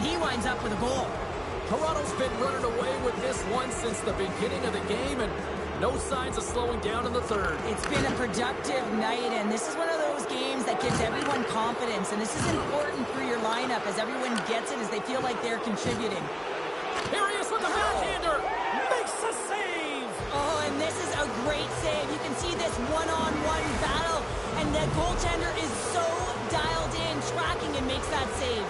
and he winds up with a goal. Toronto's been running away with this one since the beginning of the game, and no signs of slowing down in the third. It's been a productive night, and this is one of those games that gives everyone confidence, and this is important for your lineup as everyone gets it, as they feel like they're contributing. Here he is with the backhander. Makes the save. Oh, and this is a great save. You can see this one-on-one battle, and the goaltender is so dialed in, tracking, and makes that save.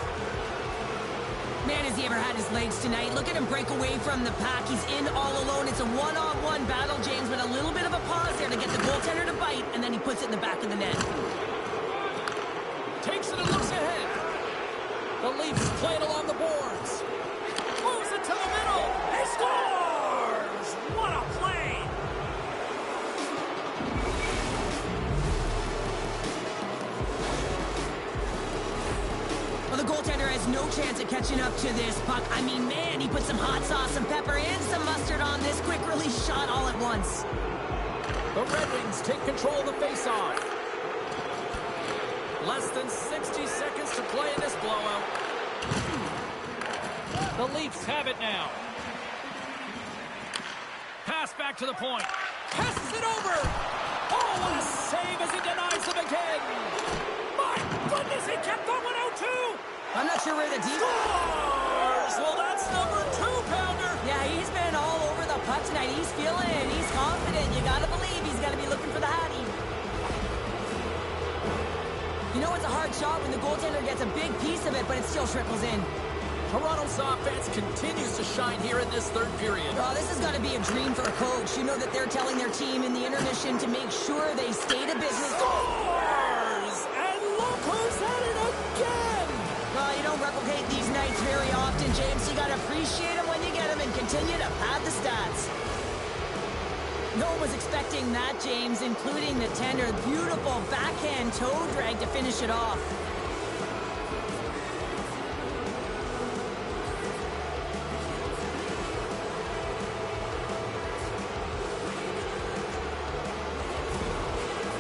Man, has he ever had his legs tonight. Look at him break away from the pack. He's in all alone. It's a one-on-one battle, James, but a little bit of a pause there to get the goaltender to bite, and then he puts it in the back of the net. Takes it and looks ahead. The Leafs play it along the boards. Moves it to the middle. He scores! What a play! Well, the goaltender has no chance at catching up to this puck. I mean, man, he put some hot sauce, some pepper, and some mustard on this quick release shot all at once. The Red Wings take control of the faceoff. Less than 60 seconds to play in this blowout. The Leafs have it now. Pass back to the point. Passes it over. Oh, what a save as he denies them again. My goodness, he kept that one out too. I'm not sure where the deep... Scores! Well, that's number 2-pounder. Yeah, he's been all over the puck tonight. He's feeling it. He's confident. You gotta believe he's gotta be looking for the Hattie. You know it's a hard shot when the goaltender gets a big piece of it, but it still trickles in. Toronto's offense continues to shine here in this third period. Oh, this has got to be a dream for a coach. You know that they're telling their team in the intermission to make sure they stay to business. Scores! And look who's at it again! Well, you don't replicate these nights very often, James. You got to appreciate them when you get them and continue to pad the stats. No one was expecting that, James, including the tender. Beautiful backhand toe drag to finish it off.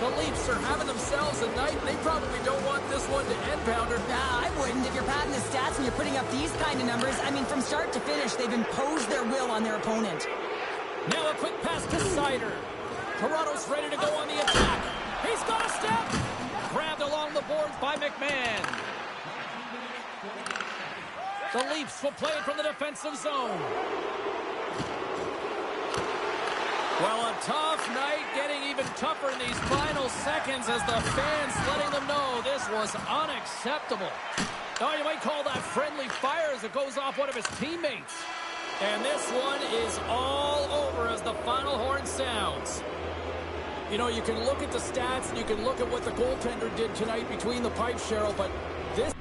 The Leafs are having themselves a night. They probably don't want this one to end, Pounder. Nah, I wouldn't. If you're padding the stats and you're putting up these kind of numbers, I mean, from start to finish, they've imposed their will on their opponent. Now a quick pass to Seider. Toronto's ready to go on the attack. He's got a step. Grabbed along the boards by McMahon. The Leafs will play it from the defensive zone. Well, a tough night, getting even tougher in these final seconds as the fans letting them know this was unacceptable. Oh, you might call that friendly fire as it goes off one of his teammates. And this one is all over as the final horn sounds. You know, you can look at the stats and you can look at what the goaltender did tonight between the pipes, Cheryl, but this...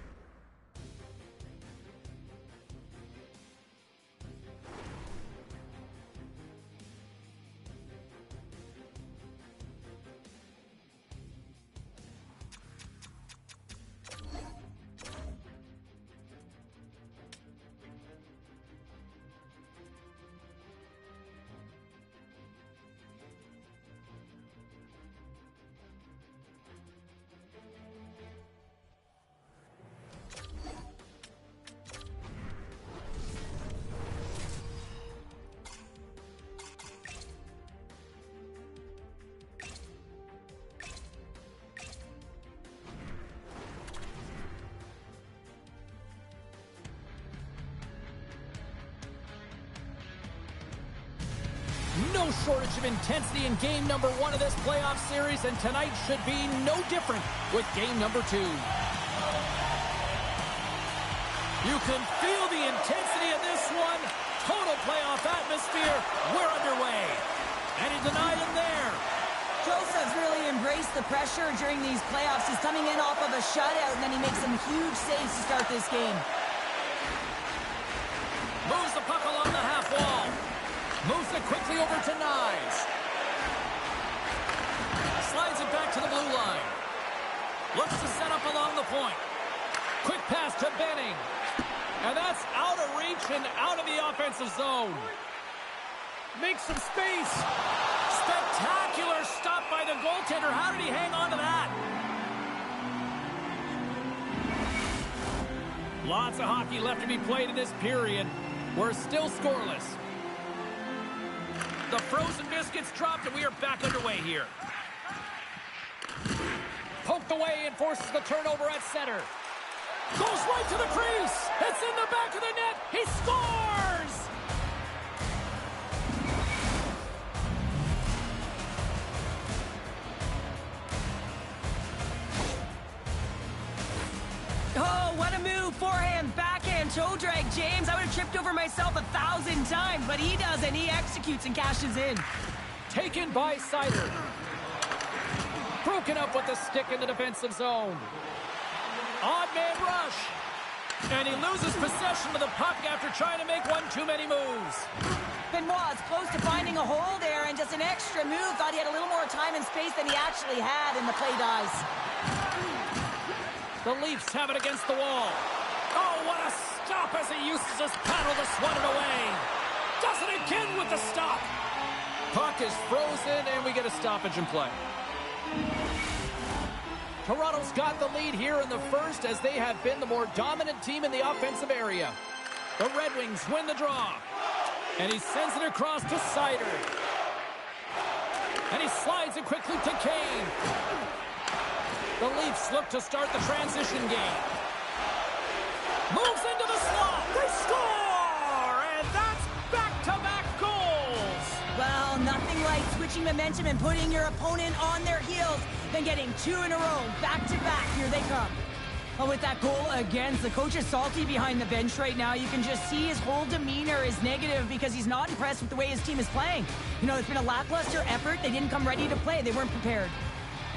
No shortage of intensity in game number 1 of this playoff series, and tonight should be no different with game number 2. You can feel the intensity of this one. Total playoff atmosphere. We're underway. And he denied him there. Joseph's really embraced the pressure during these playoffs. He's coming in off of a shutout, and then he makes some huge saves to start this game. Moves the puck along the half wall. Moves it quickly over to Nyes. Slides it back to the blue line. Looks to set up along the point. Quick pass to Benning. And that's out of reach and out of the offensive zone. Makes some space. Spectacular stop by the goaltender. How did he hang on to that? Lots of hockey left to be played in this period. We're still scoreless. The frozen biscuits dropped, and we are back underway here. Poked away and forces the turnover at center. Goes right to the crease. It's in the back of the net. He scores! Oh, what a move. Forehand, backhand, toe drag. James, I would have tripped over myself 1,000 times, but he doesn't. He executes and cashes in. Taken by Seider. Broken up with the stick in the defensive zone. Odd man rush. And he loses possession of the puck after trying to make one too many moves. Benoit is close to finding a hole there, and just an extra move. Thought he had a little more time and space than he actually had, and the play dies. The Leafs have it against the wall. Oh, what a stop as he uses his paddle to swat it away. Does it again with the stop. Puck is frozen, and we get a stoppage in play. Toronto's got the lead here in the first as they have been the more dominant team in the offensive area. The Red Wings win the draw. And he sends it across to Seider. And he slides it quickly to Kane. The Leafs look to start the transition game. Moves into the slot. They score! And that's back-to-back goals. Well, nothing like switching momentum and putting your opponent on their heels than getting two in a row, back-to-back. Here they come. Well, with that goal against, the coach is salty behind the bench right now. You can just see his whole demeanor is negative because he's not impressed with the way his team is playing. You know, it's been a lackluster effort. They didn't come ready to play. They weren't prepared.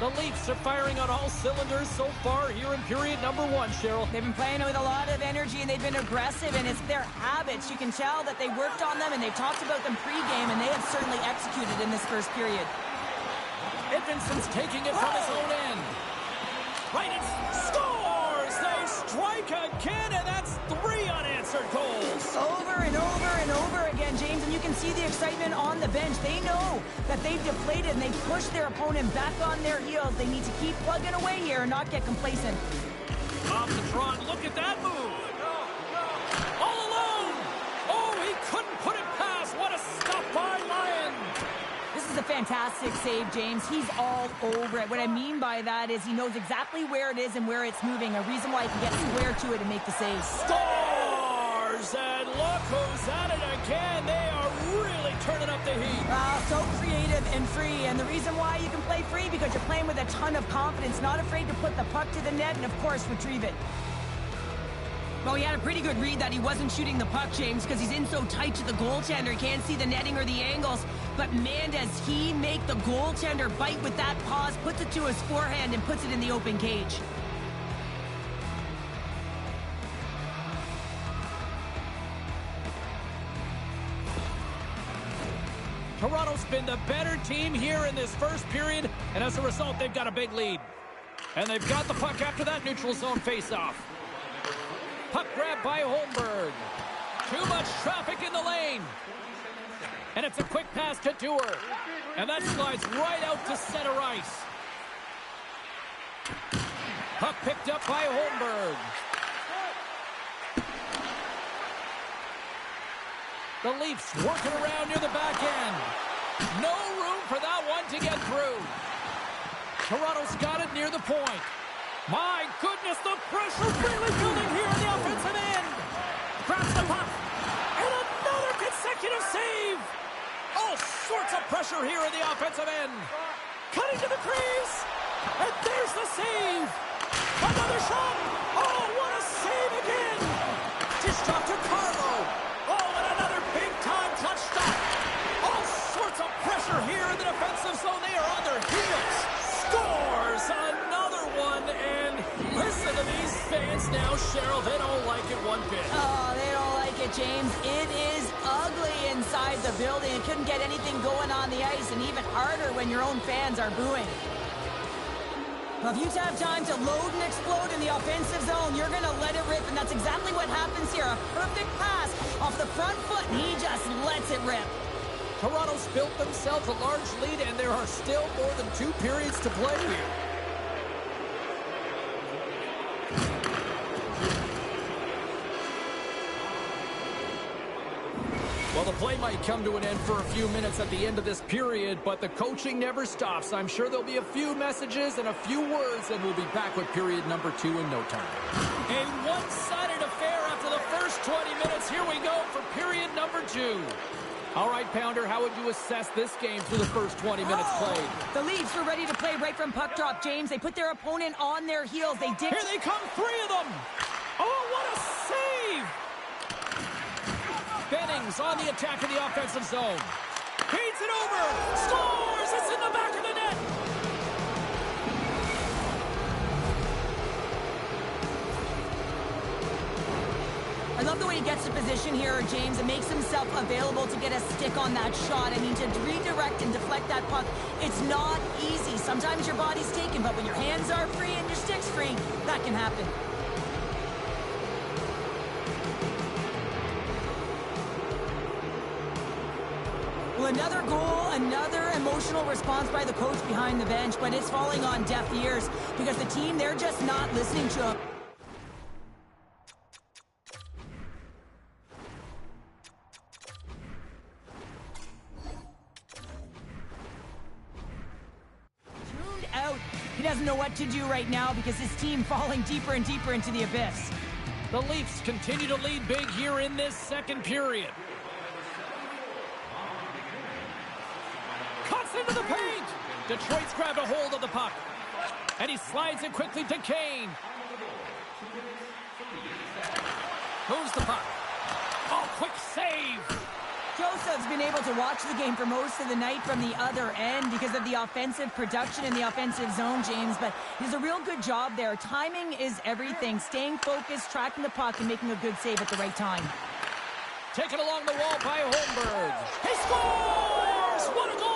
The Leafs are firing on all cylinders so far here in period number one, Cheryl. They've been playing with a lot of energy, and they've been aggressive, and it's their habits. You can tell that they worked on them, and they've talked about them pregame, and they have certainly executed in this first period. Edmondson's taking it from his own end. Right, it scores! They strike again, and that's 3 unanswered goals. Over and over and over again, James, and you can see the excitement on the bench. They know that they've deflated, and they've pushed their opponent back on their heels. They need to keep plugging away here and not get complacent. Off the draw, look at that move. All alone! Oh, he couldn't put it past. What a stop by Lyon. This is a fantastic save, James. He's all over it. What I mean by that is he knows exactly where it is and where it's moving. A reason why he can get square to it and make the save. Scores! And look who's at it again. They are really turning up the heat. So creative and free. And the reason why you can play free, because you're playing with a ton of confidence, not afraid to put the puck to the net and, of course, retrieve it. Well, he had a pretty good read that he wasn't shooting the puck, James, because he's in so tight to the goaltender. He can't see the netting or the angles. But, man, does he make the goaltender bite with that pause, puts it to his forehand, and puts it in the open cage. Toronto's been the better team here in this first period, and as a result, they've got a big lead. And they've got the puck after that neutral zone faceoff. Puck grab by Holmberg. Too much traffic in the lane. And it's a quick pass to Dewar. And that slides right out to center ice. Puck picked up by Holmberg. The Leafs working around near the back end. No room for that one to get through. Toronto's got it near the point. My goodness, the pressure really building here in the offensive end. Grabs the puck. And another consecutive save. All sorts of pressure here in the offensive end. Cutting to the crease. And there's the save. Another shot. Oh, what a save again. Dish drop to Carlo. Oh, and another big-time clutch stop. All sorts of pressure here in the defensive zone. They are on their heels. Scores another one, and listen to these fans now, Cheryl. They don't like it one bit. Oh, they don't like it, James. It is ugly inside the building. It couldn't get anything going on the ice, and even harder when your own fans are booing. Well, if you have time to load and explode in the offensive zone, you're going to let it rip, and that's exactly what happens here. A perfect pass off the front foot, and he just lets it rip. Toronto's built themselves a large lead, and there are still more than 2 periods to play here. Well, the play might come to an end for a few minutes at the end of this period, but the coaching never stops. I'm sure there'll be a few messages and a few words, and we'll be back with period number 2 in no time. A one-sided affair after the first 20 minutes. Here we go for period number 2. All right, Pounder, how would you assess this game through the first 20 minutes played? The Leafs were ready to play right from puck drop, James. They put their opponent on their heels. They did. Here they come, 3 of them. Oh, what a save! Bennings on the attack in the offensive zone. Feeds it over. Scores! It's in the back of the net. I love the way he gets to position here, James, and makes himself available to get a stick on that shot. I mean, to redirect and deflect that puck, it's not easy. Sometimes your body's taken, but when your hands are free and your stick's free, that can happen. Well, another goal, another emotional response by the coach behind the bench, but it's falling on deaf ears because the team, they're just not listening to him. Tuned out. He doesn't know what to do right now because his team falling deeper and deeper into the abyss. The Leafs continue to lead big here in this second period. Cuts into the paint. Detroit's grabbed a hold of the puck. And he slides it quickly to Kane. Moves the puck. Oh, quick save. Joseph's been able to watch the game for most of the night from the other end because of the offensive production in the offensive zone, James, but he does a real good job there. Timing is everything. Staying focused, tracking the puck, and making a good save at the right time. Taken along the wall by Holmberg. He scores! What a goal!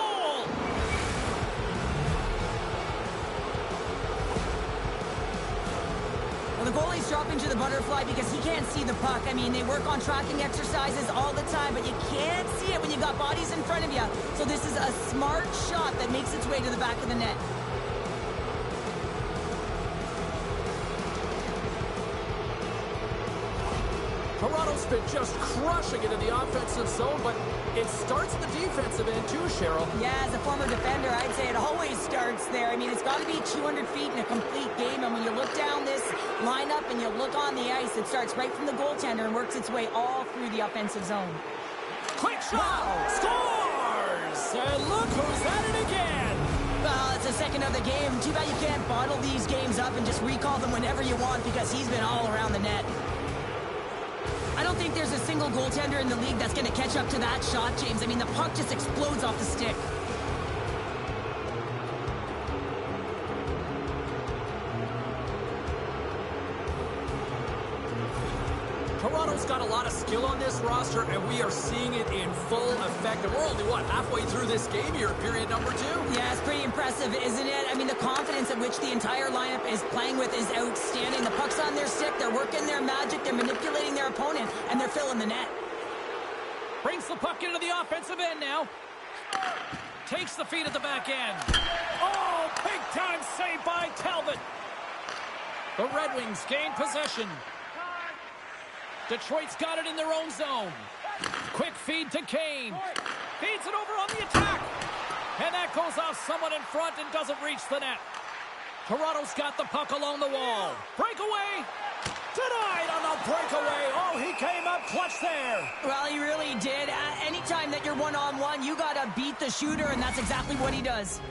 Well, the goalie's dropping to the butterfly because he can't see the puck. I mean, they work on tracking exercises all the time, but you can't see it when you got bodies in front of you. So this is a smart shot that makes its way to the back of the net. Toronto's been just crushing it in the offensive zone, but it starts at the defensive end too, Cheryl. Yeah, as a former defender, I'd say it always starts there. I mean, it's got to be 200 feet in a complete game, and when you look down this lineup and you look on the ice, it starts right from the goaltender and works its way all through the offensive zone. Quick shot! Wow. Scores! And look who's at it again! Well, it's the second of the game. Too bad you can't bottle these games up and just recall them whenever you want because he's been all around the net. I don't think there's a single goaltender in the league that's going to catch up to that shot, James. I mean, the puck just explodes off the stick. Toronto's got a lot of skill on this roster, and we are seeing it in full effect. And we're only, halfway through this game here, period number 2? Yeah, it's pretty impressive, isn't it? I mean, the confidence at which the entire lineup is playing with is outstanding. The puck's on their stick, they're working their magic, they're manipulating their opponent, and they're filling the net. Brings the puck into the offensive end now. Takes the feed at the back end. Oh, big-time save by Talbot. The Red Wings gain possession. Detroit's got it in their own zone. Quick feed to Kane. Feeds it over on the attack. And that goes off someone in front and doesn't reach the net. Toronto's got the puck along the wall. Breakaway. Denied on the breakaway. Oh, he came up clutch there. Well, he really did. Anytime that you're one-on-one, you got to beat the shooter, and that's exactly what he does.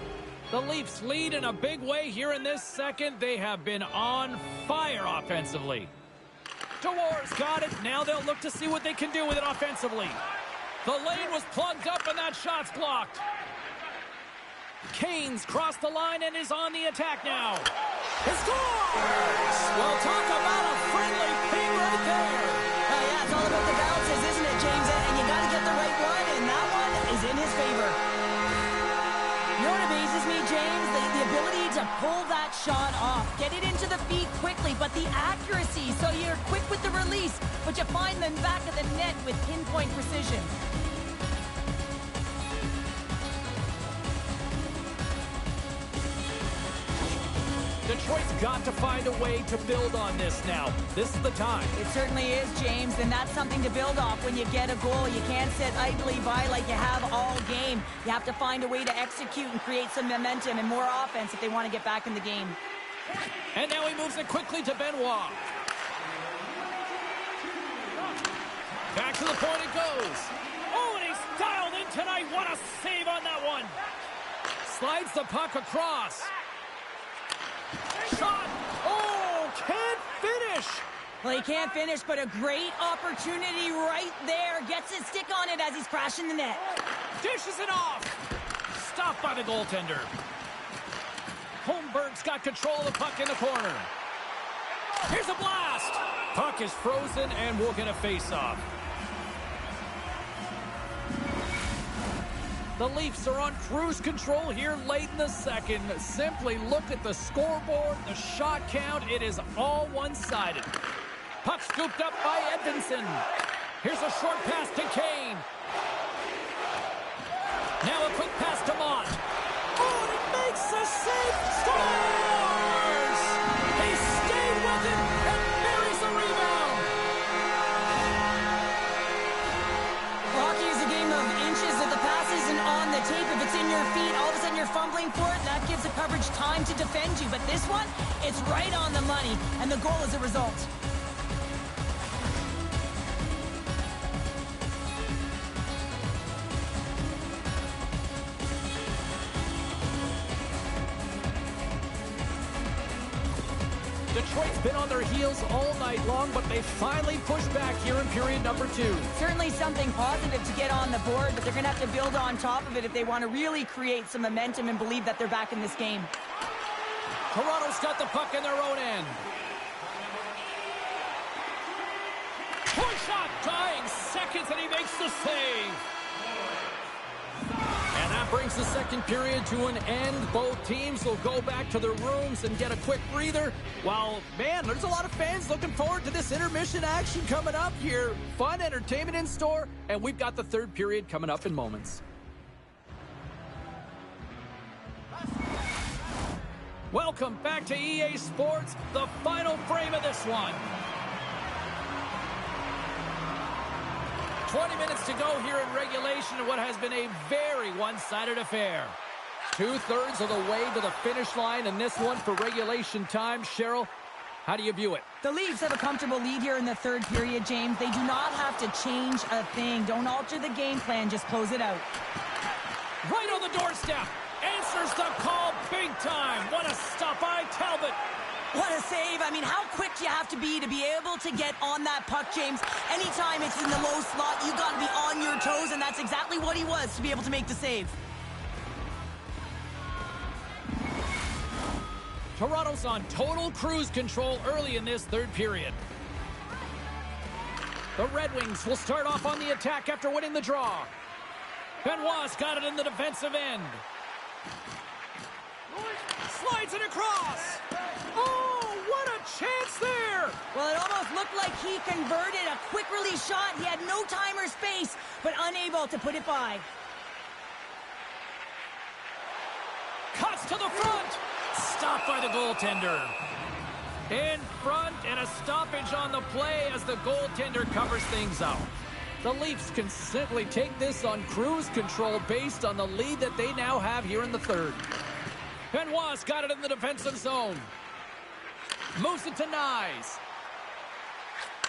The Leafs lead in a big way here in this second. They have been on fire offensively. DeWar's got it. Now they'll look to see what they can do with it offensively. The lane was plugged up and that shot's blocked. Kane's crossed the line and is on the attack now. He scores! Well, talk about a friendly ping right there. Yeah, it's all about the bounces, isn't it, James? And you got to get the right one, and that one is in his favor. You know what amazes me, James? The ability to pull that shot off. Get it into the feet quickly, but the accuracy. So you're quick with the release, but you find the back of the net with pinpoint precision. Detroit's got to find a way to build on this now. This is the time. It certainly is, James, and that's something to build off when you get a goal. You can't sit idly by like you have all game. You have to find a way to execute and create some momentum and more offense if they want to get back in the game. And now he moves it quickly to Benoit. Back to the point it goes. Oh, and he's dialed in tonight. What a save on that one. Slides the puck across. Shot. Oh, can't finish. Well, he can't finish, but a great opportunity right there. Gets his stick on it as he's crashing the net. Dishes it off. Stopped by the goaltender. Holmberg's got control of the puck in the corner. Here's a blast. Puck is frozen, and we'll get a face-off. The Leafs are on cruise control here late in the second. Simply look at the scoreboard, the shot count. It is all one-sided. Puck scooped up by Edvinsson. Here's a short pass to Kane. Now a quick pass to Mott. Oh, and he makes a save. Scores! He stayed with it and buries the rebound. Hockey is a game of inches. If the pass isn't on the tape, if it's in your feet, all of a sudden you're fumbling for it. That gives the coverage time to defend you. But this one, it's right on the money, and the goal is a result. Detroit's been on their heels all night long, but they finally pushed back here in period number 2. Certainly something positive to get on the board, but they're going to have to build on top of it if they want to really create some momentum and believe that they're back in this game. Toronto's got the puck in their own end. Point shot, dying seconds, and he makes the save. And that brings the second period to an end. Both teams will go back to their rooms and get a quick breather. Well, man, there's a lot of fans looking forward to this intermission action coming up here. Fun entertainment in store, and we've got the third period coming up in moments. Welcome back to EA Sports, the final frame of this one. 20 minutes to go here in regulation in what has been a very one-sided affair. 2/3 of the way to the finish line in this one for regulation time. Cheryl, how do you view it? The Leafs have a comfortable lead here in the third period, James. They do not have to change a thing. Don't alter the game plan. Just close it out. Right on the doorstep. Answers the call big time. What a stop by Talbot. What a save. I mean, how quick you have to be able to get on that puck, James. Anytime it's in the low slot, you got to be on your toes, and that's exactly what he was to be able to make the save. Toronto's on total cruise control early in this third period. The Red Wings will start off on the attack after winning the draw. Benoit's got it in the defensive end. Slides it across. Oh, what a chance there. Well, it almost looked like he converted a quick release shot. He had no time or space, but unable to put it by. Cuts to the front. Stopped by the goaltender. In front, and a stoppage on the play as the goaltender covers things out. The Leafs can simply take this on cruise control based on the lead that they now have here in the third. Benoit's got it in the defensive zone. Moves it to Nyes.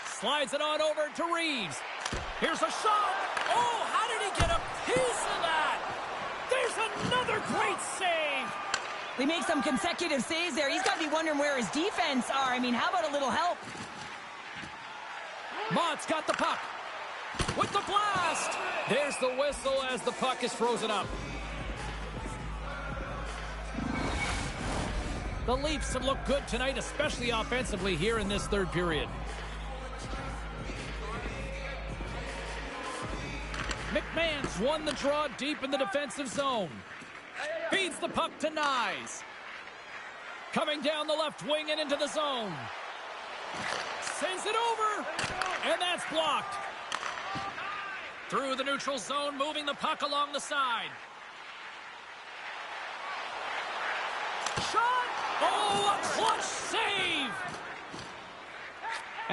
Slides it on over to Reeves. Here's a shot. Oh, how did he get a piece of that? There's another great save. They make some consecutive saves there. He's got to be wondering where his defense are. I mean, how about a little help? Mott's got the puck. With the blast. There's the whistle as the puck is frozen up. The Leafs have looked good tonight, especially offensively here in this third period. McMahon's won the draw deep in the defensive zone. Feeds the puck to Nyes. Coming down the left wing and into the zone. Sends it over. And that's blocked. Through the neutral zone, moving the puck along the side. Shot! Oh, a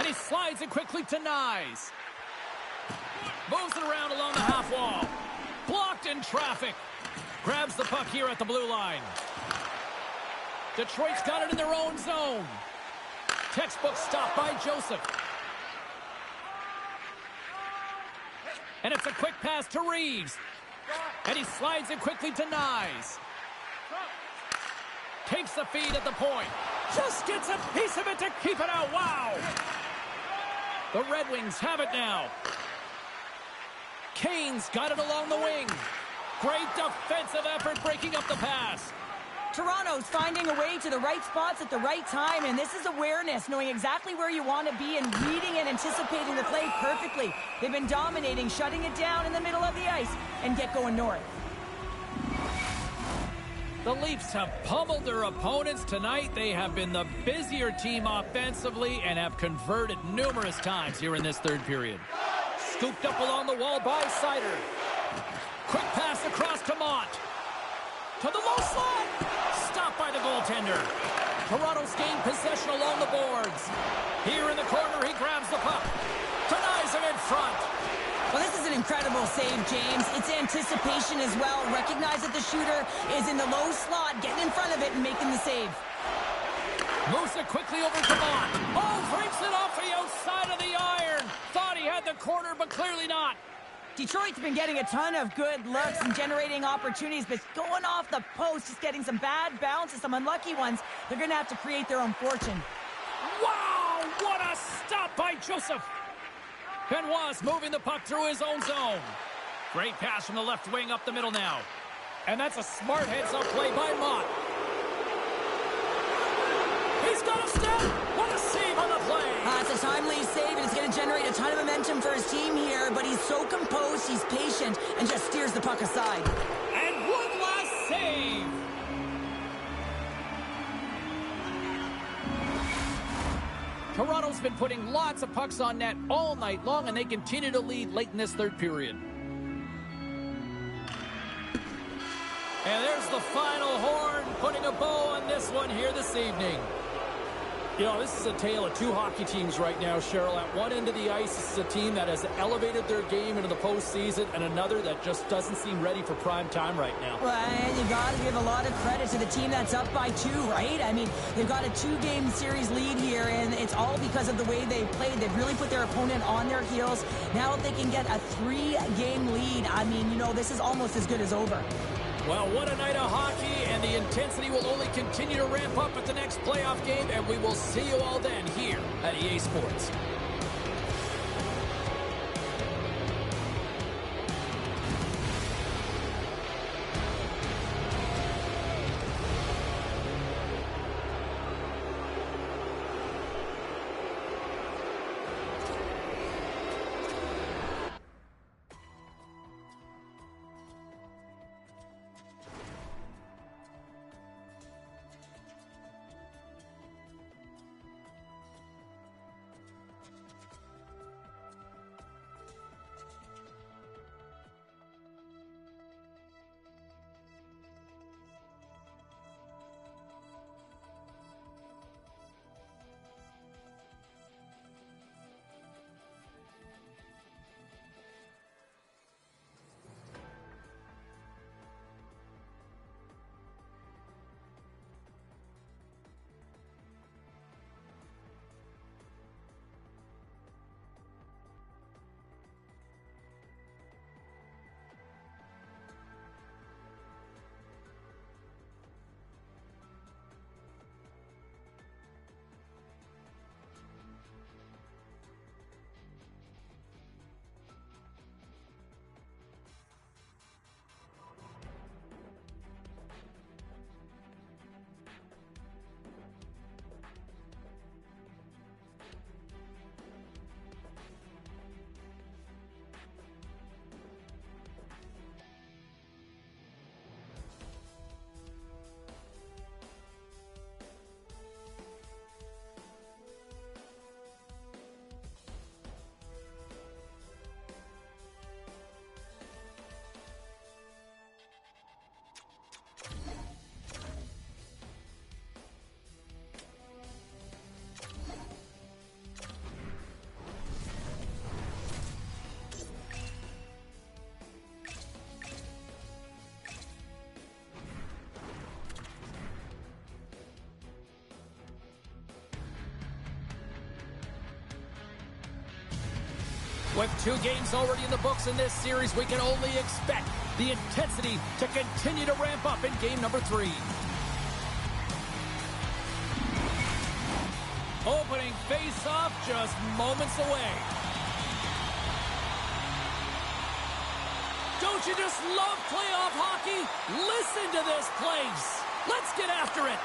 And he slides it quickly to Nyes. Moves it around along the half wall. Blocked in traffic. Grabs the puck here at the blue line. Detroit's got it in their own zone. Textbook stop by Joseph. And it's a quick pass to Reeves. And he slides it quickly to Nyes. Takes the feed at the point. Just gets a piece of it to keep it out. Wow! The Red Wings have it now. Kane's got it along the wing. Great defensive effort breaking up the pass. Toronto's finding a way to the right spots at the right time, and this is awareness, knowing exactly where you want to be and reading and anticipating the play perfectly. They've been dominating, shutting it down in the middle of the ice, and get going north. The Leafs have pummeled their opponents tonight. They have been the busier team offensively and have converted numerous times here in this third period. Scooped up along the wall by Seider. Quick pass across to Mott. To the low slot. Stopped by the goaltender. Toronto's gained possession along the boards. Here in the corner, he grabs the puck. Denies him in front. Well, this is an incredible save, James. It's anticipation as well. Recognize that the shooter is in the low slot, getting in front of it and making the save. Moves it quickly over to Mott. Oh, breaks it off the outside of the iron. Thought he had the corner, but clearly not. Detroit's been getting a ton of good looks and generating opportunities, but going off the post, just getting some bad bounces, some unlucky ones. They're going to have to create their own fortune. Wow, what a stop by Joseph. Benoit's moving the puck through his own zone. Great pass from the left wing up the middle now. And that's a smart heads-up play by Mott. He's got a step. What a save on the play. It's a timely save, and it's going to generate a ton of momentum for his team here, but he's so composed, he's patient, and just steers the puck aside. And one last save. Toronto's been putting lots of pucks on net all night long, and they continue to lead late in this third period. And there's the final horn, putting a bow on this one here this evening. You know, this is a tale of two hockey teams right now, Cheryl. At one end of the ice, this is a team that has elevated their game into the postseason, and another that just doesn't seem ready for prime time right now. Well, and you got to give a lot of credit to the team that's up by 2, right? I mean, they've got a 2-game series lead here, and it's all because of the way they played. They've really put their opponent on their heels. Now if they can get a 3-game lead, I mean, you know, this is almost as good as over. Well, what a night of hockey, and the intensity will only continue to ramp up at the next playoff game, and we will see you all then here at EA Sports. With 2 games already in the books in this series, we can only expect the intensity to continue to ramp up in game number 3. Opening face-off just moments away. Don't you just love playoff hockey? Listen to this place. Let's get after it.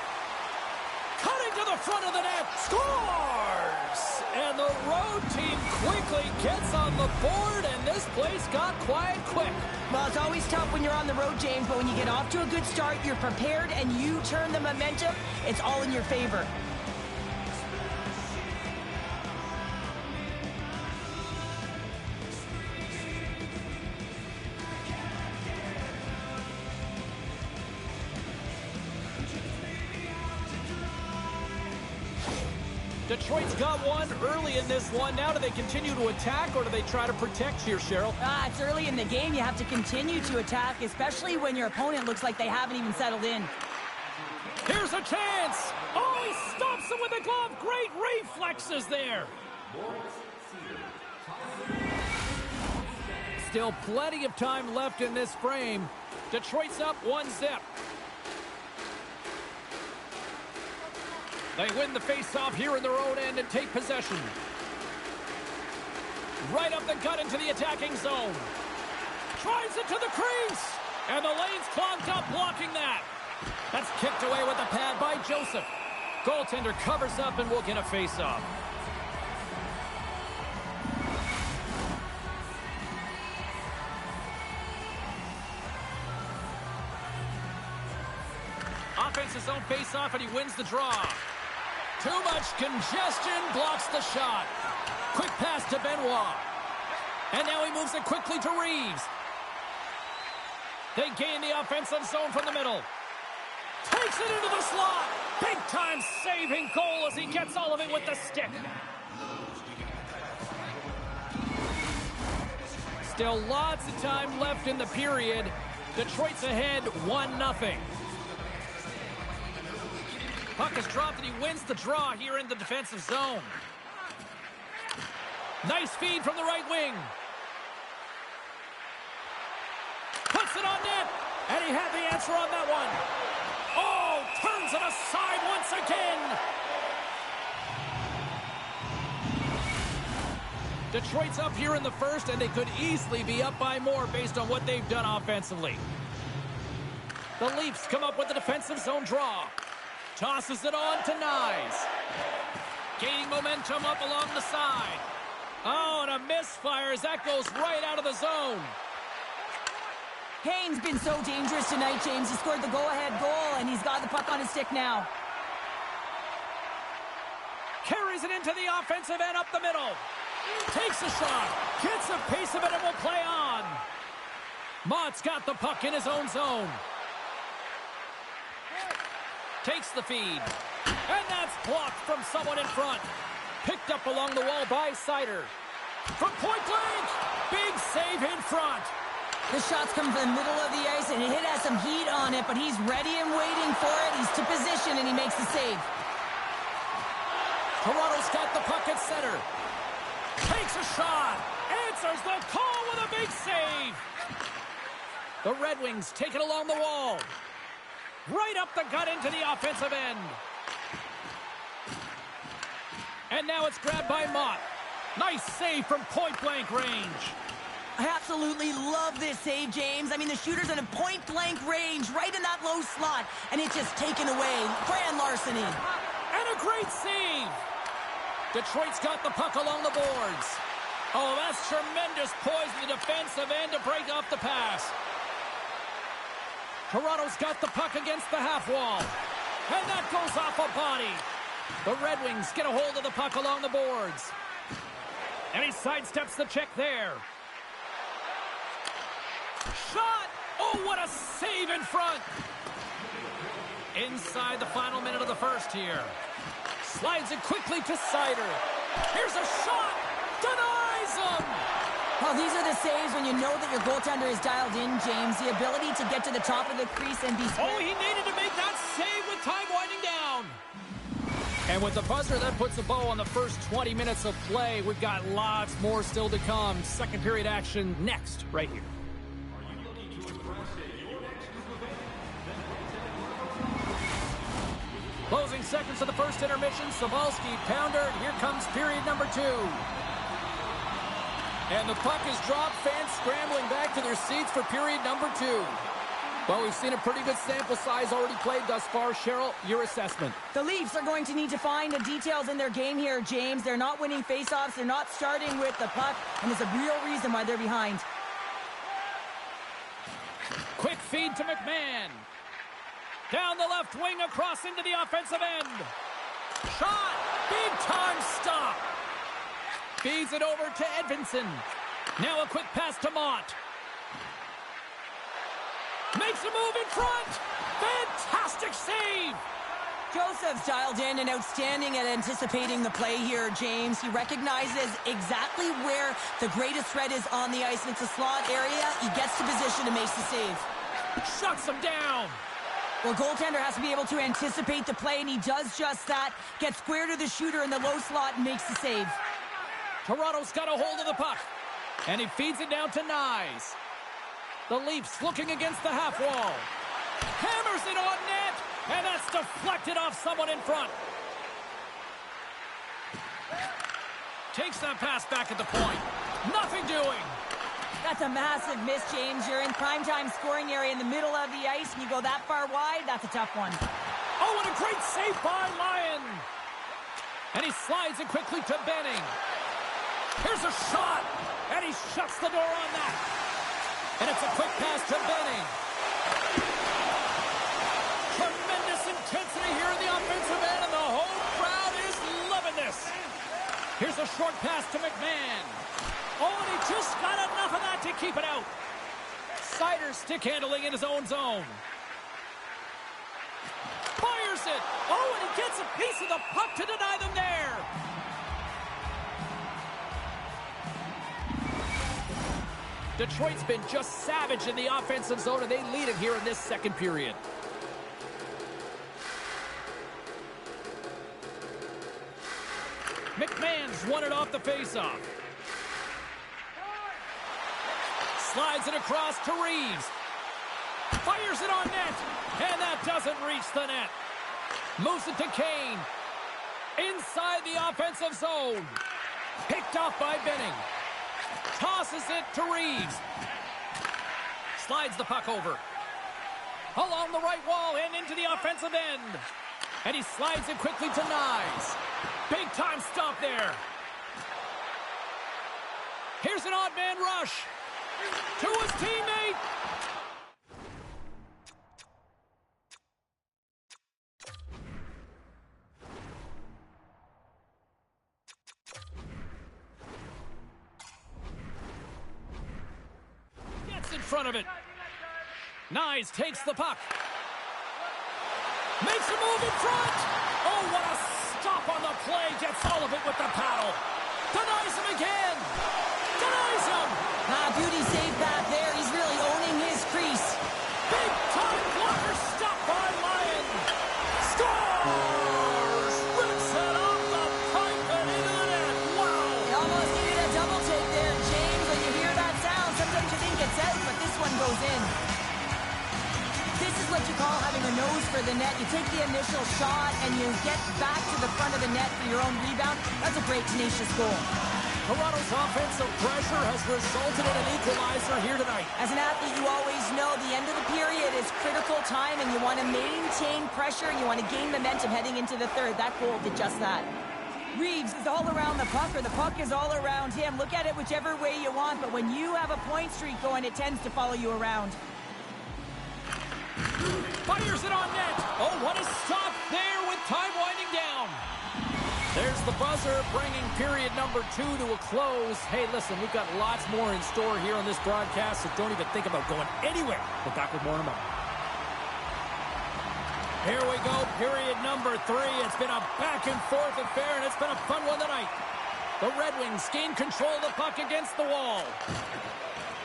Cutting to the front of the net. Scores! And the road team quickly gets on the board, and this place got quiet quick. Well, it's always tough when you're on the road, James, but when you get off to a good start, you're prepared, and you turn the momentum, it's all in your favor. Detroit's got one early in this one. Now do they continue to attack, or do they try to protect here, Cheryl? It's early in the game. You have to continue to attack, especially when your opponent looks like they haven't even settled in. Here's a chance. Oh, he stops him with a glove. Great reflexes there. Still plenty of time left in this frame. Detroit's up 1-0. They win the face-off here in their own end and take possession. Right up the gut into the attacking zone. Drives it to the crease. And the lane's clogged up, blocking that. That's kicked away with a pad by Joseph. Goaltender covers up and will get a face-off. Offense his own face-off, and he wins the draw. Too much congestion, blocks the shot. Quick pass to Benoit. And now he moves it quickly to Reeves. They gain the offensive zone from the middle. Takes it into the slot. Big-time saving goal as he gets all of it with the stick. Still lots of time left in the period. Detroit's ahead 1-0. Puck is dropped, and he wins the draw here in the defensive zone. Nice feed from the right wing. Puts it on net, and he had the answer on that one. Oh, turns it aside once again. Detroit's up here in the first, and they could easily be up by more based on what they've done offensively. The Leafs come up with the defensive zone draw. Tosses it on to Nyes. Gaining momentum up along the side. Oh, and a misfire as that goes right out of the zone. Kane's been so dangerous tonight, James. He scored the go-ahead goal, and he's got the puck on his stick now. Carries it into the offensive end up the middle. Takes a shot. Gets a piece of it and will play on. Mott's got the puck in his own zone. Takes the feed. And that's blocked from someone in front. Picked up along the wall by Seider. From point blank. Big save in front. The shots come from the middle of the ice, and it has some heat on it, but he's ready and waiting for it. He's to position, and he makes the save. Toronto's got the puck at center. Takes a shot. Answers the call with a big save. The Red Wings take it along the wall. Right up the gut into the offensive end. And now it's grabbed by Mott. Nice save from point-blank range. I absolutely love this save, James. I mean, the shooter's in a point-blank range, right in that low slot, and it's just taken away. Grand larceny. And a great save. Detroit's got the puck along the boards. Oh, that's tremendous poise in the defensive end to break off the pass. Toronto's got the puck against the half wall. And that goes off a body. The Red Wings get a hold of the puck along the boards. And he sidesteps the check there. Shot! Oh, what a save in front! Inside the final minute of the first here. Slides it quickly to Seider. Here's a shot! Denies him! Well, these are the saves when you know that your goaltender is dialed in, James. The ability to get to the top of the crease and be square. Oh, he needed to make that save with time winding down. And with the buzzer, that puts a bow on the first 20 minutes of play. We've got lots more still to come. Second period action next, right here. Closing seconds of the first intermission. Cybulski, pounder, and here comes period number 2. And the puck is dropped. Fans scrambling back to their seats for period number 2. Well, we've seen a pretty good sample size already played thus far. Cheryl, your assessment. The Leafs are going to need to find the details in their game here, James. They're not winning faceoffs. They're not starting with the puck, and there's a real reason why they're behind. Quick feed to McMahon. Down the left wing, across into the offensive end. Shot! Big time stop! Feeds it over to Edvinsson. Now a quick pass to Mott. Makes a move in front! Fantastic save! Joseph's dialed in and outstanding at anticipating the play here, James. He recognizes exactly where the greatest threat is on the ice, and it's a slot area. He gets to position and makes the save. Shuts him down! Well, goaltender has to be able to anticipate the play, and he does just that. Gets square to the shooter in the low slot and makes the save. Toronto's got a hold of the puck, and he feeds it down to Nyes. The Leafs looking against the half wall. Hammers it on net, and that's deflected off someone in front. Takes that pass back at the point. Nothing doing. That's a massive miss, James. You're in primetime scoring area in the middle of the ice, and you go that far wide, that's a tough one. Oh, and a great save by Lyon. And he slides it quickly to Benning. Here's a shot, and he shuts the door on that. And it's a quick pass to Benning. Tremendous intensity here in the offensive end, and the home crowd is loving this. Here's a short pass to McMahon. Oh, and he just got enough of that to keep it out. Seider stick handling in his own zone. Fires it. Oh, and he gets a piece of the puck to deny them there. Detroit's been just savage in the offensive zone, and they lead it here in this second period. McMahon's won it off the faceoff. Slides it across to Reeves. Fires it on net, and that doesn't reach the net. Moves it to Kane. Inside the offensive zone. Picked off by Benning. Tosses it to Reeves. Slides the puck over. Along the right wall and into the offensive end. And he slides it quickly to Nyes. Big time stop there. Here's an odd man rush to his teammate. Gets in front of it. Nyes takes the puck. Makes a move in front. Oh, what a stop on the play. Gets all of it with the paddle. Denies him again. Denies him. Beauty save back there. He's really owning his crease. Big time blocker stop by Lyon. Scores! Rips it off the pipe and into the net. Wow! He almost needed a double take there, James. When you hear that sound, sometimes you think it's out, but this one goes in. This is what you call having a nose for the net. You take the initial shot and you get back to the front of the net for your own rebound. That's a great, tenacious goal. Toronto's offensive pressure has resulted in an equalizer here tonight. As an athlete, you always know the end of the period is critical time, and you want to maintain pressure, and you want to gain momentum heading into the third. That goal did just that. Reeves is all around the puck, or the puck is all around him. Look at it whichever way you want, but when you have a point streak going, it tends to follow you around. Fires it on net. Oh, what a stop there with time winding down. There's the buzzer, bringing period number 2 to a close. Hey, listen, we've got lots more in store here on this broadcast, so don't even think about going anywhere. We're back with more in a moment. Here we go, period number 3. It's been a back-and-forth affair, and it's been a fun one tonight. The Red Wings gain control of the puck against the wall.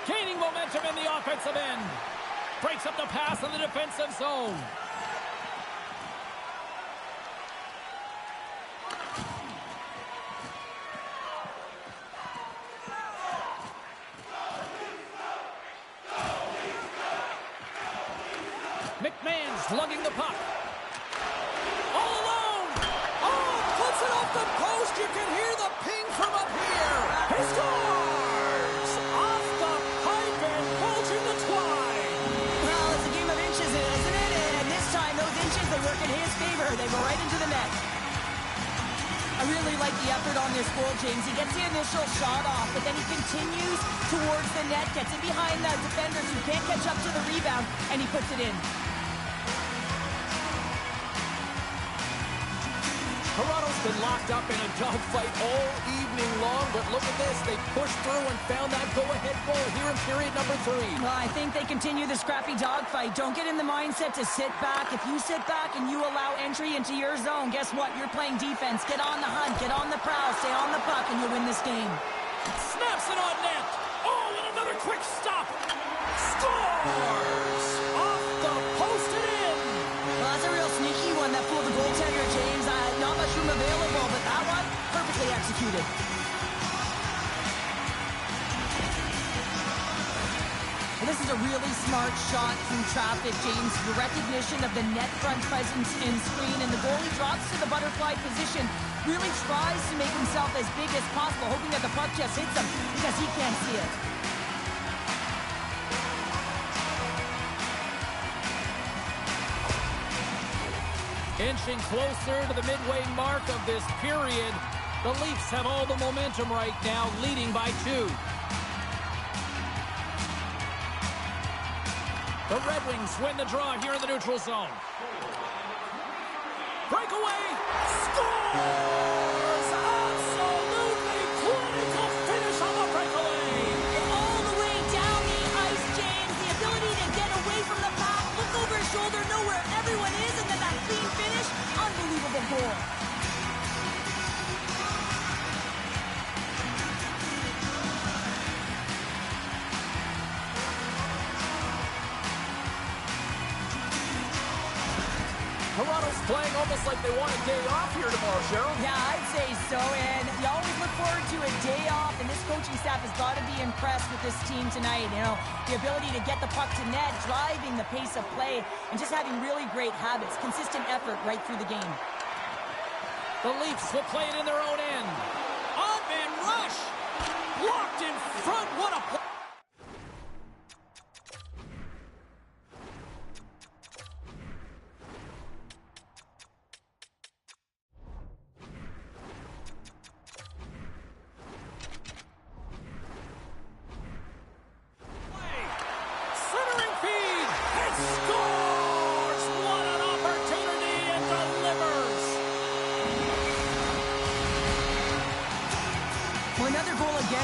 Gaining momentum in the offensive end. Breaks up the pass in the defensive zone. McMahon's lugging the puck. All alone. Oh, puts it off the post. You can hear the ping from up here. He scores! Off the pipe and bulging the twine. Well, it's a game of inches, isn't it? And this time, those inches, they work in his favor. They go right into the net. I really like the effort on this goal, James. He gets the initial shot off, but then he continues towards the net, gets in behind the defenders who can't catch up to the rebound, and he puts it in. Toronto's been locked up in a dogfight all evening long, but look at this. They pushed through and found that go-ahead goal here in period number 3. Well, I think they continue the scrappy dogfight. Don't get in the mindset to sit back. If you sit back and you allow entry into your zone, guess what? You're playing defense. Get on the hunt, get on the prowl, stay on the puck, and you'll win this game. Snaps it on net. Oh, and another quick stop. Scores! Off the post and in. Well, that's a real sneaky one that fooled the goaltender, James. Not much room available, but that one, perfectly executed. Well, this is a really smart shot through traffic, James. The recognition of the net front presence in screen, and the goalie drops to the butterfly position. Really tries to make himself as big as possible, hoping that the puck just hits him because he can't see it. Inching closer to the midway mark of this period. The Leafs have all the momentum right now, leading by 2. The Red Wings win the draw here in the neutral zone. Breakaway! Scores! Absolutely clinical finish on the breakaway! All the way down the ice, James. The ability to get away from the puck, look over his shoulder, know where everyone is, and then that clean finish. Unbelievable goal. Toronto's playing almost like they want a day off here tomorrow, Cheryl. Yeah, I'd say so, and you always look forward to a day off, and this coaching staff has got to be impressed with this team tonight. You know, the ability to get the puck to net, driving the pace of play, and just having really great habits, consistent effort right through the game. The Leafs will play it in their own end. On-man rush! Blocked in front, what a play!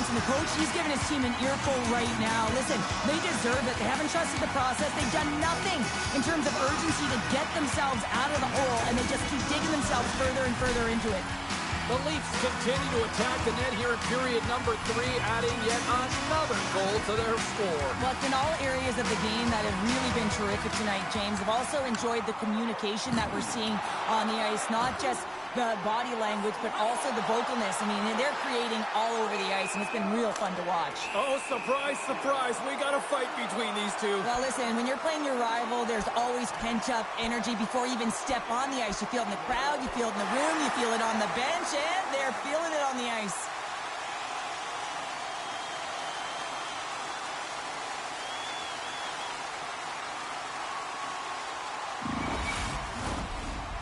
And the coach, he's giving his team an earful right now. Listen, they deserve it. They haven't trusted the process. They've done nothing in terms of urgency to get themselves out of the hole, and they just keep digging themselves further and further into it. The Leafs continue to attack the net here in period number 3, adding yet another goal to their score. Well, it's in all areas of the game that have really been terrific tonight, James. I've also enjoyed the communication that we're seeing on the ice, not just the body language, but also the vocalness. I mean, they're creating all over the ice, and it's been real fun to watch. Oh, surprise, surprise. We got a fight between these two. Well, listen, when you're playing your rival, there's always pent-up energy before you even step on the ice. You feel it in the crowd, you feel it in the room, you feel it on the bench, and they're feeling it on the ice.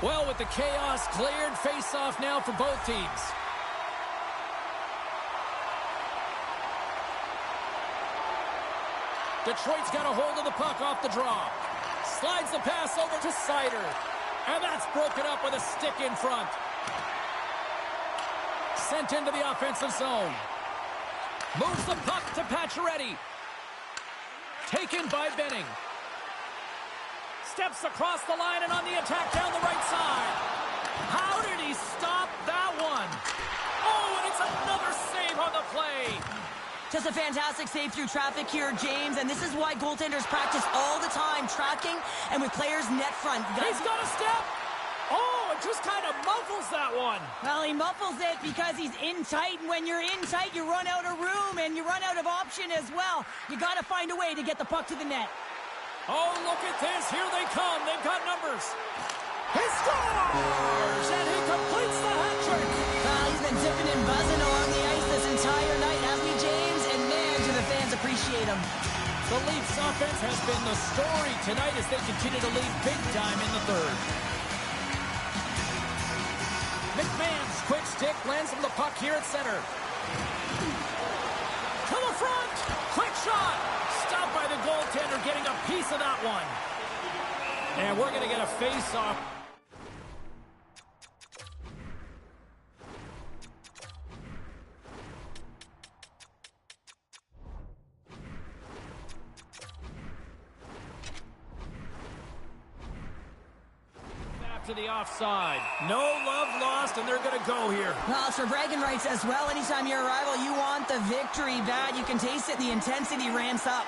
Well, with the chaos cleared, face-off now for both teams. Detroit's got a hold of the puck off the draw. Slides the pass over to Seider. And that's broken up with a stick in front. Sent into the offensive zone. Moves the puck to Pacioretty. Taken by Benning. Steps across the line and on the attack down the right side. How did he stop that one? Oh, and it's another save on the play. Just a fantastic save through traffic here, James, and this is why goaltenders practice all the time, tracking and with players net front. He's got a step. Oh, it just kind of muffles that one. Well, he muffles it because he's in tight, and when you're in tight, you run out of room, and you run out of option as well. You got to find a way to get the puck to the net. Oh, look at this. Here they come. They've got numbers. He scores! And he completes the hat trick. He's been zipping and buzzing along the ice this entire night, hasn't he, James? And man, do the fans appreciate him. The Leafs offense has been the story tonight as they continue to lead big time in the third. McMahon's quick stick lands him the puck here at center. To the front. Quick shot. Stopped by the goaltender, getting a piece of that one. And we're going to get a face-off. To the offside. No love lost, and they're going to go here. Well, it's for bragging rights as well. Anytime you're a rival, you want the victory bad. You can taste it. The intensity ramps up.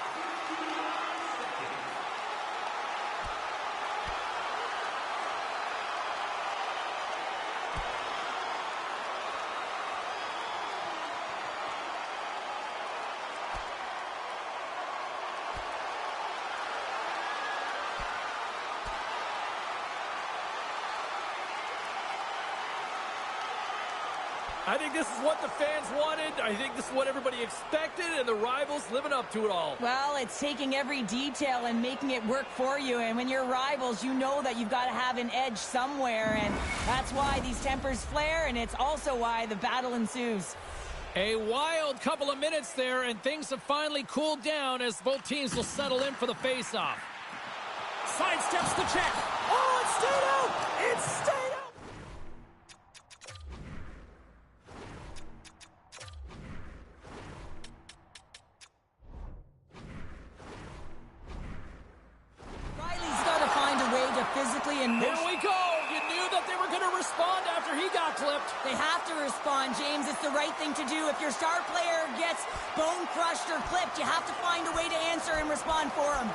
I think this is what the fans wanted. I think this is what everybody expected, and the rivals living up to it all. Well, it's taking every detail and making it work for you. And when you're rivals, you know that you've got to have an edge somewhere. And that's why these tempers flare, and it's also why the battle ensues. A wild couple of minutes there, and things have finally cooled down as both teams will settle in for the face-off. Sidesteps the check. Oh, it stayed out! It stayed out! Physically and here we go. You knew that they were going to respond after he got clipped. They have to respond, James. It's the right thing to do. If your star player gets bone crushed or clipped, you have to find a way to answer and respond for him.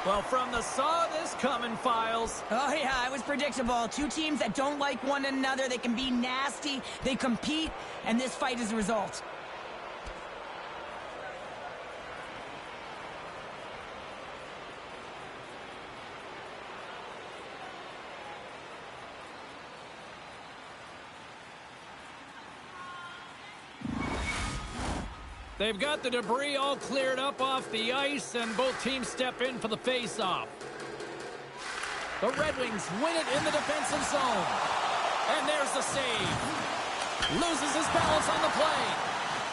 Well, from the saw this coming, Files. Oh, yeah, it was predictable. Two teams that don't like one another. They can be nasty. They compete, and this fight is a result. They've got the debris all cleared up off the ice, and both teams step in for the face-off. The Red Wings win it in the defensive zone. And there's the save. Loses his balance on the play.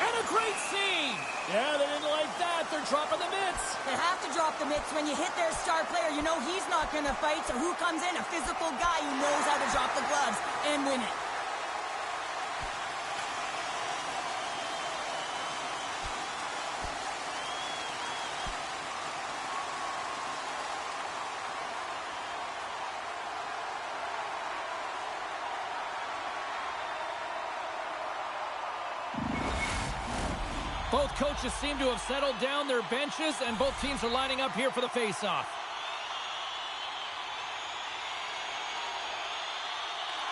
And a great save. Yeah, they didn't like that. They're dropping the mitts. They have to drop the mitts. When you hit their star player, you know he's not going to fight. So who comes in? A physical guy who knows how to drop the gloves and win it. Both coaches seem to have settled down their benches, and both teams are lining up here for the face-off.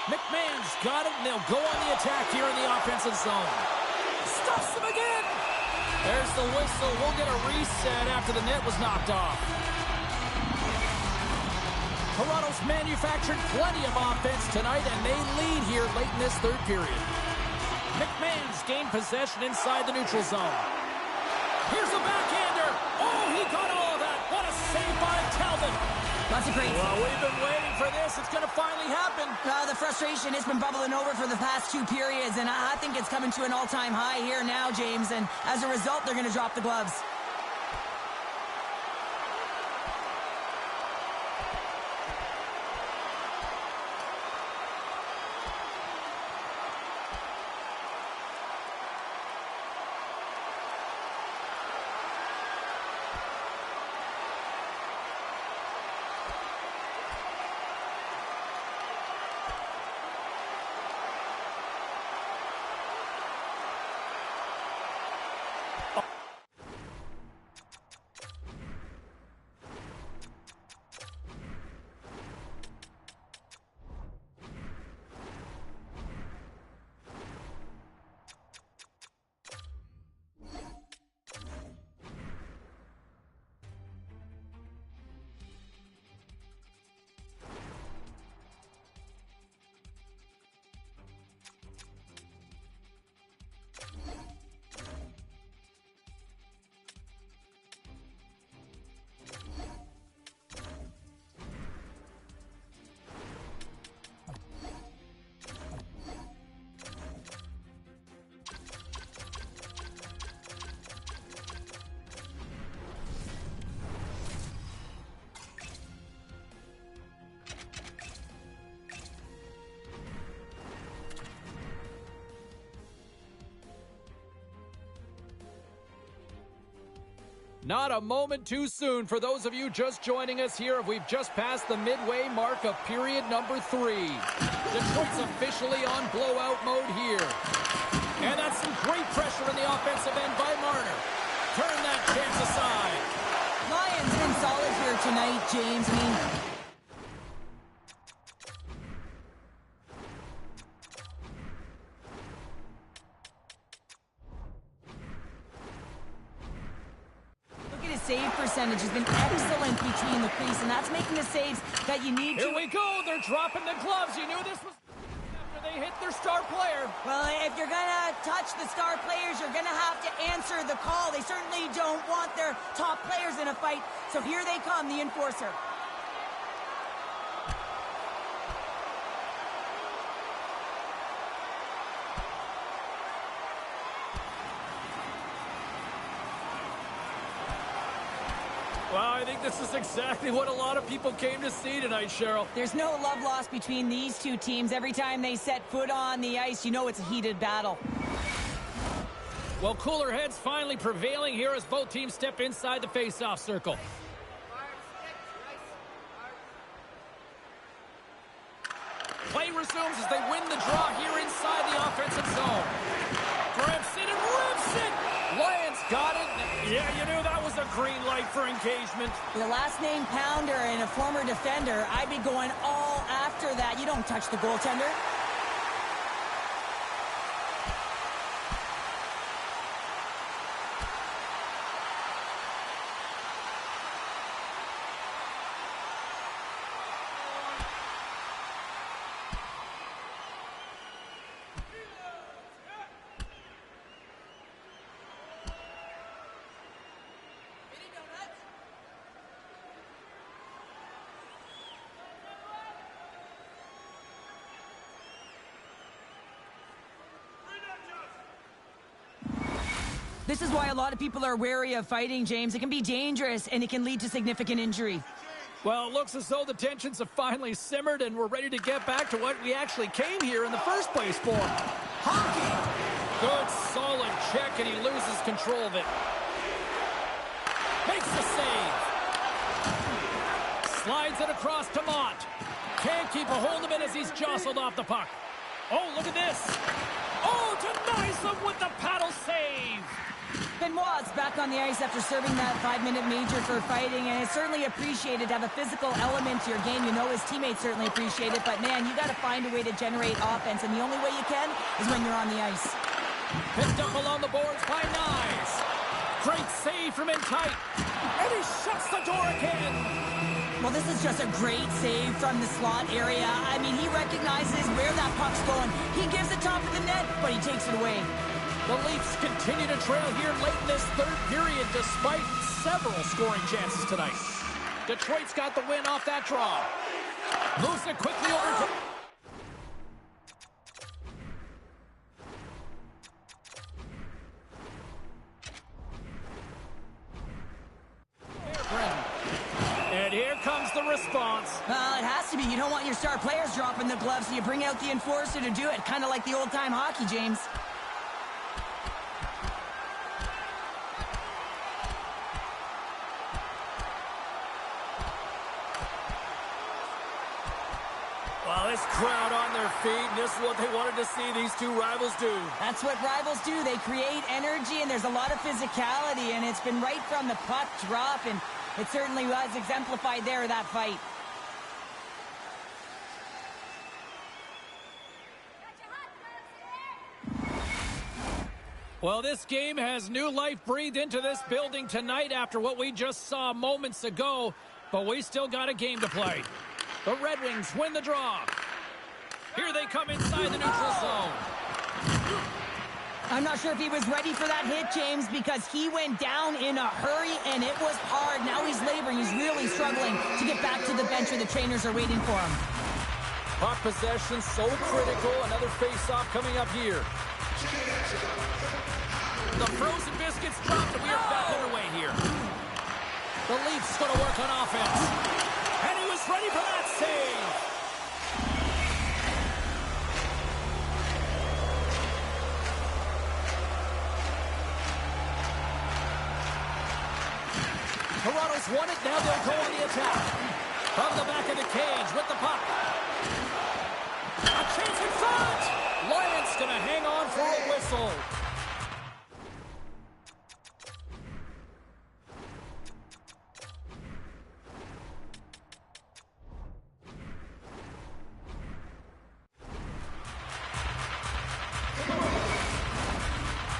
McMahon's got it, and they'll go on the attack here in the offensive zone. Stuffs them again! There's the whistle. We'll get a reset after the net was knocked off. Toronto's manufactured plenty of offense tonight, and they lead here late in this third period. McMahon's gained possession inside the neutral zone. Here's a backhander. Oh, he got all of that. What a save by Talbot. That's a great Well, we've been waiting for this. It's going to finally happen. The frustration has been bubbling over for the past two periods, and I think it's coming to an all-time high here now, James, and as a result, they're going to drop the gloves. Not a moment too soon for those of you just joining us here. We've just passed the midway mark of period number 3. Detroit's officially on blowout mode here. And that's some great pressure in the offensive end by Marner. Turn that chance aside. Lions been solid here tonight, James. Save percentage has been excellent between the crease, and that's making the saves that you need to. Here we go. They're dropping the gloves. You knew this was after they hit their star player. Well, if you're going to touch the star players, you're going to have to answer the call. They certainly don't want their top players in a fight. So here they come, the enforcer. Well, I think this is exactly what a lot of people came to see tonight, Cheryl. There's no love lost between these two teams. Every time they set foot on the ice, you know it's a heated battle. Well, cooler heads finally prevailing here as both teams step inside the face-off circle. Play resumes as they win the draw here inside the offensive zone. Grips it and rips it! Lions got it. Yeah, you knew that was a green light for engagement. The last name Pounder and a former defender, I'd be going all after that. You don't touch the goaltender. This is why a lot of people are wary of fighting, James. It can be dangerous, and it can lead to significant injury. Well, it looks as though the tensions have finally simmered, and we're ready to get back to what we actually came here in the first place for. Hockey! Good, solid check, and he loses control of it. Makes the save. Slides it across to Mott. Can't keep a hold of it as he's jostled off the puck. Oh, look at this. Oh, denies them with the paddle save. Benoit's back on the ice after serving that 5-minute major for fighting, and it's certainly appreciated to have a physical element to your game. You know his teammates certainly appreciate it, but man, you got to find a way to generate offense, and the only way you can is when you're on the ice. Picked up along the boards by Knies. Great save from in tight, and he shuts the door again. Well, this is just a great save from the slot area. I mean, he recognizes where that puck's going. He gives it top of the net, but he takes it away. The Leafs continue to trail here late in this third period despite several scoring chances tonight. Detroit's got the win off that draw. Moves it quickly over to... And here comes the response. Well, it has to be. You don't want your star players dropping the gloves, so you bring out the enforcer to do it. Kind of like the old-time hockey, James. Well, this crowd on their feet, and this is what they wanted to see these two rivals do. That's what rivals do. They create energy, and there's a lot of physicality, and it's been right from the puck drop, and it certainly was exemplified there, that fight. Well, this game has new life breathed into this building tonight after what we just saw moments ago, but we still got a game to play. The Red Wings win the draw. Here they come inside the neutral zone. I'm not sure if he was ready for that hit, James, because he went down in a hurry, and it was hard. Now he's laboring. He's really struggling to get back to the bench where the trainers are waiting for him. Puck possession so critical. Another face-off coming up here. The frozen biscuits dropped, and we are back underway here. The Leafs going to work on offense. And he was ready for that save. Toronto's won it. Now they'll go on the attack. From the back of the cage with the puck. A chance in front. Lions going to hang on for a whistle.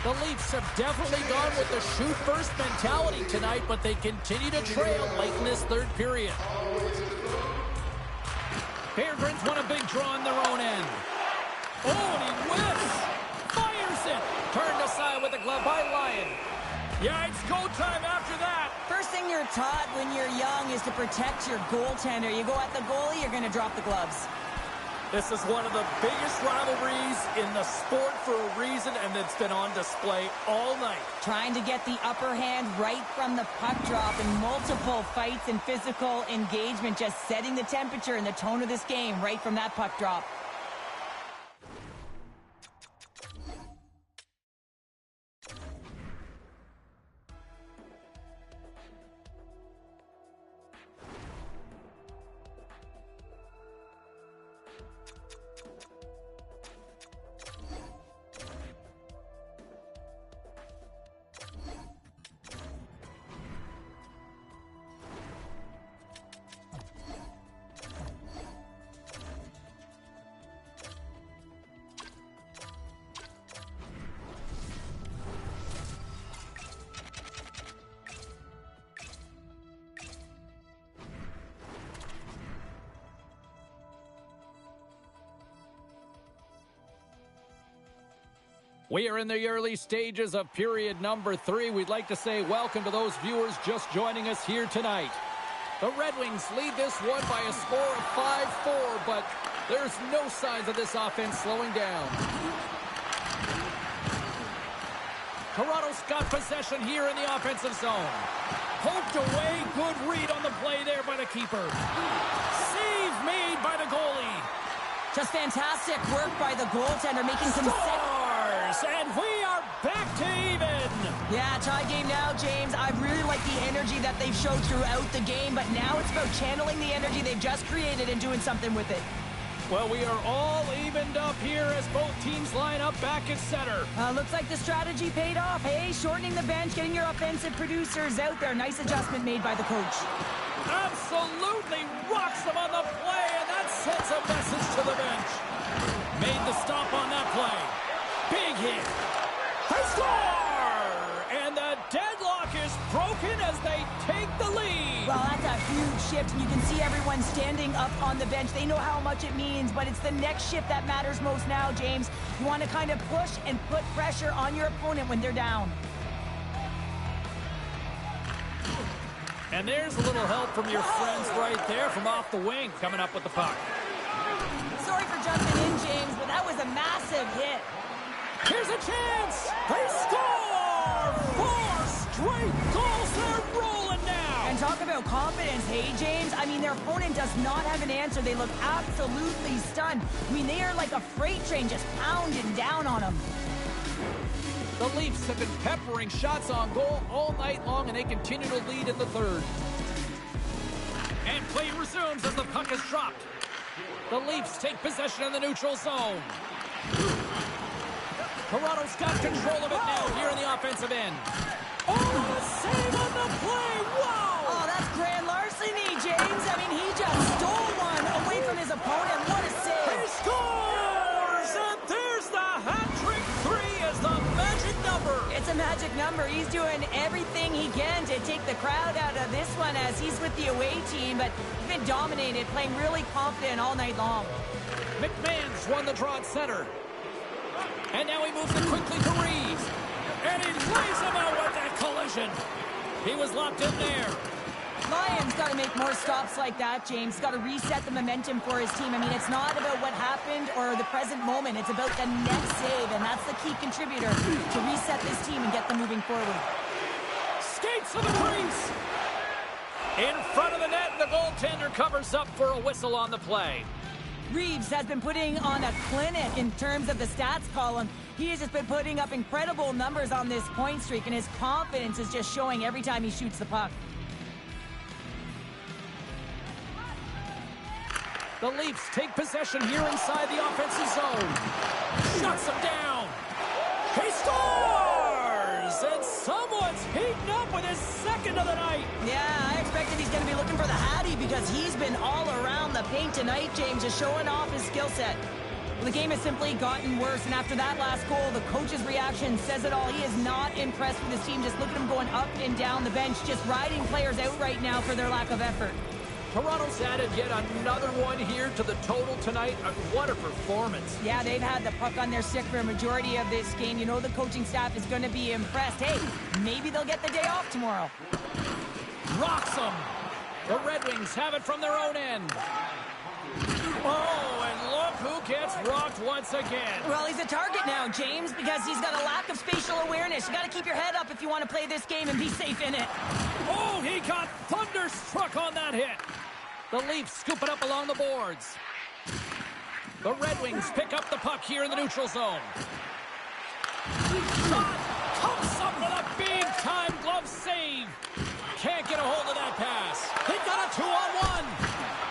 The Leafs have definitely gone with the shoot-first mentality tonight, but they continue to trail late in this third period. Beargrins want a big draw on their own end. Oh, and he whiffs! Fires it! Turned aside with a glove by Lyon. Yeah, it's go time after that. First thing you're taught when you're young is to protect your goaltender. You go at the goalie, you're going to drop the gloves. This is one of the biggest rivalries in the sport for a reason, and it's been on display all night. Trying to get the upper hand right from the puck drop in multiple fights and physical engagement, just setting the temperature and the tone of this game right from that puck drop. We are in the early stages of period number 3. We'd like to say welcome to those viewers just joining us here tonight. The Red Wings lead this one by a score of 5-4, but there's no signs of this offense slowing down. Toronto's got possession here in the offensive zone. Poked away, good read on the play there by the keeper. Save made by the goalie. Just fantastic work by the goaltender, making some and we are back to even. Yeah, tie game now, James. I really like the energy that they've showed throughout the game, but now it's about channeling the energy they've just created and doing something with it. Well, we are all evened up here as both teams line up back at center. Looks like the strategy paid off, hey? Shortening the bench, getting your offensive producers out there. Nice adjustment made by the coach. Absolutely rocks them on the play, and that sends a message to the bench. Made the stop on that play. Big hit. They score! And the deadlock is broken as they take the lead. Well, that's a huge shift, and you can see everyone standing up on the bench. They know how much it means, but it's the next shift that matters most now, James. You want to kind of push and put pressure on your opponent when they're down. And there's a little help from your friends right there from off the wing coming up with the puck. Sorry for jumping in, James, but that was a massive hit. Here's a chance! They score! 4 straight goals! They're rolling now! And talk about confidence, hey, James? I mean, their opponent does not have an answer. They look absolutely stunned. I mean, they are like a freight train just pounding down on them. The Leafs have been peppering shots on goal all night long, and they continue to lead in the third. And play resumes as the puck is dropped. The Leafs take possession in the neutral zone. Toronto's got control of it now here in the offensive end. Oh, a save on the play! Wow! Oh, that's grand larceny, James. I mean, he just stole one away from his opponent. What a save! He scores! And there's the hat-trick 3 as the magic number. It's a magic number. He's doing everything he can to take the crowd out of this one as he's with the away team, but he's been dominated, playing really confident all night long. McMahon's won the draw at center. And now he moves it quickly to Reeves. And he lays him out with that collision. He was locked in there. Lyon's got to make more stops like that, James. He's got to reset the momentum for his team. I mean, it's not about what happened or the present moment. It's about the next save, and that's the key contributor to reset this team and get them moving forward. Skates to the crease. In front of the net, the goaltender covers up for a whistle on the play. Reeves has been putting on a clinic in terms of the stats column. He has just been putting up incredible numbers on this point streak, and his confidence is just showing every time he shoots the puck. The Leafs take possession here inside the offensive zone. Shuts him down. He scores! And someone's heating up with his second of the night. Yeah, I expected he's going to be looking for the Hattie because he's been all around the paint tonight, James, just showing off his skill set. Well, the game has simply gotten worse, and after that last goal, the coach's reaction says it all. He is not impressed with his team. Just look at him going up and down the bench, just riding players out right now for their lack of effort. Toronto's added yet another one here to the total tonight. What a performance. Yeah, they've had the puck on their stick for a majority of this game. You know the coaching staff is going to be impressed. Hey, maybe they'll get the day off tomorrow. Rocks them. The Red Wings have it from their own end. Oh, and look who gets rocked once again. Well, he's a target now, James, because he's got a lack of spatial awareness. You got to keep your head up if you want to play this game and be safe in it. Oh, he got thunderstruck on that hit. The Leafs scoop it up along the boards. The Red Wings pick up the puck here in the neutral zone. Shot comes up with a big-time glove save. Can't get a hold of that pass. They got a 2-on-1.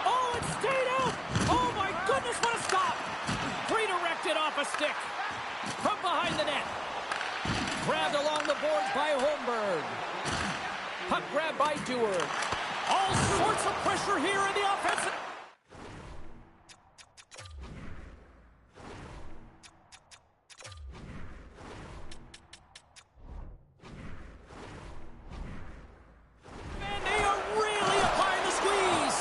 Oh, it stayed out. Oh, my goodness, what a stop. Redirected off a stick. From behind the net. Grabbed along the boards by Holmberg. Puck grab by Dewar. All sorts of pressure here in the offensive. And they are really applying the squeeze.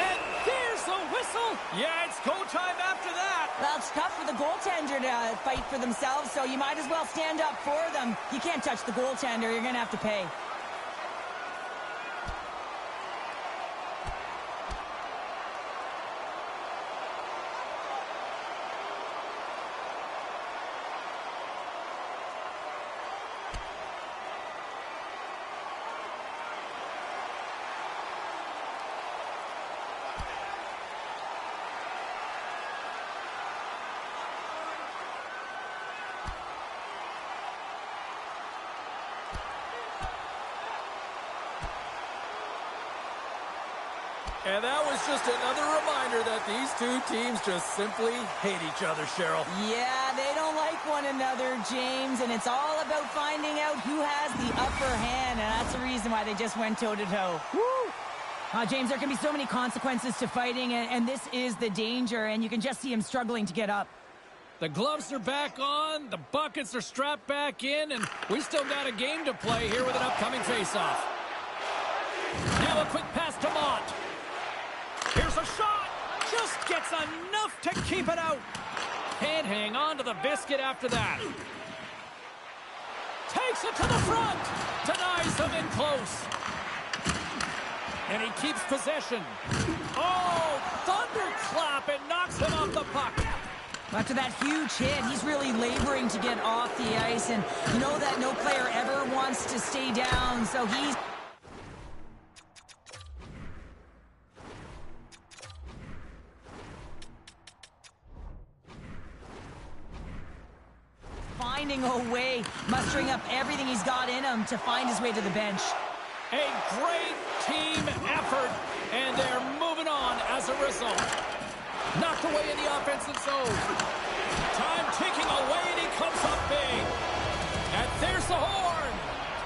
And there's the whistle. Yeah, it's go time after that. Well, it's tough for the goaltender to fight for themselves, so you might as well stand up for them. You can't touch the goaltender. You're going to have to pay. And that was just another reminder that these two teams just simply hate each other, Cheryl. Yeah, they don't like one another, James, and it's all about finding out who has the upper hand, and that's the reason why they just went toe-to-toe. Woo! James, there can be so many consequences to fighting, and this is the danger, and you can just see him struggling to get up. The gloves are back on, the buckets are strapped back in, and we still got a game to play here with an upcoming faceoff. Now a quick pass to Mott. Here's a shot. Just gets enough to keep it out. Can't hang on to the biscuit after that. Takes it to the front. Denies them in close. And he keeps possession. Oh, thunderclap. It knocks him off the puck. After that huge hit, he's really laboring to get off the ice. And you know that no player ever wants to stay down, so he's finding a way, mustering up everything he's got in him to find his way to the bench. A great team effort, and they're moving on as a result. Knocked away in the offensive zone. Time ticking away, and he comes up big. And there's the horn.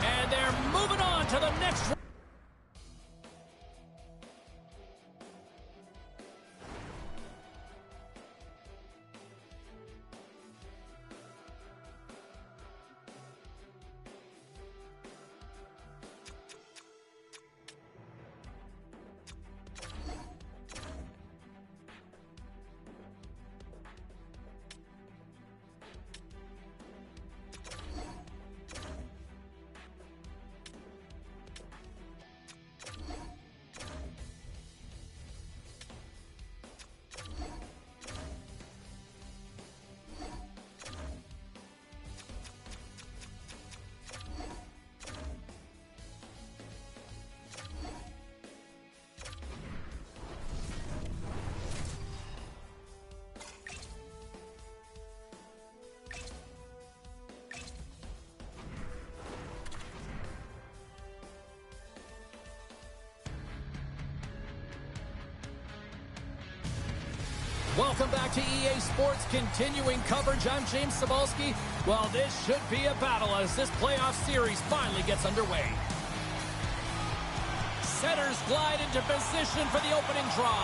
And they're moving on to the next round. Welcome back to EA Sports, continuing coverage. I'm James Cybulski. Well, this should be a battle as this playoff series finally gets underway. Setters glide into position for the opening draw.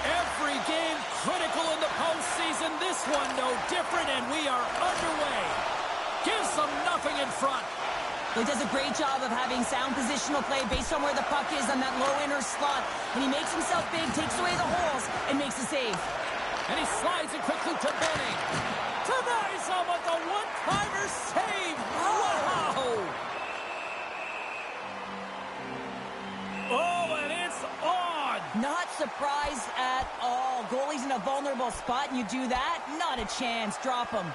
Every game critical in the postseason. This one no different, and we are underway. Gives them nothing in front. He does a great job of having sound positional play based on where the puck is on that low inner slot. And he makes himself big, takes away the holes, and makes a save. And he slides it quickly to Benning. To Nysom with the one-timer save. Wow! Oh, and it's on! Not surprised at all. Goalie's in a vulnerable spot, and you do that? Not a chance. Drop him.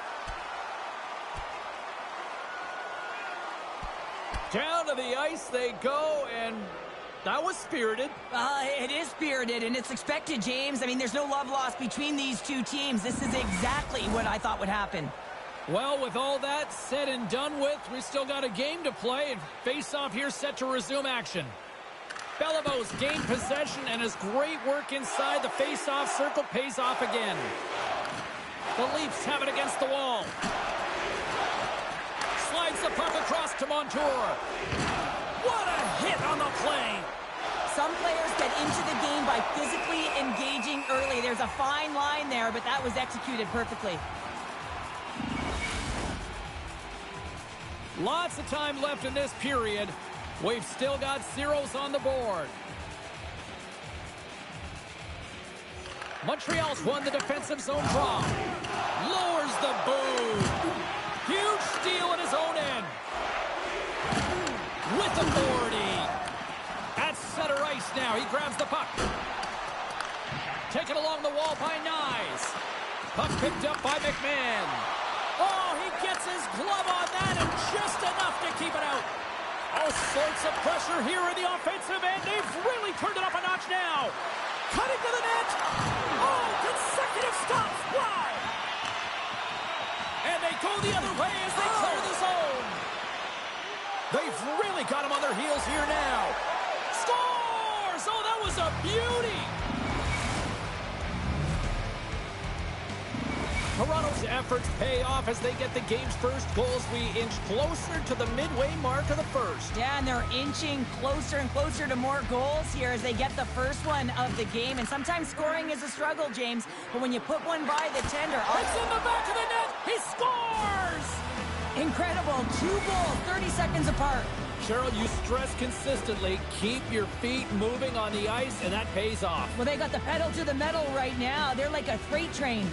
Down to the ice they go, and that was spirited. It is spirited, and it's expected, James. I mean, there's no love lost between these two teams. This is exactly what I thought would happen. Well, with all that said and done with, we still got a game to play, and face-off here set to resume action. Beliveau gained possession, and his great work inside the face-off circle pays off again. The Leafs have it against the wall. Slides the puck across to Montour. What a hit on the play! Some players get into the game by physically engaging early. There's a fine line there, but that was executed perfectly. Lots of time left in this period. We've still got zeros on the board. Montreal's won the defensive zone draw. Lowers the boom. Huge steal at his own end. With authority. At center ice now. He grabs the puck. Taken along the wall by Nyes. Puck picked up by McMahon. Oh, he gets his glove on that and just enough to keep it out. All sorts of pressure here in the offensive end. They've really turned it up a notch now. Cutting to the net. Oh, consecutive stops. Wow. And they go the other way as they clear the zone. They've really got him on their heels here now. Scores! Oh, that was a beauty. Toronto's efforts pay off as they get the game's first goals. We inch closer to the midway mark of the first. Yeah, and they're inching closer and closer to more goals here as they get the first one of the game. And sometimes scoring is a struggle, James. But when you put one by the tender... It's in the back of the net! He scores! Incredible. 2 goals, 30 seconds apart. Cheryl, you stress consistently, keep your feet moving on the ice, and that pays off. Well, they got the pedal to the metal right now. They're like a freight train.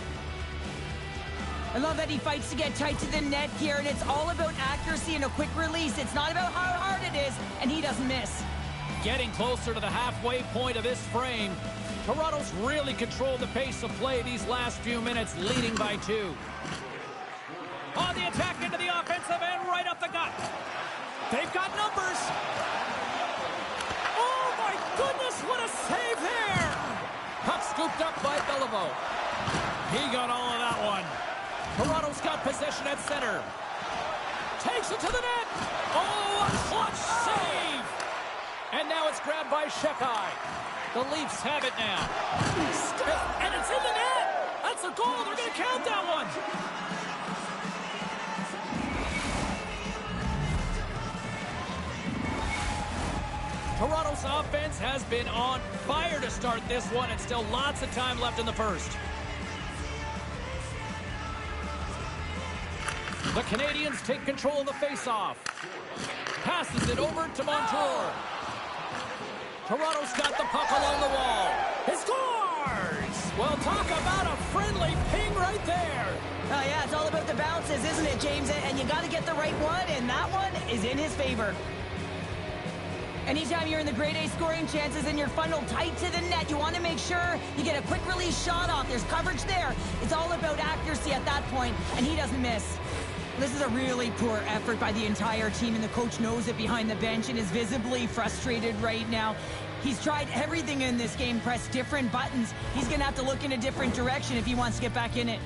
I love that he fights to get tight to the net here, and it's all about accuracy and a quick release. It's not about how hard it is, and he doesn't miss. Getting closer to the halfway point of this frame. Toronto's really controlled the pace of play these last few minutes, leading by 2. On the attack into the offensive end, right up the gut. They've got numbers. Oh, my goodness, what a save there. Puck scooped up by Beliveau. He got all of that one. Toronto's got possession at center. Takes it to the net. Oh, a clutch save. And now it's grabbed by Shekai. The Leafs have it now. And it's in the net. That's a goal. They're going to count that one. Toronto's offense has been on fire to start this one, and still lots of time left in the first. The Canadians take control of the face-off. Passes it over to Montour. Toronto's got the puck along the wall. He scores! Well, talk about a friendly ping right there. Oh, yeah, it's all about the bounces, isn't it, James? And you got to get the right one, and that one is in his favor. Anytime you're in the grade A scoring chances and you're funneled tight to the net, you want to make sure you get a quick release shot off. There's coverage there. It's all about accuracy at that point, and he doesn't miss. This is a really poor effort by the entire team, and the coach knows it behind the bench and is visibly frustrated right now. He's tried everything in this game, pressed different buttons. He's going to have to look in a different direction if he wants to get back in it.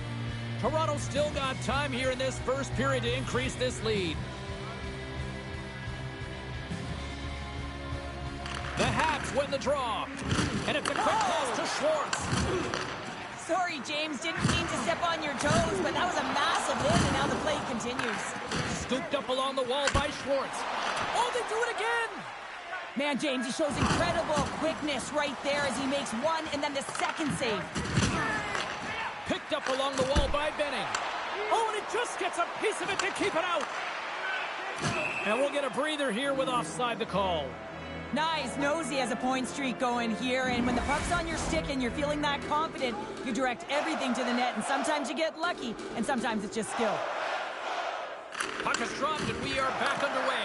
Toronto's still got time here in this first period to increase this lead. The Habs Habs win the draw. And it's a quick pass to Schwartz. Sorry, James, didn't mean to step on your toes, but that was a massive hit, and now the play continues. Scooped up along the wall by Schwartz. Oh, they do it again! Man, James, he shows incredible quickness right there as he makes one and then the second save. Picked up along the wall by Benning. Oh, and it just gets a piece of it to keep it out. And we'll get a breather here with offside the call. Nice. Nosy has a point streak going here, and when the puck's on your stick and you're feeling that confident, you direct everything to the net, and sometimes you get lucky, and sometimes it's just skill. Puck is dropped, and we are back underway.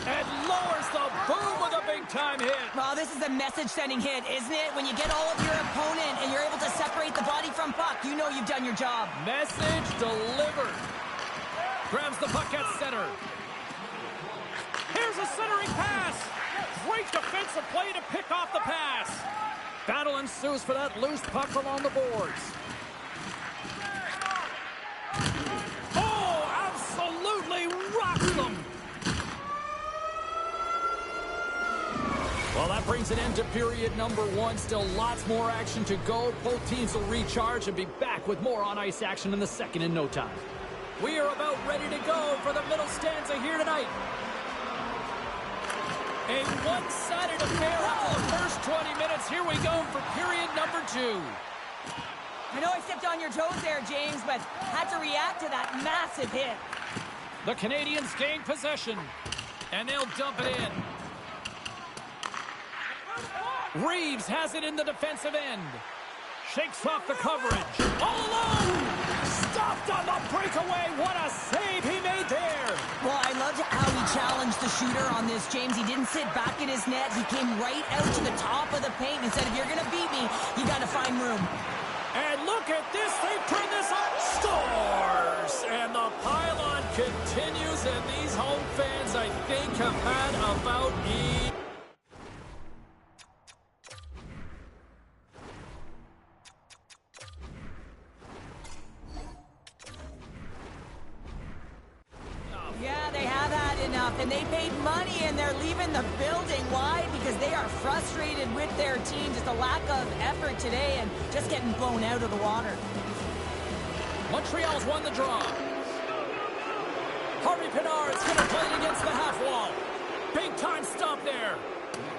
And lowers the boom with a big-time hit. Well, this is a message-sending hit, isn't it? When you get all of your opponent and you're able to separate the body from puck, you know you've done your job. Message delivered. Grabs the puck at center. Here's a centering pass. Great defensive play to pick off the pass. Battle ensues for that loose puck along the boards. Oh, absolutely rocks them. Well, that brings an end to period number one. Still lots more action to go. Both teams will recharge and be back with more on-ice action in the second in no time. We are about ready to go for the middle stanza here tonight. A one-sided affair after the first 20 minutes. Here we go for period number two. I know I stepped on your toes there, James, but had to react to that massive hit. The Canadians gain possession, and they'll dump it in. Reeves has it in the defensive end. Shakes off the coverage. All alone! Stopped on the breakaway. What a save he made there. Well, I loved how he challenged the shooter on this, James. He didn't sit back in his net. He came right out to the top of the paint and said, if you're going to beat me, you got to find room. And look at this. They've turned this up. Scores! And the pylon continues, and these home fans, I think, have had about enough. Yeah, they have had enough, and they paid money, and they're leaving the building. Why? Because they are frustrated with their team. Just a lack of effort today and just getting blown out of the water. Montreal's won the draw. Harvey Pinard's going to play it against the half wall. Big time stop there.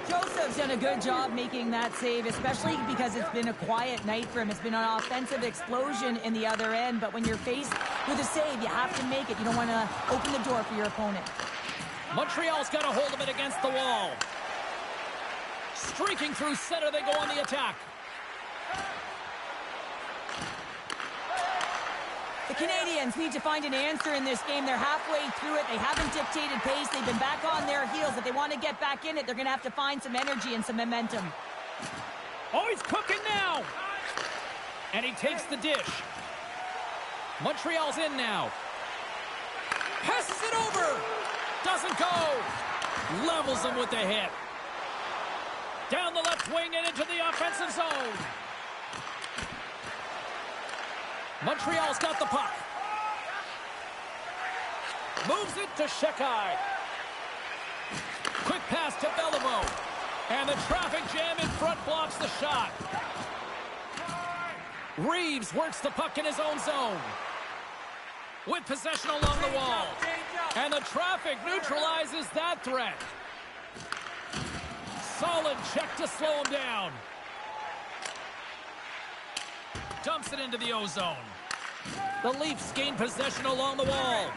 Joseph's done a good job making that save, especially because it's been a quiet night for him. It's been an offensive explosion in the other end, but when you're faced with a save, you have to make it. You don't want to open the door for your opponent. Montreal's got a hold of it against the wall. Streaking through center, they go on the attack. The Canadians need to find an answer in this game. They're halfway through it. They haven't dictated pace. They've been back on their heels. If they want to get back in it, they're going to have to find some energy and some momentum. Oh, he's cooking now. And he takes the dish. Montreal's in now. Passes it over. Doesn't go. Levels him with the hit. Down the left wing and into the offensive zone. Montreal's got the puck. Moves it to Shekai. Quick pass to Beliveau. And the traffic jam in front blocks the shot. Reeves works the puck in his own zone. With possession along the wall. And the traffic neutralizes that threat. Solid check to slow him down. Dumps it into the O-zone. The Leafs gain possession along the wall.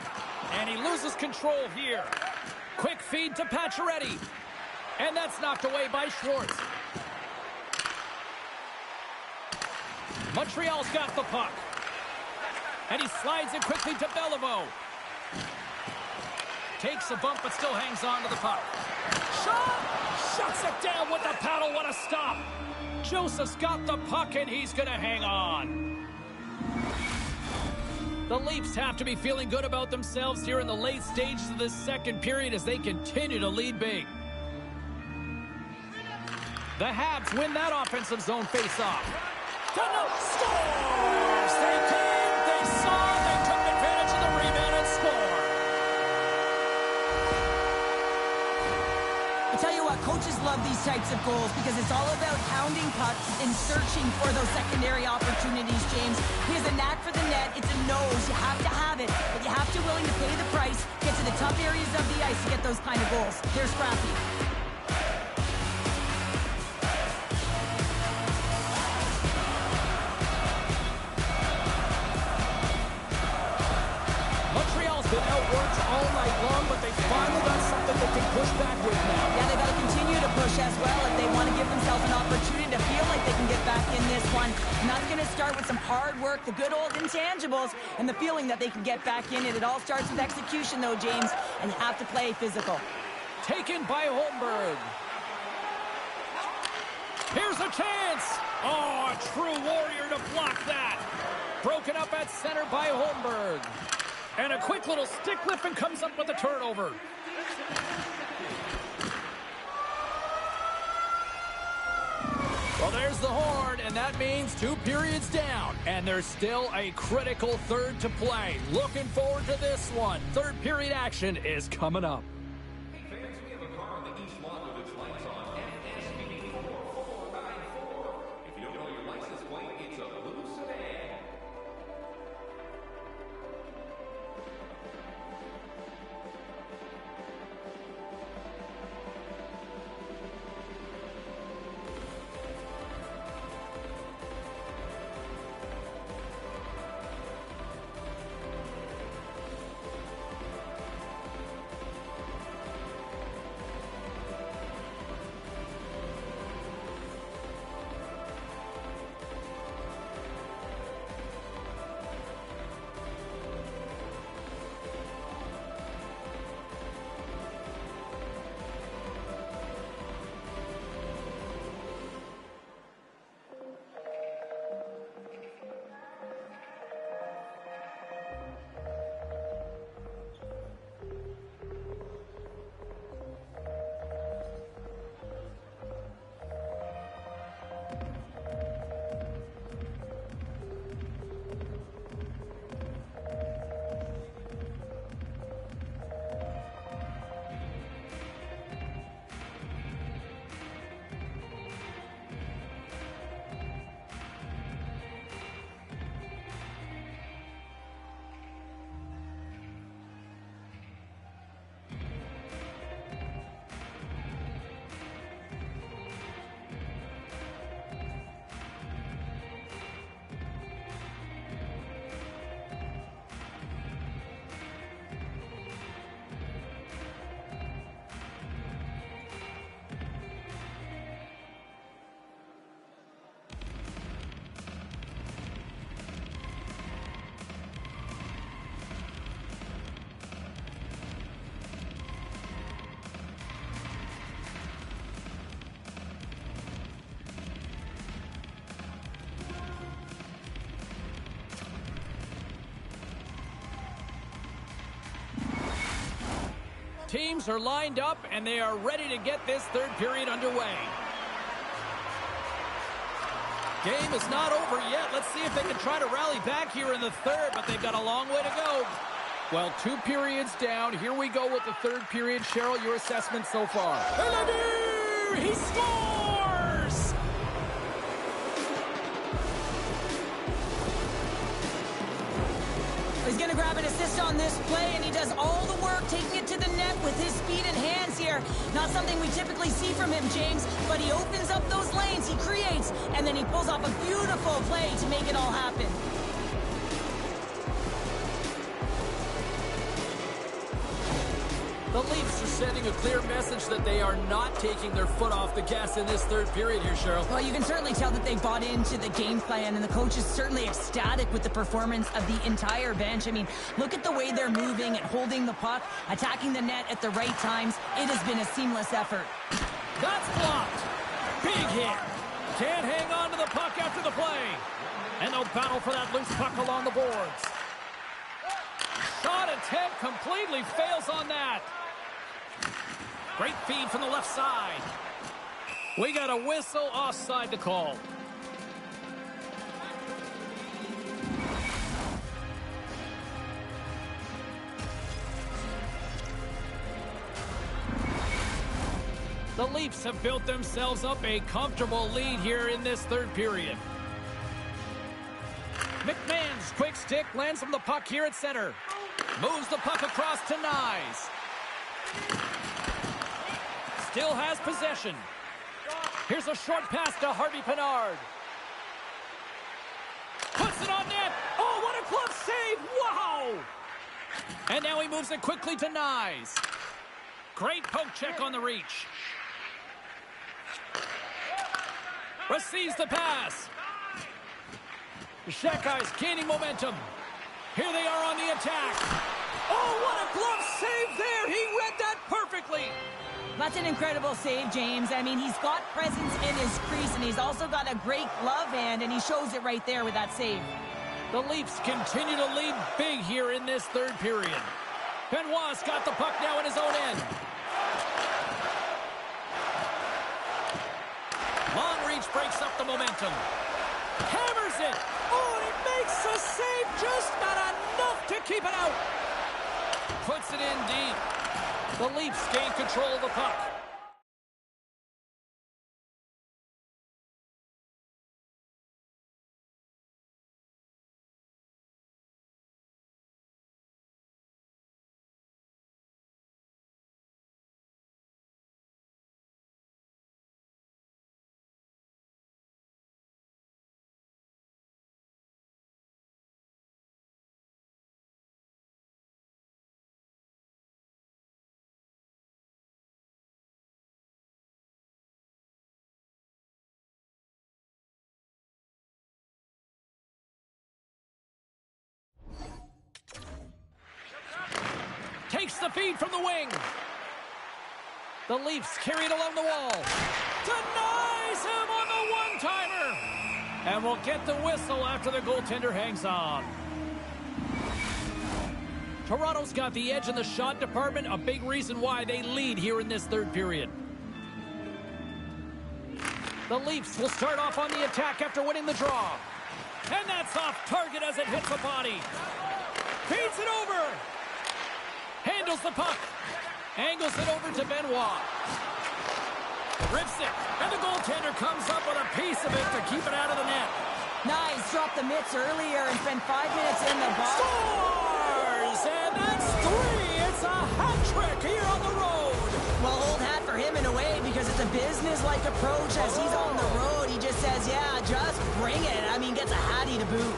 And he loses control here. Quick feed to Pacioretty. And that's knocked away by Schwartz. Montreal's got the puck. And he slides it quickly to Beliveau. Takes a bump but still hangs on to the puck. Shot! Shuts it down with the paddle. What a stop! Joseph's got the puck and he's going to hang on. The Leafs have to be feeling good about themselves here in the late stages of this second period as they continue to lead big. The Habs win that offensive zone face-off. Scores! They came, they saw, they took advantage of the rebound and scored. I tell you what, coaches love these types of goals because it's all about pounding pucks and searching for those secondary opportunities, James. He has a knack for the net. It's a nose. You have to have it, but you have to be willing to pay the price, get to the tough areas of the ice to get those kind of goals. They're scrappy. Montreal's been outworked all night long, but they finally got something they can push back with now. Yeah, they got to continue to push as well if they want to give themselves an opportunity to feel like they can get back in this one. And that's going to start with some hard work, the good old intangibles, and the feeling that they can get back in it. It all starts with execution, though, James, and you have to play physical. Taken by Holmberg. Here's a chance. Oh, a true warrior to block that. Broken up at center by Holmberg. And a quick little stick lift and comes up with a turnover. Well, there's the horn, and that means 2 periods down. And there's still a critical third to play. Looking forward to this one. Third period action is coming up. Teams are lined up, and they are ready to get this third period underway. Game is not over yet. Let's see if they can try to rally back here in the third, but they've got a long way to go. Well, 2 periods down. Here we go with the third period. Cheryl, your assessment so far. Bellemare! He scores! He's going to grab an assist on this play, and he does all the work taking it to the net with his speed and hands here. Not something we typically see from him, James, but he opens up those lanes, he creates, and then he pulls off a beautiful play to make it all happen. The Leafs are sending a clear message that they are not taking their foot off the gas in this third period here, Cheryl. Well, you can certainly tell that they bought into the game plan, and the coach is certainly ecstatic with the performance of the entire bench. I mean, look at the way they're moving and holding the puck, attacking the net at the right times. It has been a seamless effort. That's blocked. Big hit. Can't hang on to the puck after the play. And they'll battle for that loose puck along the boards. Shot attempt completely fails on that. Great feed from the left side. We got a whistle offside to call. The Leafs have built themselves up a comfortable lead here in this third period. McMahon's quick stick lands him the puck here at center. Moves the puck across to Nyes. Still has possession. Here's a short pass to Harvey Pinard. Puts it on net. Oh, what a glove save. Wow. And now he moves it quickly to Nyes. Great poke check on the reach. Receives the pass. The Shackeyes gaining momentum. Here they are on the attack. Oh, what a glove save there. He read that perfectly. That's an incredible save, James. I mean, he's got presence in his crease, and he's also got a great glove hand, and he shows it right there with that save. The Leafs continue to lead big here in this third period. Benoit's got the puck now in his own end. Long reach breaks up the momentum. Hammers it. Oh, and he makes a save. Just not enough to keep it out. Puts it in deep. The Leafs gain control of the puck. Takes the feed from the wing. The Leafs carry it along the wall. Denies him on the one-timer. And we'll get the whistle after the goaltender hangs on. Toronto's got the edge in the shot department, a big reason why they lead here in this third period. The Leafs will start off on the attack after winning the draw. And that's off target as it hits the body. Feeds it over. Handles the puck. Angles it over to Benoit. Rips it. And the goaltender comes up with a piece of it to keep it out of the net. Nice. Dropped the mitts earlier and spent 5 minutes in the box. Scores! And that's 3. It's a hat trick here on the road. Well, old hat for him in a way because it's a business-like approach as he's on the road. He just says, yeah, just bring it. I mean, gets a hattie to boot.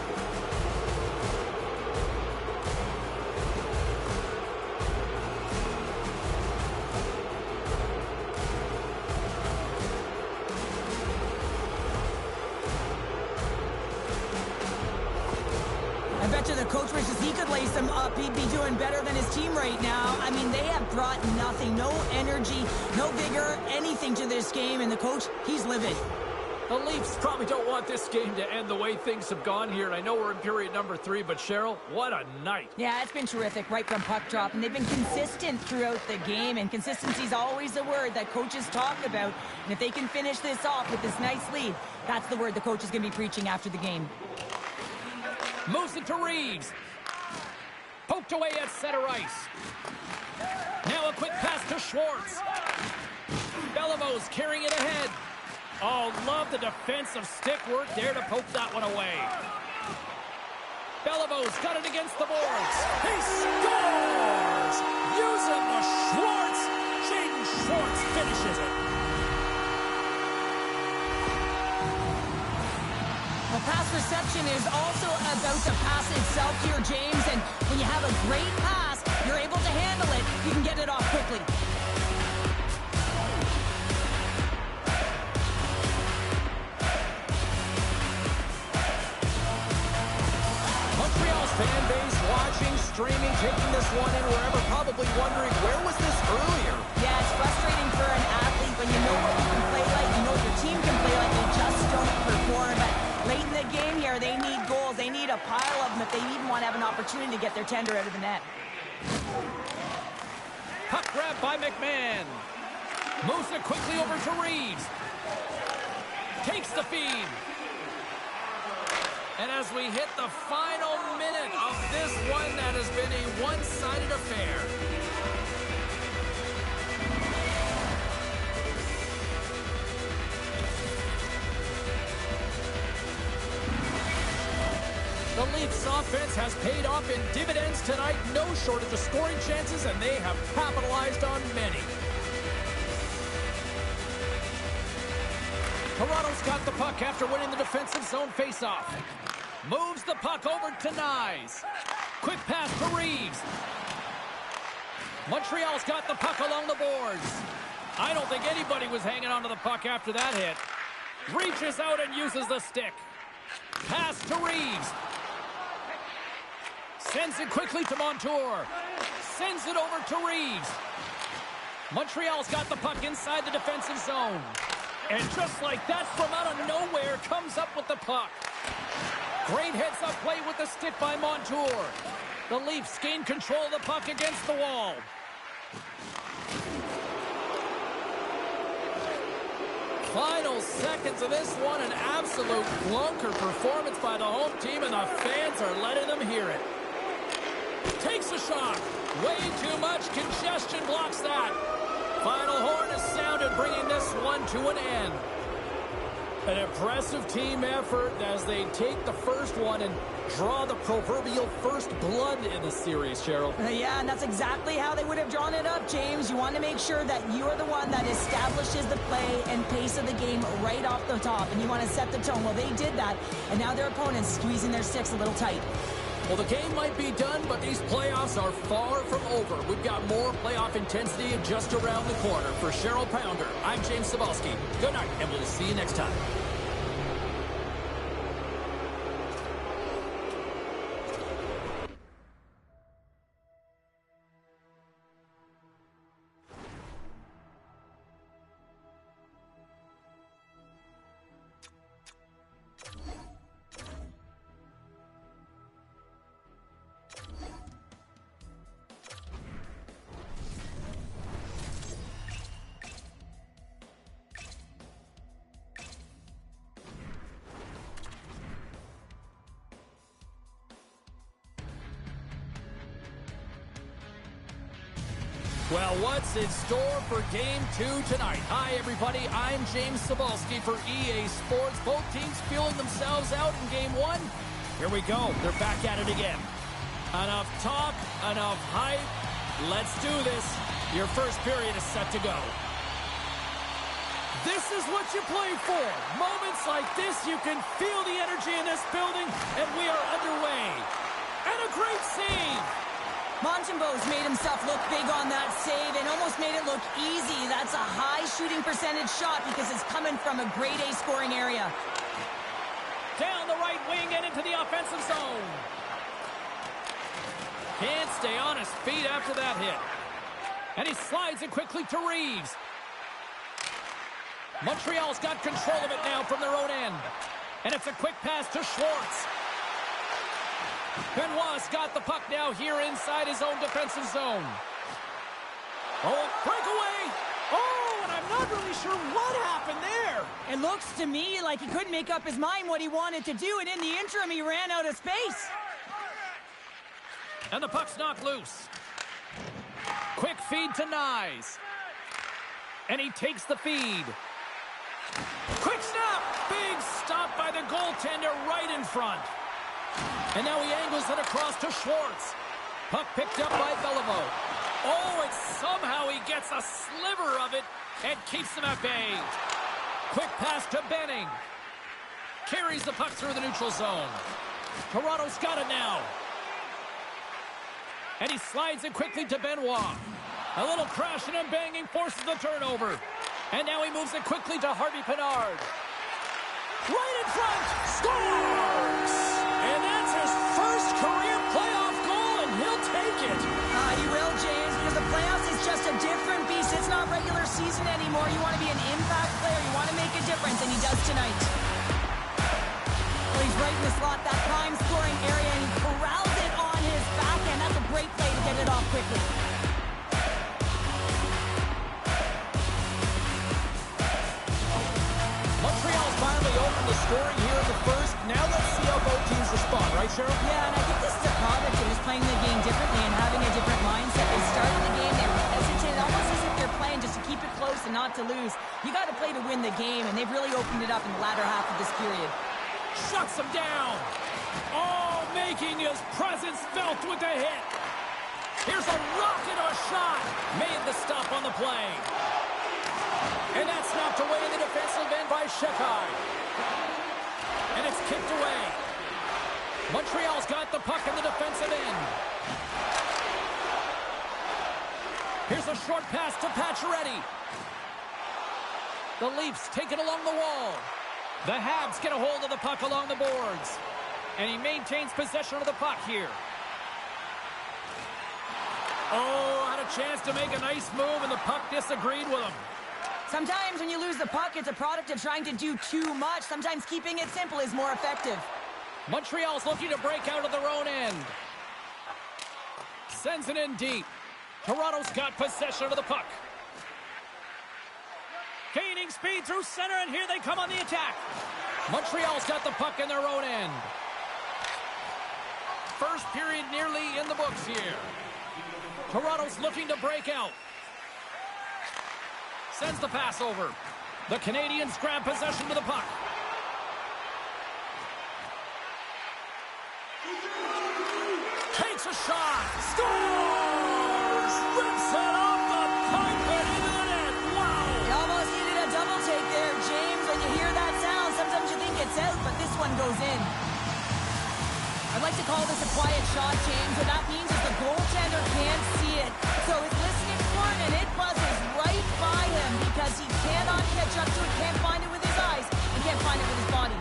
I bet you the coach wishes he could lace them up. He'd be doing better than his team right now. I mean, they have brought nothing, no energy, no vigor, anything to this game, and the coach, he's livid. The Leafs probably don't want this game to end the way things have gone here, and I know we're in period number 3, but Cheryl, what a night. Yeah, it's been terrific right from puck drop, and they've been consistent throughout the game, and consistency is always a word that coaches talk about, and if they can finish this off with this nice lead, that's the word the coach is going to be preaching after the game. Moves it to Reeves. Poked away at center ice. Now a quick pass to Schwartz. Beliveau carrying it ahead. Oh, love the defensive stick work there to poke that one away. Beliveu's got it against the boards. He scores! Using the Schwartz. Jaden Schwartz finishes it. Well, pass reception is also about the pass itself here, James, and when you have a great pass, you're able to handle it, you can get it off quickly. Montreal's fan base watching, streaming, taking this one in wherever, probably wondering, where was this earlier? Yeah, it's frustrating for an athlete when you know what you can play like, you know what your team can play like, they just don't perform. But late in the game here, they need goals. They need a pile of them if they even want to have an opportunity to get their tender out of the net. Puck grab by McMahon. Moves it quickly over to Reeves. Takes the feed. And as we hit the final minute of this one that has been a one-sided affair. The Leafs offense has paid off in dividends tonight. No shortage of scoring chances, and they have capitalized on many. Toronto's got the puck after winning the defensive zone faceoff. Moves the puck over to Nyes. Quick pass to Reeves. Montreal's got the puck along the boards. I don't think anybody was hanging onto the puck after that hit. Reaches out and uses the stick. Pass to Reeves. Sends it quickly to Montour. Sends it over to Reeves. Montreal's got the puck inside the defensive zone. And just like that, from out of nowhere, comes up with the puck. Great heads-up play with the stick by Montour. The Leafs gain control of the puck against the wall. Final seconds of this one, an absolute clunker performance by the home team, and the fans are letting them hear it. Takes a shot. Way too much congestion blocks that. Final horn is sounded, bringing this one to an end. An impressive team effort as they take the first one and draw the proverbial first blood in the series, Cheryl. Yeah, and that's exactly how they would have drawn it up, James. You want to make sure that you are the one that establishes the play and pace of the game right off the top, and you want to set the tone. Well, they did that, and now their opponent's squeezing their sticks a little tight. Well, the game might be done, but these playoffs are far from over. We've got more playoff intensity just around the corner. For Cheryl Pounder, I'm James Cybulski. Good night, and we'll see you next time. Well, what's in store for Game 2 tonight? Hi, everybody. I'm James Cybulski for EA Sports. Both teams feeling themselves out in Game 1. Here we go. They're back at it again. Enough talk, enough hype. Let's do this. Your first period is set to go. This is what you play for. Moments like this, you can feel the energy in this building, and we are underway. And a great save. Montembeault's made himself look big on that save and almost made it look easy. That's a high shooting percentage shot because it's coming from a grade A scoring area. Down the right wing and into the offensive zone. Can't stay on his feet after that hit. And he slides it quickly to Reeves. Montreal's got control of it now from their own end. And it's a quick pass to Schwartz. Benoit's got the puck now here inside his own defensive zone. Oh, breakaway! Oh, and I'm not really sure what happened there. It looks to me like he couldn't make up his mind what he wanted to do, and in the interim, he ran out of space. And the puck's knocked loose. Quick feed to Nyes. And he takes the feed. Quick snap! Big stop by the goaltender right in front. And now he angles it across to Schwartz. Puck picked up by Beliveau. Oh, and somehow he gets a sliver of it and keeps him at bay. Quick pass to Benning. Carries the puck through the neutral zone. Toronto's got it now. And he slides it quickly to Benoit. A little crashing and banging forces the turnover. And now he moves it quickly to Harvey Pinard. Right in front. Scores! And that's his first career playoff goal, and he'll take it. He will, James, because the playoffs is just a different beast. It's not regular season anymore. You want to be an impact player. You want to make a difference, and he does tonight. Well, he's right in the slot, that prime scoring area, and he corrals it on his backhand. That's a great play to get it off quickly. Montreal's finally opened the scoring here in the first. Now let's see how both teams respond, right, Cheryl? Yeah, and I think this is a product of just playing the game differently and having a different mindset. They started the game, they were hesitant, almost as if they're playing just to keep it close and not to lose. You got to play to win the game, and they've really opened it up in the latter half of this period. Shuts him down. Oh, making his presence felt with the hit. Here's a rocket of a shot. Made the stop on the play. And that's knocked away in the defensive end by Shekai. And it's kicked away. Montreal's got the puck in the defensive end. Here's a short pass to Pacioretty. The Leafs take it along the wall. The Habs get a hold of the puck along the boards. And he maintains possession of the puck here. Oh, had a chance to make a nice move, and the puck disagreed with him. Sometimes when you lose the puck, it's a product of trying to do too much. Sometimes keeping it simple is more effective. Montreal's looking to break out of their own end. Sends it in deep. Toronto's got possession of the puck. Gaining speed through center, and here they come on the attack. Montreal's got the puck in their own end. First period nearly in the books here. Toronto's looking to break out. Sends the pass over. The Canadiens grab possession of the puck. Takes a shot. Scores! Rips it off the pipe and into the net. Wow! You almost needed a double take there, James. When you hear that sound, sometimes you think it's out, but this one goes in. I'd like to call this a quiet shot, James. What that means is the goaltender can't see it. So he's listening for it, and it buzzes right by him because he cannot catch up to it, can't find it with his eyes, and can't find it with his body.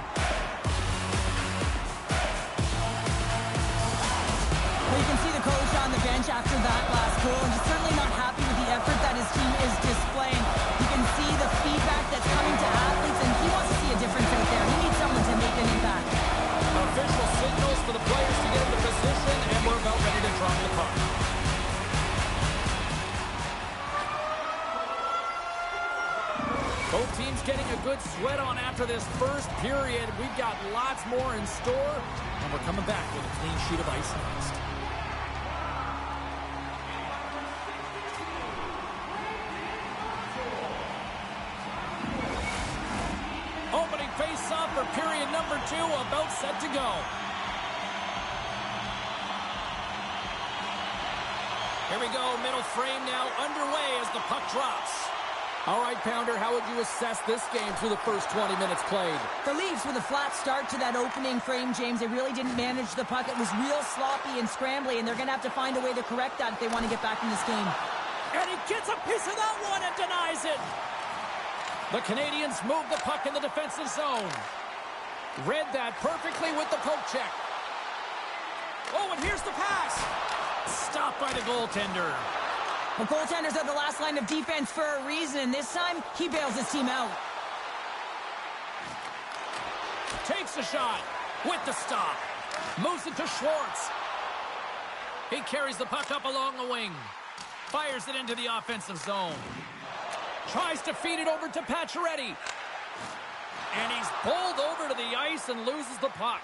Well, you can see the coach on the bench after that last goal, and he's certainly not happy with the effort that his team is displaying. You can see the feedback that's coming to athletes, and he wants to see a difference out there. He needs someone to make an impact. Official signals for the players to get into position, and we're about ready to drop the puck. Both teams getting a good sweat on after this first period. We've got lots more in store, and we're coming back with a clean sheet of ice next. Opening face-off for period number 2, about set to go. Here we go, middle frame now underway as the puck drops. All right, Pounder, how would you assess this game through the first 20 minutes played? The Leafs with a flat start to that opening frame, James. They really didn't manage the puck. It was real sloppy and scrambly, and they're going to have to find a way to correct that if they want to get back in this game. And he gets a piece of that one and denies it. The Canadiens move the puck in the defensive zone. Read that perfectly with the poke check. Oh, and here's the pass. Stopped by the goaltender. The goaltenders are the last line of defense for a reason, and this time, he bails his team out. Takes a shot with the stop. Moves it to Schwartz. He carries the puck up along the wing. Fires it into the offensive zone. Tries to feed it over to Pacioretty. And he's bowled over to the ice and loses the puck.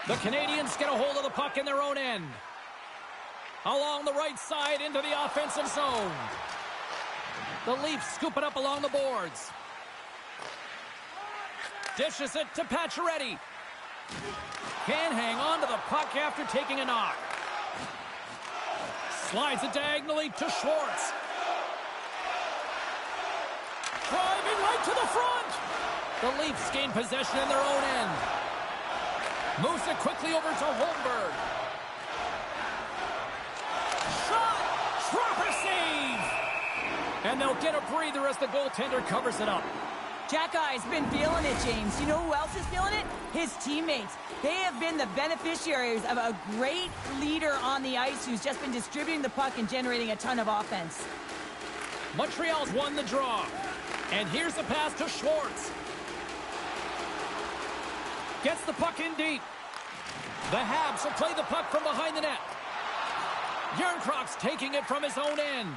The Canadiens get a hold of the puck in their own end. Along the right side into the offensive zone. The Leafs scoop it up along the boards. Dishes it to Pacioretty. Can't hang on to the puck after taking a knock. Slides it diagonally to Schwartz. Driving right to the front. The Leafs gain possession in their own end. Moves it quickly over to Holmberg. Shot! Proper save! And they'll get a breather as the goaltender covers it up. Jackie's been feeling it, James. You know who else is feeling it? His teammates. They have been the beneficiaries of a great leader on the ice who's just been distributing the puck and generating a ton of offense. Montreal's won the draw. And here's the pass to Schwartz. Gets the puck in deep. The Habs will play the puck from behind the net. Järnkrok's taking it from his own end.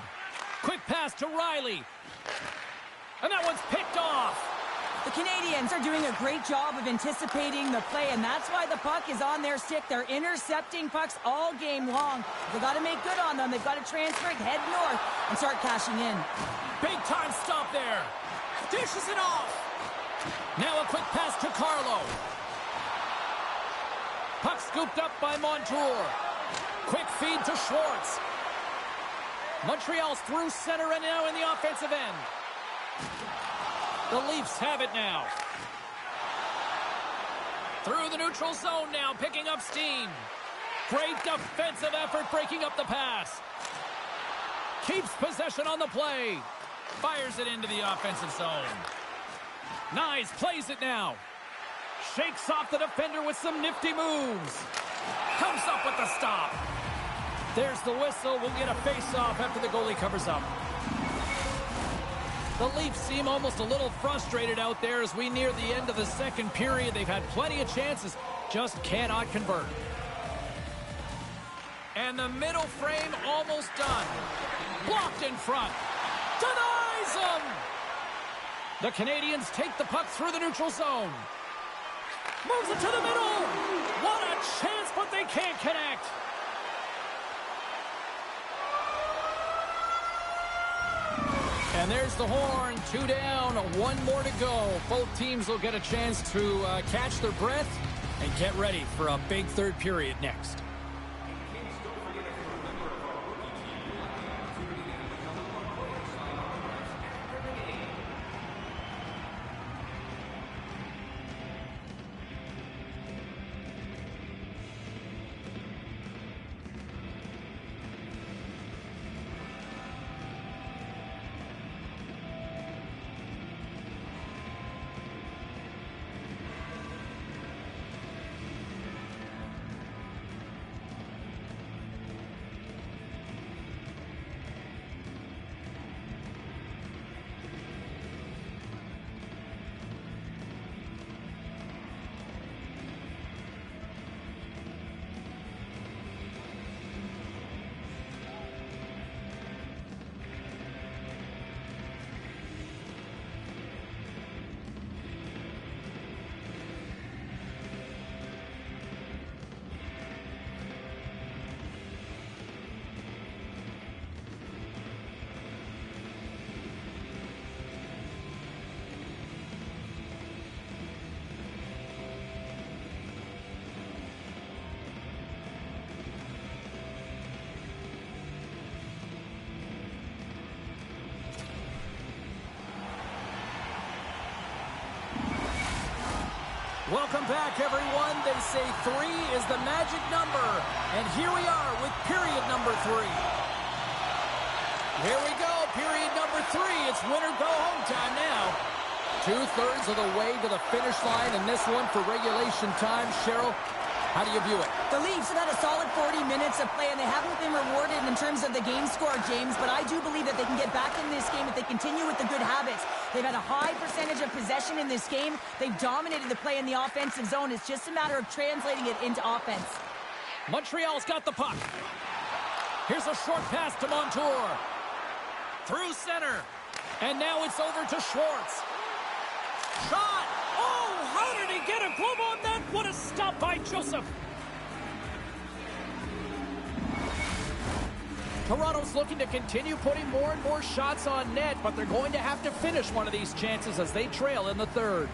Quick pass to Riley. And that one's picked off. The Canadiens are doing a great job of anticipating the play, and that's why the puck is on their stick. They're intercepting pucks all game long. They've got to make good on them. They've got to transfer it, head north, and start cashing in. Big time stop there. Dishes it off. Now a quick pass to Carlo. Puck scooped up by Montour. Quick feed to Schwartz. Montreal's through center and now in the offensive end. The Leafs have it now. Through the neutral zone now, picking up steam. Great defensive effort breaking up the pass. Keeps possession on the play. Fires it into the offensive zone. Knies plays it now. Shakes off the defender with some nifty moves. Comes up with the stop. There's the whistle. We'll get a face-off after the goalie covers up. The Leafs seem almost a little frustrated out there as we near the end of the second period. They've had plenty of chances, just cannot convert. And the middle frame almost done. Blocked in front. Denies him! The Canadians take the puck through the neutral zone. Moves it to the middle. What a chance, but they can't connect. And there's the horn. 2 down, 1 more to go. Both teams will get a chance to catch their breath and get ready for a big third period next. Welcome back, everyone. They say 3 is the magic number. And here we are with period number 3. Here we go, period number 3. It's win or go home time now. 2/3 of the way to the finish line in this one for regulation time. Cheryl, how do you view it? The Leafs have had a solid 40 minutes of play, and they haven't been rewarded in terms of the game score, James, but I do believe that they can get back in this game if they continue with the good habits. They've had a high percentage of possession in this game. They've dominated the play in the offensive zone. It's just a matter of translating it into offense. Montreal's got the puck. Here's a short pass to Montour. Through center. And now it's over to Schwartz. Shot! Oh, how did he get a glove on that? What a stop by Joseph. Toronto's looking to continue putting more and more shots on net, but they're going to have to finish one of these chances as they trail in the third.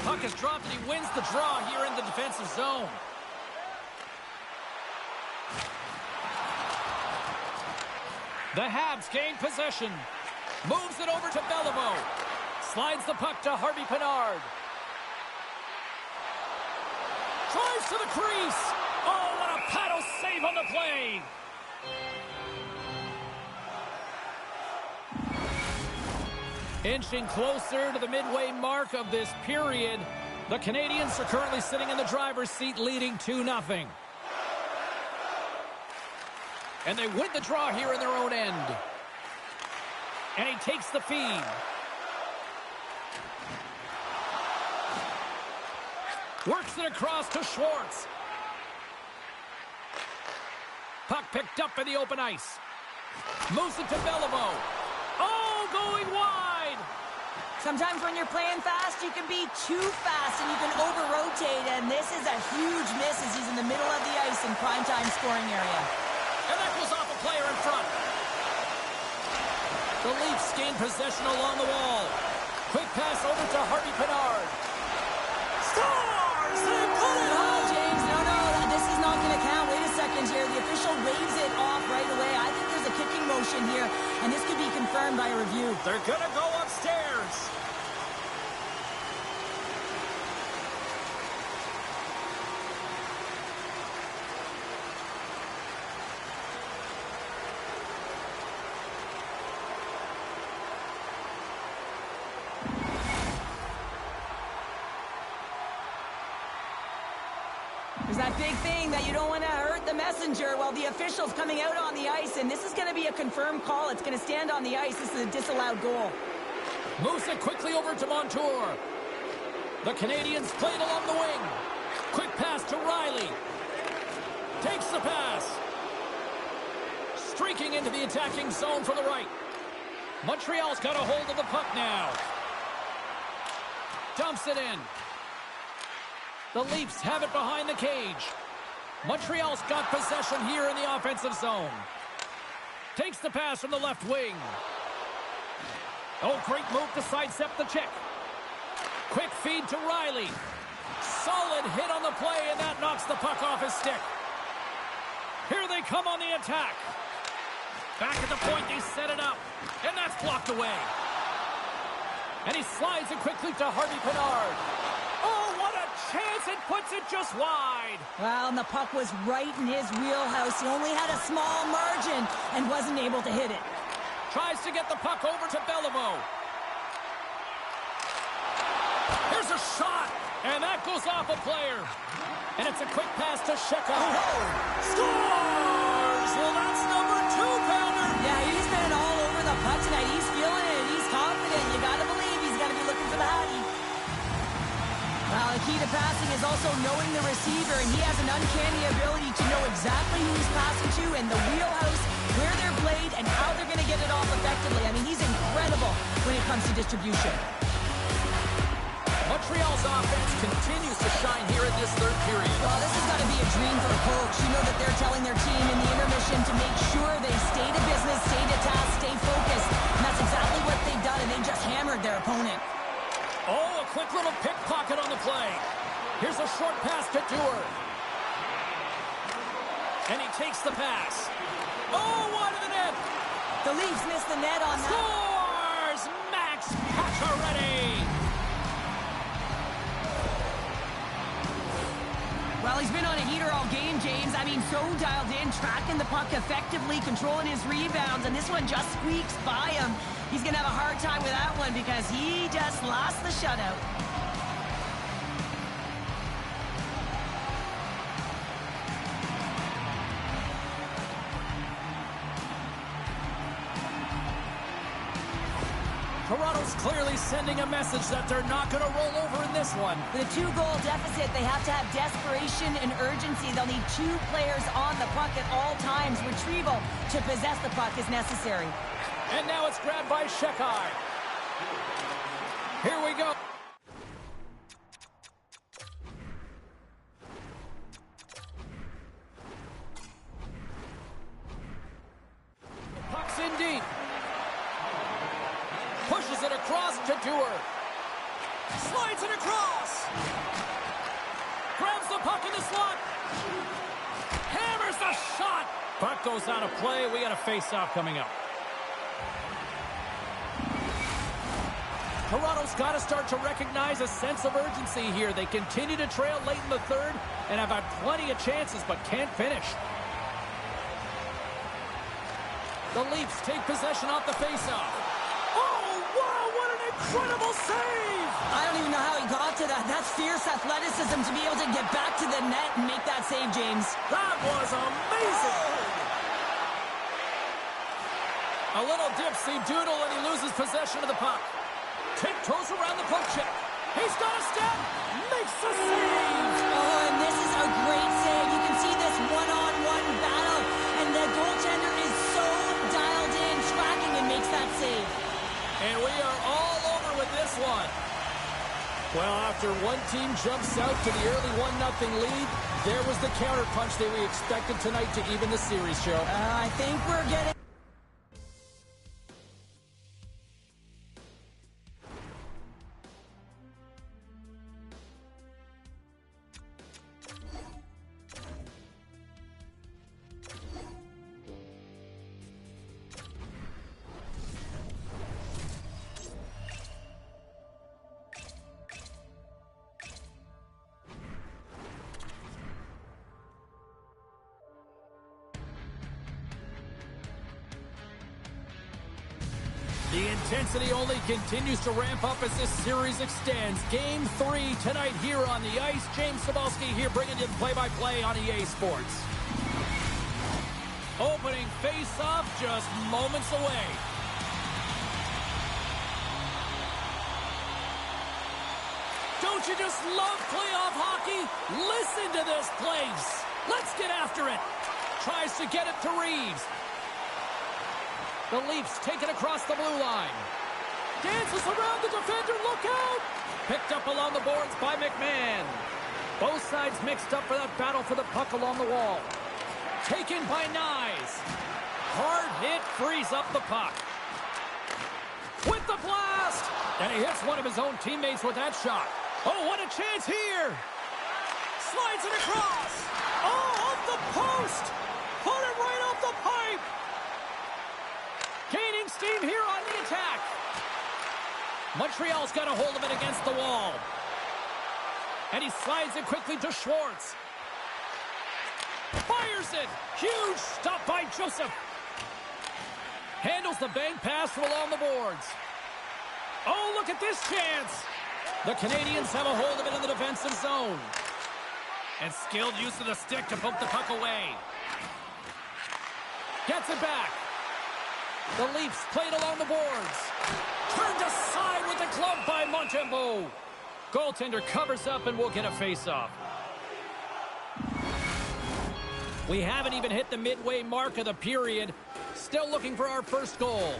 Puck is dropped and he wins the draw here in the defensive zone. The Habs gain possession. Moves it over to Beliveau. Slides the puck to Harvey Pinard. Drives to the crease. Oh, what a paddle save on the play. Inching closer to the midway mark of this period. The Canadians are currently sitting in the driver's seat leading 2-0. And they win the draw here in their own end. And he takes the feed. Works it across to Schwartz. Puck picked up in the open ice. Moves it to Beliveau. Oh, going wide. Sometimes when you're playing fast, you can be too fast and you can over-rotate. And this is a huge miss as he's in the middle of the ice in primetime scoring area. And that goes off a player in front. The Leafs gain possession along the wall. Quick pass over to Harvey Pinard. official waves it off right away. I think there's a kicking motion here, and this could be confirmed by a review. They're going to go upstairs. There's that big thing that you don't want to hurt the messenger. Well, the official's coming out on the ice, and this is going to be a confirmed call. It's going to stand on the ice. This is a disallowed goal. Moves it quickly over to Montour. The Canadians play it along the wing. Quick pass to Riley. Takes the pass. Streaking into the attacking zone from the right. Montreal's got a hold of the puck now. Dumps it in. The Leafs have it behind the cage. Montreal's got possession here in the offensive zone. Takes the pass from the left wing. Oh, great move to sidestep the check. Quick feed to Riley. Solid hit on the play, and that knocks the puck off his stick. Here they come on the attack. Back at the point, they set it up. And that's blocked away. And he slides it quickly to Harvey Pinard. Oh, what a chance! It puts it just wide. Well, and the puck was right in his wheelhouse. He only had a small margin and wasn't able to hit it. Tries to get the puck over to Beliveau. Here's a shot, and that goes off a player. And it's a quick pass to Sheckard. Oh. Scores! Well, that's number 2, Pounder. Yeah, he's been all over the puck tonight. He's feeling it. He's confident. You got to believe he's got to be looking for the Hattie. Well, the key to passing is also knowing the receiver, and he has an uncanny ability to know exactly who he's passing to and the wheelhouse, where they're played, and how they're going to get it off effectively. I mean, he's incredible when it comes to distribution. Montreal's offense continues to shine here in this third period. Well, this has got to be a dream for a coach. You know that they're telling their team in the intermission to make sure they stay to business, stay to task, stay focused. And that's exactly what they've done, and they just hammered their opponent. Oh, a quick little pickpocket on the play. Here's a short pass to Dewar. And he takes the pass. Oh, wide of the net. The Leafs missed the net on that. Scores! Max Pacioretty. Well, he's been on a heater all game, James. I mean, so dialed in, tracking the puck effectively, controlling his rebounds, and this one just squeaks by him. He's going to have a hard time with that one because he just lost the shutout. Toronto's clearly sending a message that they're not going to roll over in this one. With a 2-goal deficit, they have to have desperation and urgency. They'll need 2 players on the puck at all times. Retrieval to possess the puck is necessary. And now it's grabbed by Sheckard. Here we go. Puck's in deep. Pushes it across to Dewar. Slides it across. Grabs the puck in the slot. Hammers the shot. Puck goes out of play. We got a face-off coming up. Toronto's got to start to recognize a sense of urgency here. They continue to trail late in the third and have had plenty of chances but can't finish. The Leafs take possession off the faceoff. Oh, wow, what an incredible save! I don't even know how he got to that. That's fierce athleticism to be able to get back to the net and make that save, James. That was amazing! A little dipsy doodle and he loses possession of the puck. Tiptoes around the poke check. He's got a step. Makes the save. Oh, and this is a great save. You can see this one-on-one battle, and the goaltender is so dialed in, tracking, and makes that save. And we are all over with this one. Well, after one team jumps out to the early 1-0 lead, there was the counterpunch that we expected tonight to even the series, Joe. I think we're getting... intensity only continues to ramp up as this series extends. Game 3 tonight here on the ice. James Cybulski here bringing you the play-by-play on EA Sports. Opening face-off just moments away. Don't you just love playoff hockey? Listen to this place. Let's get after it. Tries to get it to Reeves. The Leafs take it across the blue line. Dances around the defender. Look out! Picked up along the boards by McMahon. Both sides mixed up for that battle for the puck along the wall. Taken by Nyes. Hard hit frees up the puck. With the blast! And he hits one of his own teammates with that shot. Oh, what a chance here! Slides it across. Oh, off the post! Put it right off the pipe! Gaining steam here on the attack. Montreal's got a hold of it against the wall. And he slides it quickly to Schwartz. Fires it. Huge stop by Joseph. Handles the bank pass from along the boards. Oh, look at this chance. The Canadians have a hold of it in the defensive zone. And skilled use of the stick to poke the puck away. Gets it back. The Leafs played along the boards. Turned aside with the glove by Montembeault. Goaltender covers up and we'll get a face-off. We haven't even hit the midway mark of the period. Still looking for our first goal.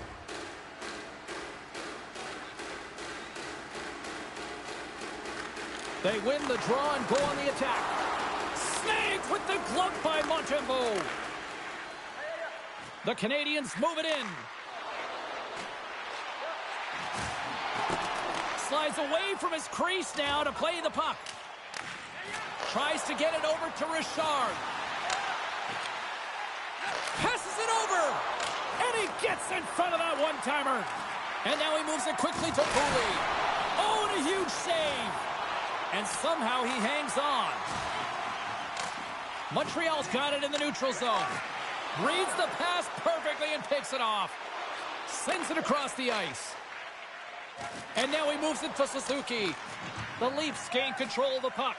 They win the draw and go on the attack. Snagged with the glove by Montembeault. The Canadians move it in. Slides away from his crease now to play the puck. Tries to get it over to Richard. Passes it over. And he gets in front of that one-timer. And now he moves it quickly to Pooley. Oh, and a huge save. And somehow he hangs on. Montreal's got it in the neutral zone. Reads the pass perfectly and picks it off. Sends it across the ice. And now he moves it to Suzuki. The Leafs gain control of the puck.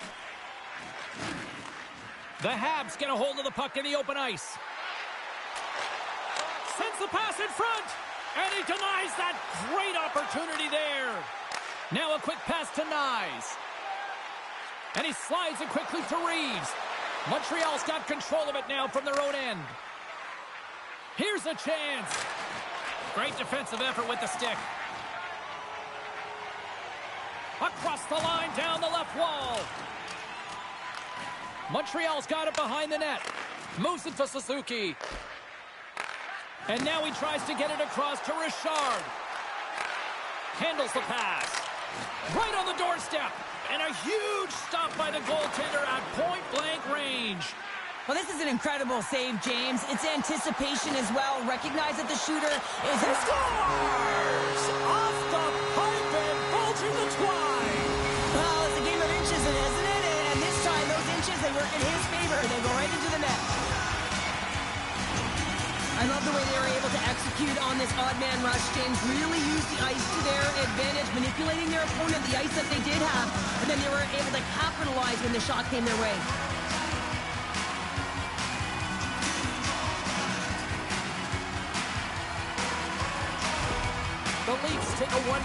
The Habs get a hold of the puck in the open ice. Sends the pass in front. And he denies that great opportunity there. Now a quick pass to Nyes. And he slides it quickly to Reeves. Montreal's got control of it now from their own end. Here's a chance. Great defensive effort with the stick. Across the line, down the left wall. Montreal's got it behind the net. Moves it to Suzuki. And now he tries to get it across to Richard. Handles the pass. Right on the doorstep. And a huge stop by the goaltender at point-blank range. Well, this is an incredible save, James. It's anticipation as well. Recognize that the shooter is... He scores! Off the pipe and bulging the twine. Well, it's a game of inches, isn't it? And this time, those inches, they work in his favor. They go right into the net. I love the way they were able to execute on this odd man rush, James. Really use the ice to their advantage, manipulating their opponent, the ice that they did have, and then they were able to capitalize when the shot came their way. The Leafs take a 1-0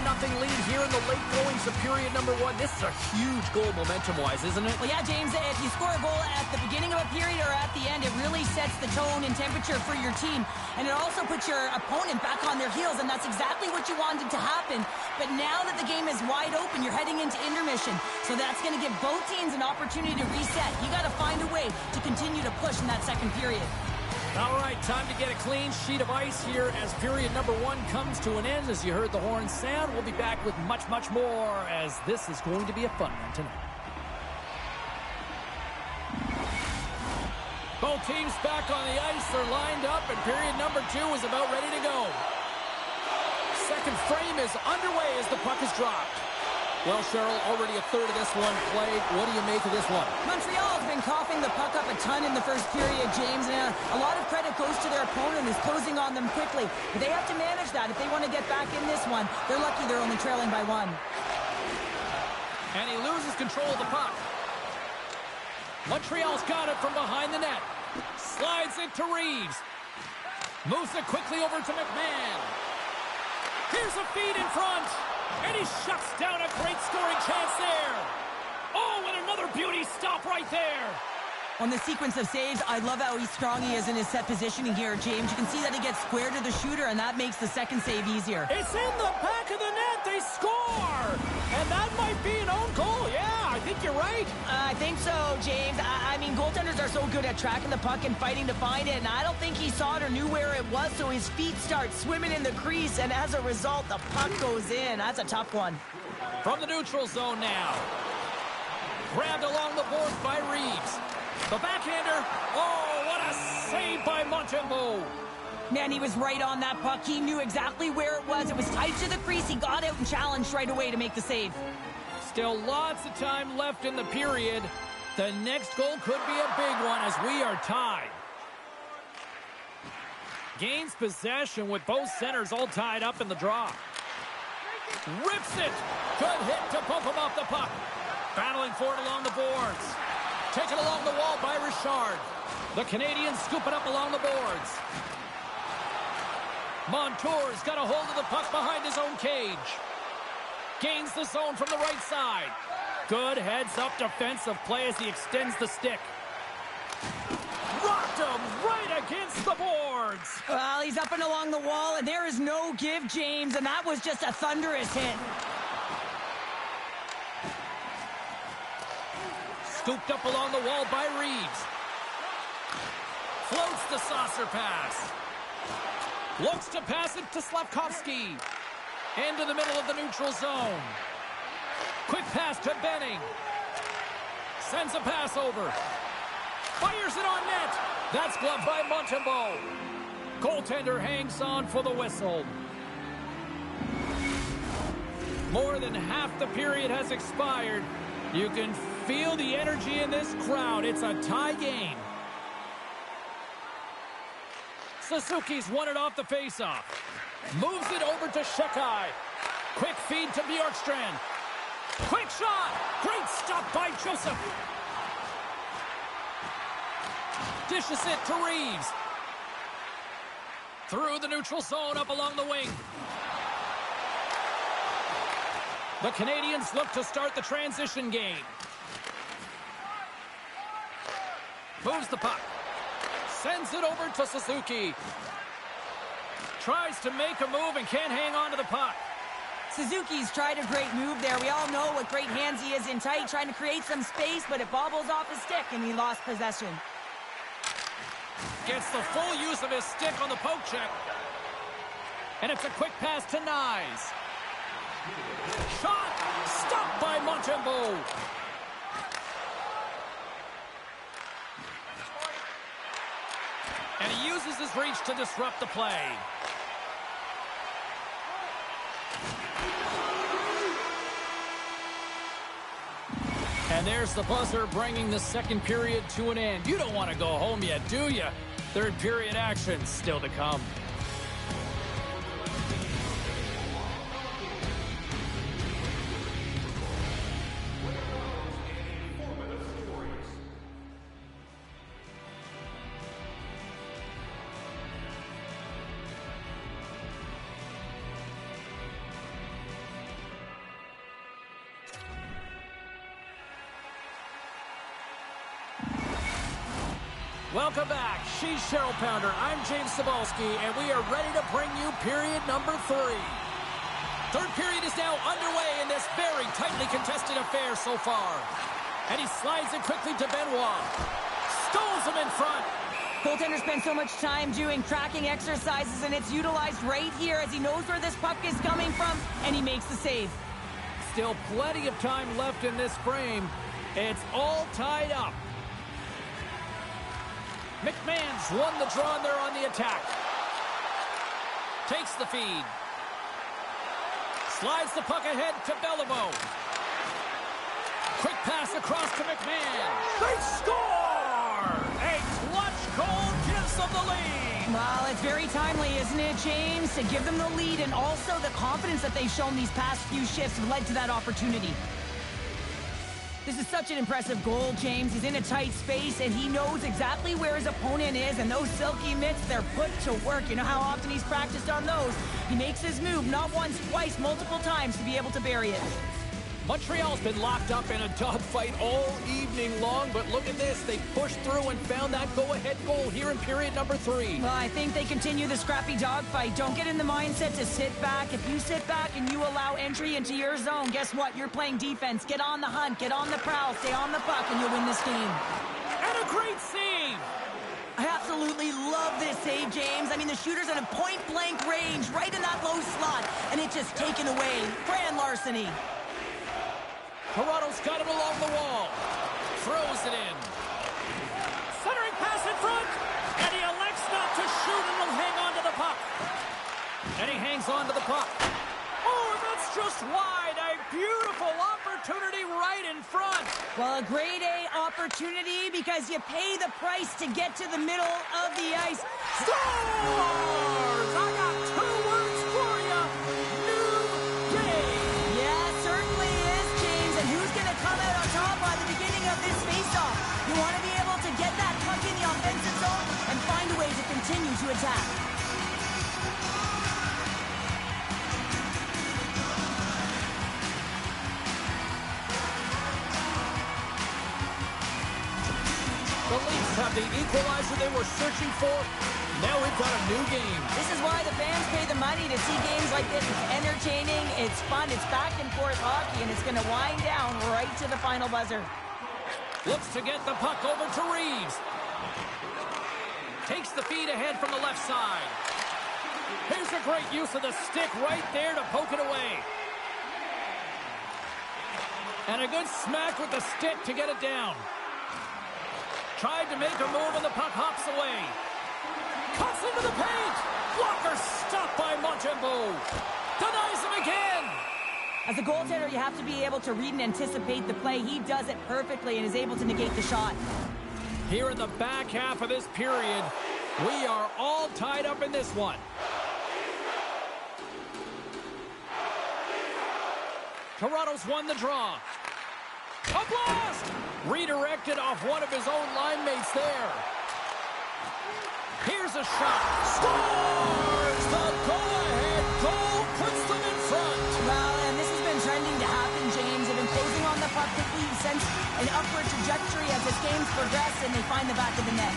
lead here in the late goings of period number 1. This is a huge goal momentum-wise, isn't it? Well, yeah, James, if you score a goal at the beginning of a period or at the end, it really sets the tone and temperature for your team. And it also puts your opponent back on their heels, and that's exactly what you wanted to happen. But now that the game is wide open, you're heading into intermission. So that's going to give both teams an opportunity to reset. You got to find a way to continue to push in that second period. All right, time to get a clean sheet of ice here as period number 1 comes to an end. As you heard the horn sound, we'll be back with much, much more as this is going to be a fun one tonight. Both teams back on the ice. They're lined up, and period number 2 is about ready to go. Second frame is underway as the puck is dropped. Well, Cheryl, already a third of this one played. What do you make of this one? Montreal's been coughing the puck up a ton in the first period, James, and a lot of credit goes to their opponent who's closing on them quickly. But they have to manage that. If they want to get back in this one, they're lucky they're only trailing by 1. And he loses control of the puck. Montreal's got it from behind the net. Slides it to Reeves. Moves it quickly over to McMahon. Here's a feed in front. And he shuts down a great scoring chance there. Oh, and another beauty stop right there. On the sequence of saves, I love how strong he is in his set positioning here, James. You can see that he gets square to the shooter, and that makes the second save easier. It's in the back of the net. They score. And that might be an own goal. Yeah, I think you're right. I think so, James. I mean, goaltenders are so good at tracking the puck and fighting to find it, and I don't think he saw it or knew where it was, so his feet start swimming in the crease, and as a result, the puck goes in. That's a tough one. From the neutral zone now. Grabbed along the boards by Reeves. The backhander. Oh, what a save by Montembeault. Man, he was right on that puck. He knew exactly where it was. It was tight to the crease. He got out and challenged right away to make the save. Still lots of time left in the period. The next goal could be a big one as we are tied. Gains possession with both centers all tied up in the draw. Rips it. Good hit to bump him off the puck. Battling for it along the boards. Taken along the wall by Richard. The Canadians scoop it up along the boards. Montour's got a hold of the puck behind his own cage. Gains the zone from the right side. Good heads-up defensive play as he extends the stick. Rocked him right against the boards. Well, he's up and along the wall, and there is no give, James, and that was just a thunderous hit. Scooped up along the wall by Reeves. Floats the saucer pass. Looks to pass it to Slavkovsky. Into the middle of the neutral zone. Quick pass to Benning. Sends a pass over. Fires it on net. That's gloved by Montembeault. Goaltender hangs on for the whistle. More than half the period has expired. You can feel the energy in this crowd. It's a tie game. Suzuki's won it off the faceoff. Moves it over to Shekai. Quick feed to Bjorkstrand. Quick shot. Great stop by Joseph. Dishes it to Reeves. Through the neutral zone up along the wing. The Canadians look to start the transition game. Moves the puck. Sends it over to Suzuki. Tries to make a move and can't hang on to the puck. Suzuki's tried a great move there. We all know what great hands he is in tight, trying to create some space, but it bobbles off his stick, and he lost possession. Gets the full use of his stick on the poke check. And it's a quick pass to Nyes. Shot! Stopped by Montembeault. And he uses his reach to disrupt the play. And there's the buzzer bringing the second period to an end. You don't want to go home yet, do you? Third period action still to come. Welcome back. She's Cheryl Pounder. I'm James Cybulski, and we are ready to bring you period number 3. Third period is now underway in this very tightly contested affair so far. And he slides it quickly to Benoit. Stones him in front. Goaltender spends so much time doing tracking exercises, and it's utilized right here as he knows where this puck is coming from, and he makes the save. Still plenty of time left in this frame. It's all tied up. McMahon's won the draw, and they're on the attack. Takes the feed. Slides the puck ahead to Beliveau. Quick pass across to McMahon. They score! A clutch goal gives them the lead. Well, it's very timely, isn't it, James? To give them the lead, and also the confidence that they've shown these past few shifts have led to that opportunity. This is such an impressive goal, James. He's in a tight space, and he knows exactly where his opponent is, and those silky mitts, they're put to work. You know how often he's practiced on those? He makes his move not once, twice, multiple times to be able to bury it. Montreal's been locked up in a dogfight all evening long, but look at this. They pushed through and found that go-ahead goal here in period number 3. Well, I think they continue the scrappy dogfight. Don't get in the mindset to sit back. If you sit back and you allow entry into your zone, guess what? You're playing defense. Get on the hunt, get on the prowl, stay on the puck, and you'll win this game. And a great save! I absolutely love this save, James. I mean, the shooter's in a point-blank range, right in that low slot, and it's just taken away. Grand larceny. Toronto's got it along the wall. Throws it in. Centering pass in front. And he elects not to shoot and will hang on to the puck. And he hangs on to the puck. Oh, that's just wide. A beautiful opportunity right in front. Well, a grade A opportunity because you pay the price to get to the middle of the ice. Scores! I got 2 words for you. New day. Yeah, certainly is, James. And who's going to come out on top by the beginning of this faceoff? You want to be able to get that puck in the offensive zone and find a way to continue to attack. The Leafs have the equalizer they were searching for. Now we've got a new game. This is why the fans pay the money to see games like this. It's entertaining, it's fun, it's back and forth hockey, and it's going to wind down right to the final buzzer. Looks to get the puck over to Reeves. Takes the feed ahead from the left side. Here's a great use of the stick right there to poke it away. And a good smack with the stick to get it down. Tried to make a move and the puck hops away. Cuts into the paint. Blocker stopped by Montembeault. Denies him again. As a goaltender, you have to be able to read and anticipate the play. He does it perfectly and is able to negate the shot. Here in the back half of this period, we are all tied up in this one. Toronto's won the draw. A blast! Redirected off one of his own line mates there. Here's a shot. Scores! The go-ahead goal puts them in front. Well, and this has been trending to happen, James. They've been closing on the puck quickly since an upward trajectory as this game's progressed, and they find the back of the net.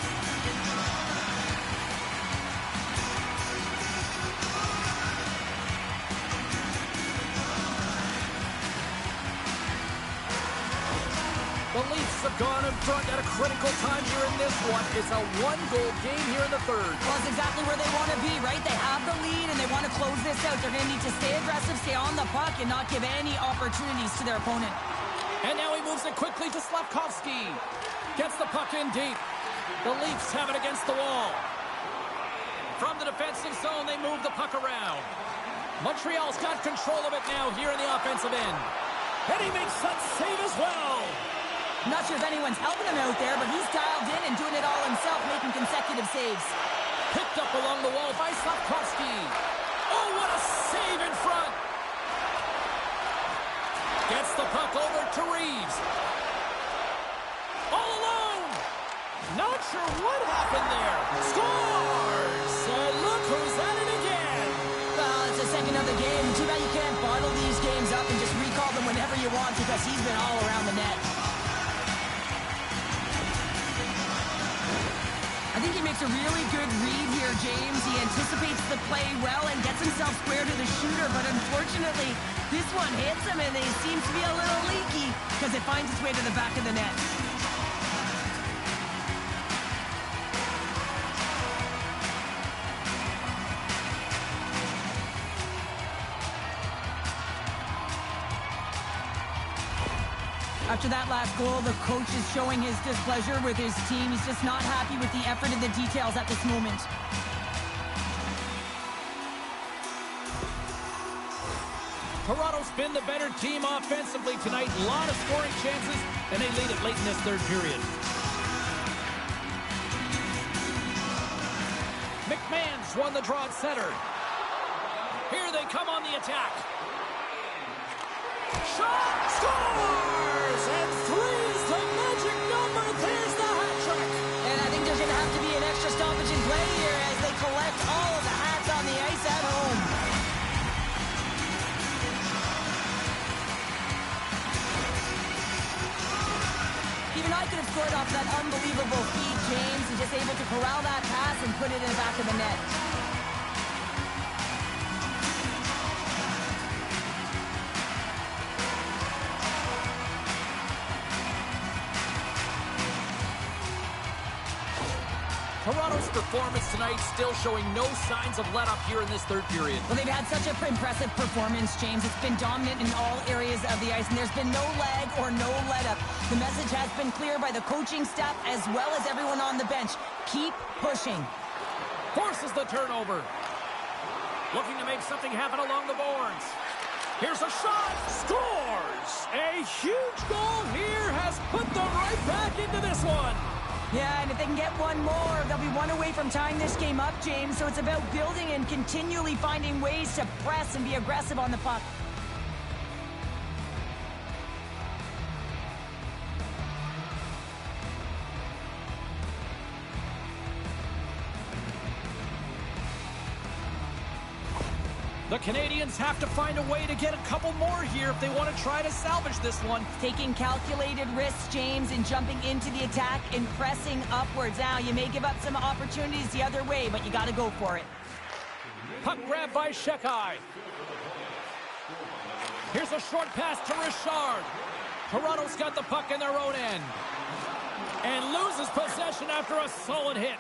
The Leafs have gone in front at a critical time here in this one. It's a 1-goal game here in the third. Well, it's exactly where they want to be, right? They have the lead, and they want to close this out. They're going to need to stay aggressive, stay on the puck, and not give any opportunities to their opponent. And now he moves it quickly to Slafkovsky. Gets the puck in deep. The Leafs have it against the wall. From the defensive zone, they move the puck around. Montreal's got control of it now here in the offensive end. And he makes that save as well. I'm not sure if anyone's helping him out there, but he's dialed in and doing it all himself, making consecutive saves. Picked up along the wall by Slafkovsky. Oh, what a save in front. Gets the puck over to Reeves. All alone. Not sure what happened there. Scores! And look who's at it again. Well, it's the second of the game. Too bad you can't bottle these games up and just recall them whenever you want because he's been all around the net. I think he makes a really good read here, James. He anticipates the play well and gets himself square to the shooter, but unfortunately, this one hits him and it seems to be a little leaky because it finds its way to the back of the net. After that last goal, the coach is showing his displeasure with his team. He's just not happy with the effort and the details at this moment. Toronto's been the better team offensively tonight. A lot of scoring chances, and they lead it late in this third period. McMahon's won the draw at center. Here they come on the attack. Shot! Scores! And three's the magic number. There's the hat trick. And I think there's going to have to be an extra stoppage in play here as they collect all of the hats on the ice at home. Even I could have scored off that unbelievable feed, James. He's just able to corral that pass and put it in the back of the net. Toronto's performance tonight still showing no signs of let-up here in this third period. Well, they've had such an impressive performance, James. It's been dominant in all areas of the ice, and there's been no lag or no let-up. The message has been clear by the coaching staff as well as everyone on the bench. Keep pushing. Forces the turnover. Looking to make something happen along the boards. Here's a shot. Scores! A huge goal here has put them right back into this one. Yeah, and if they can get one more, they'll be one away from tying this game up, James. So it's about building and continually finding ways to press and be aggressive on the puck. The Canadians have to find a way to get a couple more here if they want to try to salvage this one. Taking calculated risks, James, and jumping into the attack and pressing upwards. Now, you may give up some opportunities the other way, but you got to go for it. Puck grab by Shekai. Here's a short pass to Richard. Toronto's got the puck in their own end. And loses possession after a solid hit.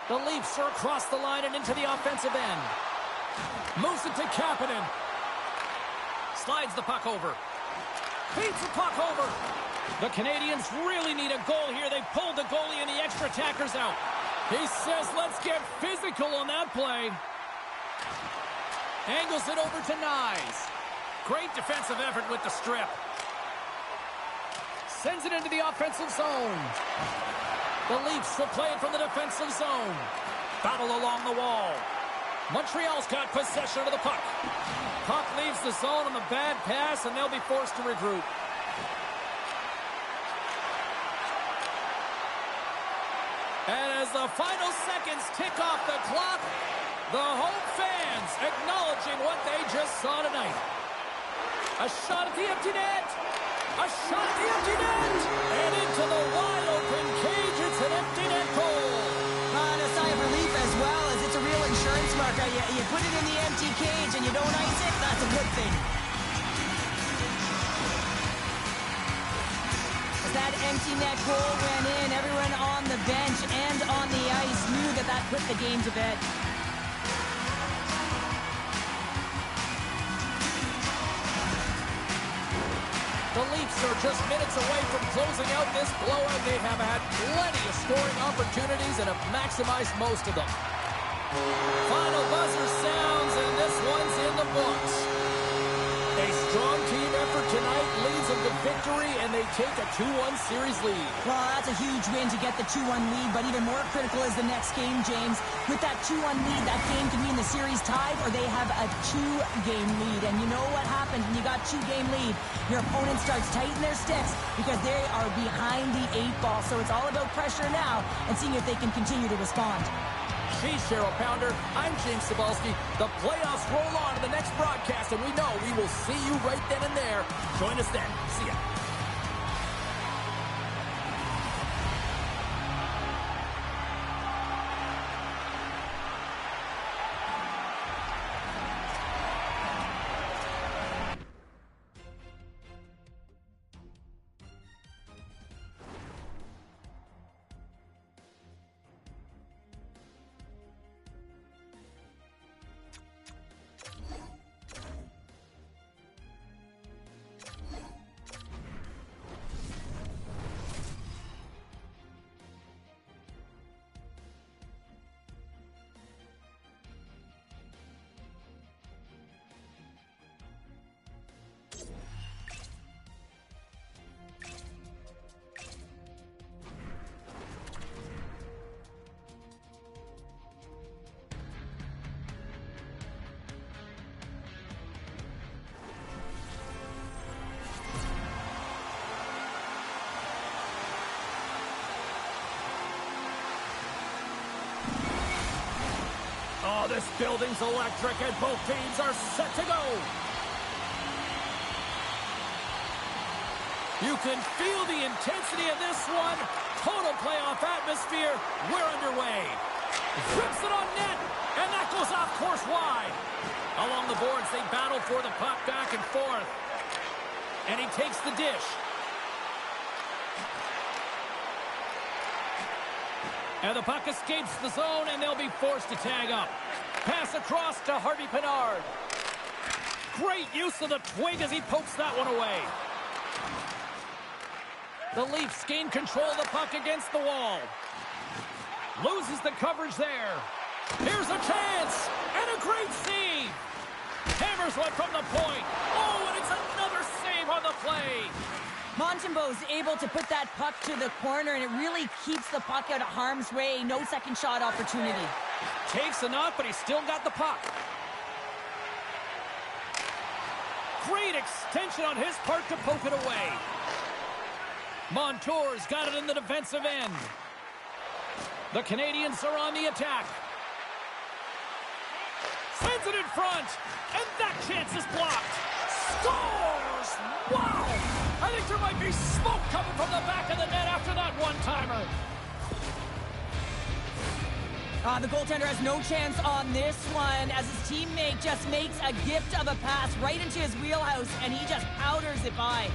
The Leafs are across the line and into the offensive end. Moves it to Kapanen. Slides the puck over. Beats the puck over. The Canadians really need a goal here. They pulled the goalie and the extra attackers out. He says, let's get physical on that play. Angles it over to Nyes. Great defensive effort with the strip. Sends it into the offensive zone. The Leafs will play it from the defensive zone. Battle along the wall. Montreal's got possession of the puck. Puck leaves the zone on the bad pass, and they'll be forced to regroup. And as the final seconds tick off the clock, the home fans acknowledging what they just saw tonight. A shot at the empty net. A shot at the empty net. And into the wide open cage. It's an empty net goal. And a sigh of relief as well, as it's a real insurance marker. You put it in the empty cage and you don't ice it, that's a good thing. As that empty net goal went in, everyone on the bench and on the ice knew that that put the game to bed. The Leafs are just minutes away from closing out this blowout. They have had plenty of scoring opportunities and have maximized most of them. Final buzzer sounds, and this one's in the books. A strong team effort tonight leads them to victory, and they take a 2-1 series lead. Well, that's a huge win to get the 2-1 lead, but even more critical is the next game, James. With that 2-1 lead, that game can mean the series tied, or they have a 2-game lead. And you know what happens when you got 2-game lead? Your opponent starts tighten their sticks because they are behind the 8 ball. So it's all about pressure now and seeing if they can continue to respond. She's Cheryl Pounder. I'm James Cybulski. The playoffs roll on to the next broadcast, and we know we will see you right then and there. Join us then. See ya. Oh, this building's electric and both teams are set to go. You can feel the intensity of this one. Total playoff atmosphere. We're underway. Rips it on net, and that goes off course wide. Along the boards, they battle for the puck back and forth. And he takes the dish. And the puck escapes the zone, and they'll be forced to tag up. Pass across to Harvey Pinard. Great use of the twig as he pokes that one away. The Leafs gain control of the puck against the wall. Loses the coverage there. Here's a chance, and a great save. Hammers one from the point. Oh, and it's another save on the play. Montembeault's able to put that puck to the corner, and it really keeps the puck out of harm's way. No second shot opportunity. Takes a knock, but he's still got the puck. Great extension on his part to poke it away. Montour's got it in the defensive end. The Canadiens are on the attack. Sends it in front, and that chance is blocked. Scores! Wow! I think there might be smoke coming from the back of the net after that one-timer. The goaltender has no chance on this one as his teammate just makes a gift of a pass right into his wheelhouse, and he just powders it by.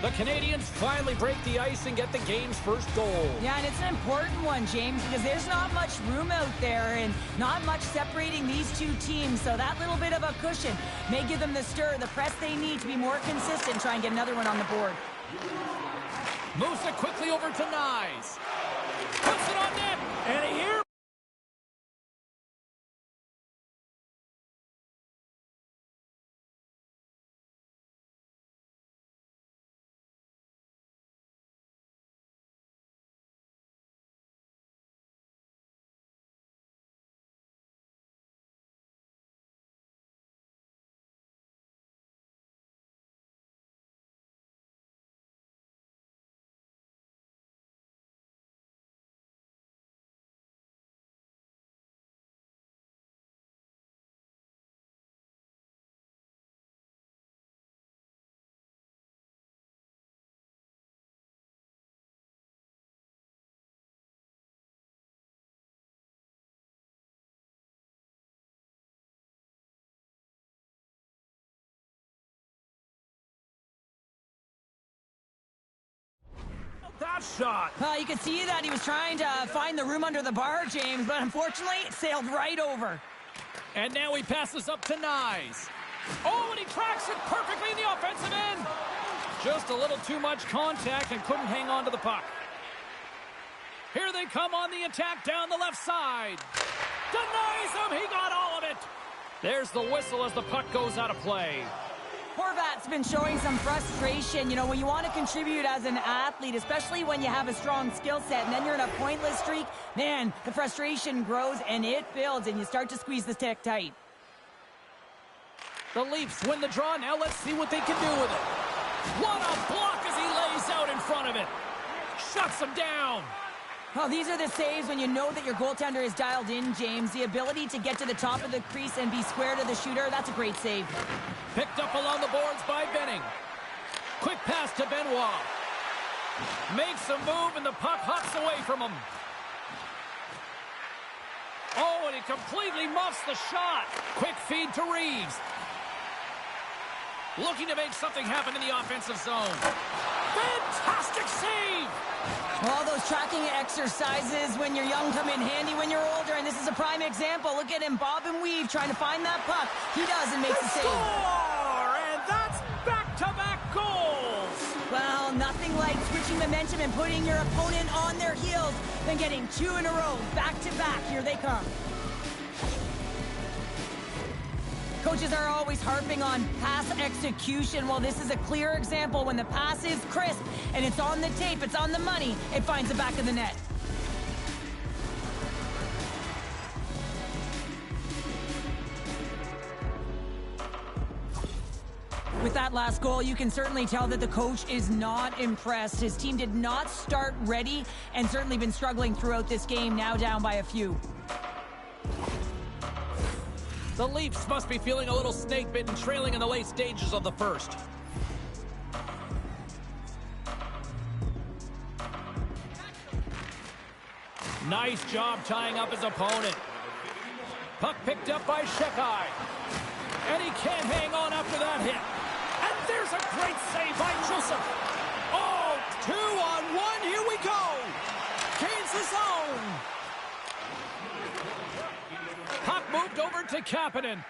The Canadiens finally break the ice and get the game's first goal. Yeah, and it's an important one, James, because there's not much room out there and not much separating these two teams. So that little bit of a cushion may give them the stir, the press they need to be more consistent and try and get another one on the board. Moves it quickly over to Nyes. Puts it on net, and here. That shot. You could see that he was trying to find the room under the bar, James, but unfortunately it sailed right over. And now he passes up to Nyes. Oh, and he tracks it perfectly in the offensive end. Just a little too much contact and couldn't hang on to the puck. Here they come on the attack down the left side. Denies him. He got all of it. There's the whistle as the puck goes out of play. Horvat's been showing some frustration. You know, when you want to contribute as an athlete, especially when you have a strong skill set, and then you're in a pointless streak, man, the frustration grows and it builds, and you start to squeeze the stick tight. The Leafs win the draw. Now let's see what they can do with it. What a block as he lays out in front of it. Shuts him down. Oh, these are the saves when you know that your goaltender is dialed in, James. The ability to get to the top of the crease and be square to the shooter, that's a great save. Picked up along the boards by Benning. Quick pass to Benoit. Makes a move, and the puck hops away from him. Oh, and he completely muffs the shot. Quick feed to Reeves. Looking to make something happen in the offensive zone. Fantastic save! All those tracking exercises when you're young come in handy when you're older, and this is a prime example. Look at him bob and weave trying to find that puck. He does and makes a save. Score! And that's back-to-back goals! Well, nothing like switching momentum and putting your opponent on their heels than getting two in a row, back-to-back. Here they come. Coaches are always harping on pass execution. Well, this is a clear example. When the pass is crisp and it's on the tape, it's on the money, it finds the back of the net. With that last goal, you can certainly tell that the coach is not impressed. His team did not start ready and certainly been struggling throughout this game, now down by a few. The Leafs must be feeling a little snake-bitten, trailing in the late stages of the first. Nice job tying up his opponent. Puck picked up by Shekai. And he can't hang on after that hit. And there's a great save by Joseph. Oh, 2-on-1. Here we go. Gains his own. Puck moved over to Kapanen.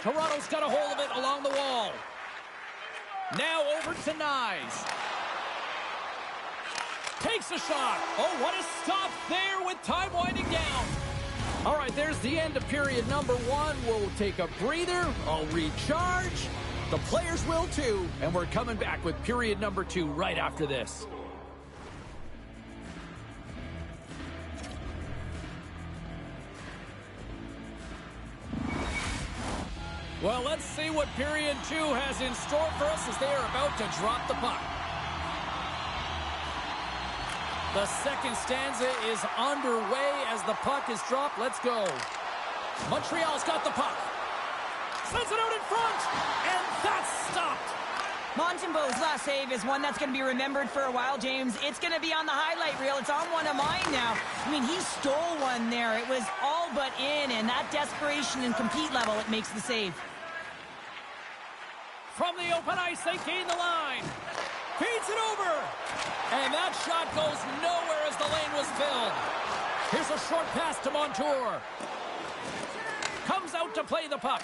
Toronto's got a hold of it along the wall. Now over to Nyes. Takes a shot. Oh, what a stop there with time winding down. All right, there's the end of period number 1. We'll take a breather. I'll recharge. The players will too. And we're coming back with period number 2 right after this. Well, let's see what period 2 has in store for us as they are about to drop the puck. The second stanza is underway as the puck is dropped. Let's go. Montreal's got the puck. Sends it out in front. And that's stopped. Montembeault's last save is one that's going to be remembered for a while, James. It's going to be on the highlight reel. It's on one of mine now. I mean, he stole one there. It was all but in, and that desperation and compete level, it makes the save. From the open ice, they gain the line. Feeds it over. And that shot goes nowhere as the lane was filled. Here's a short pass to Montour. Comes out to play the puck.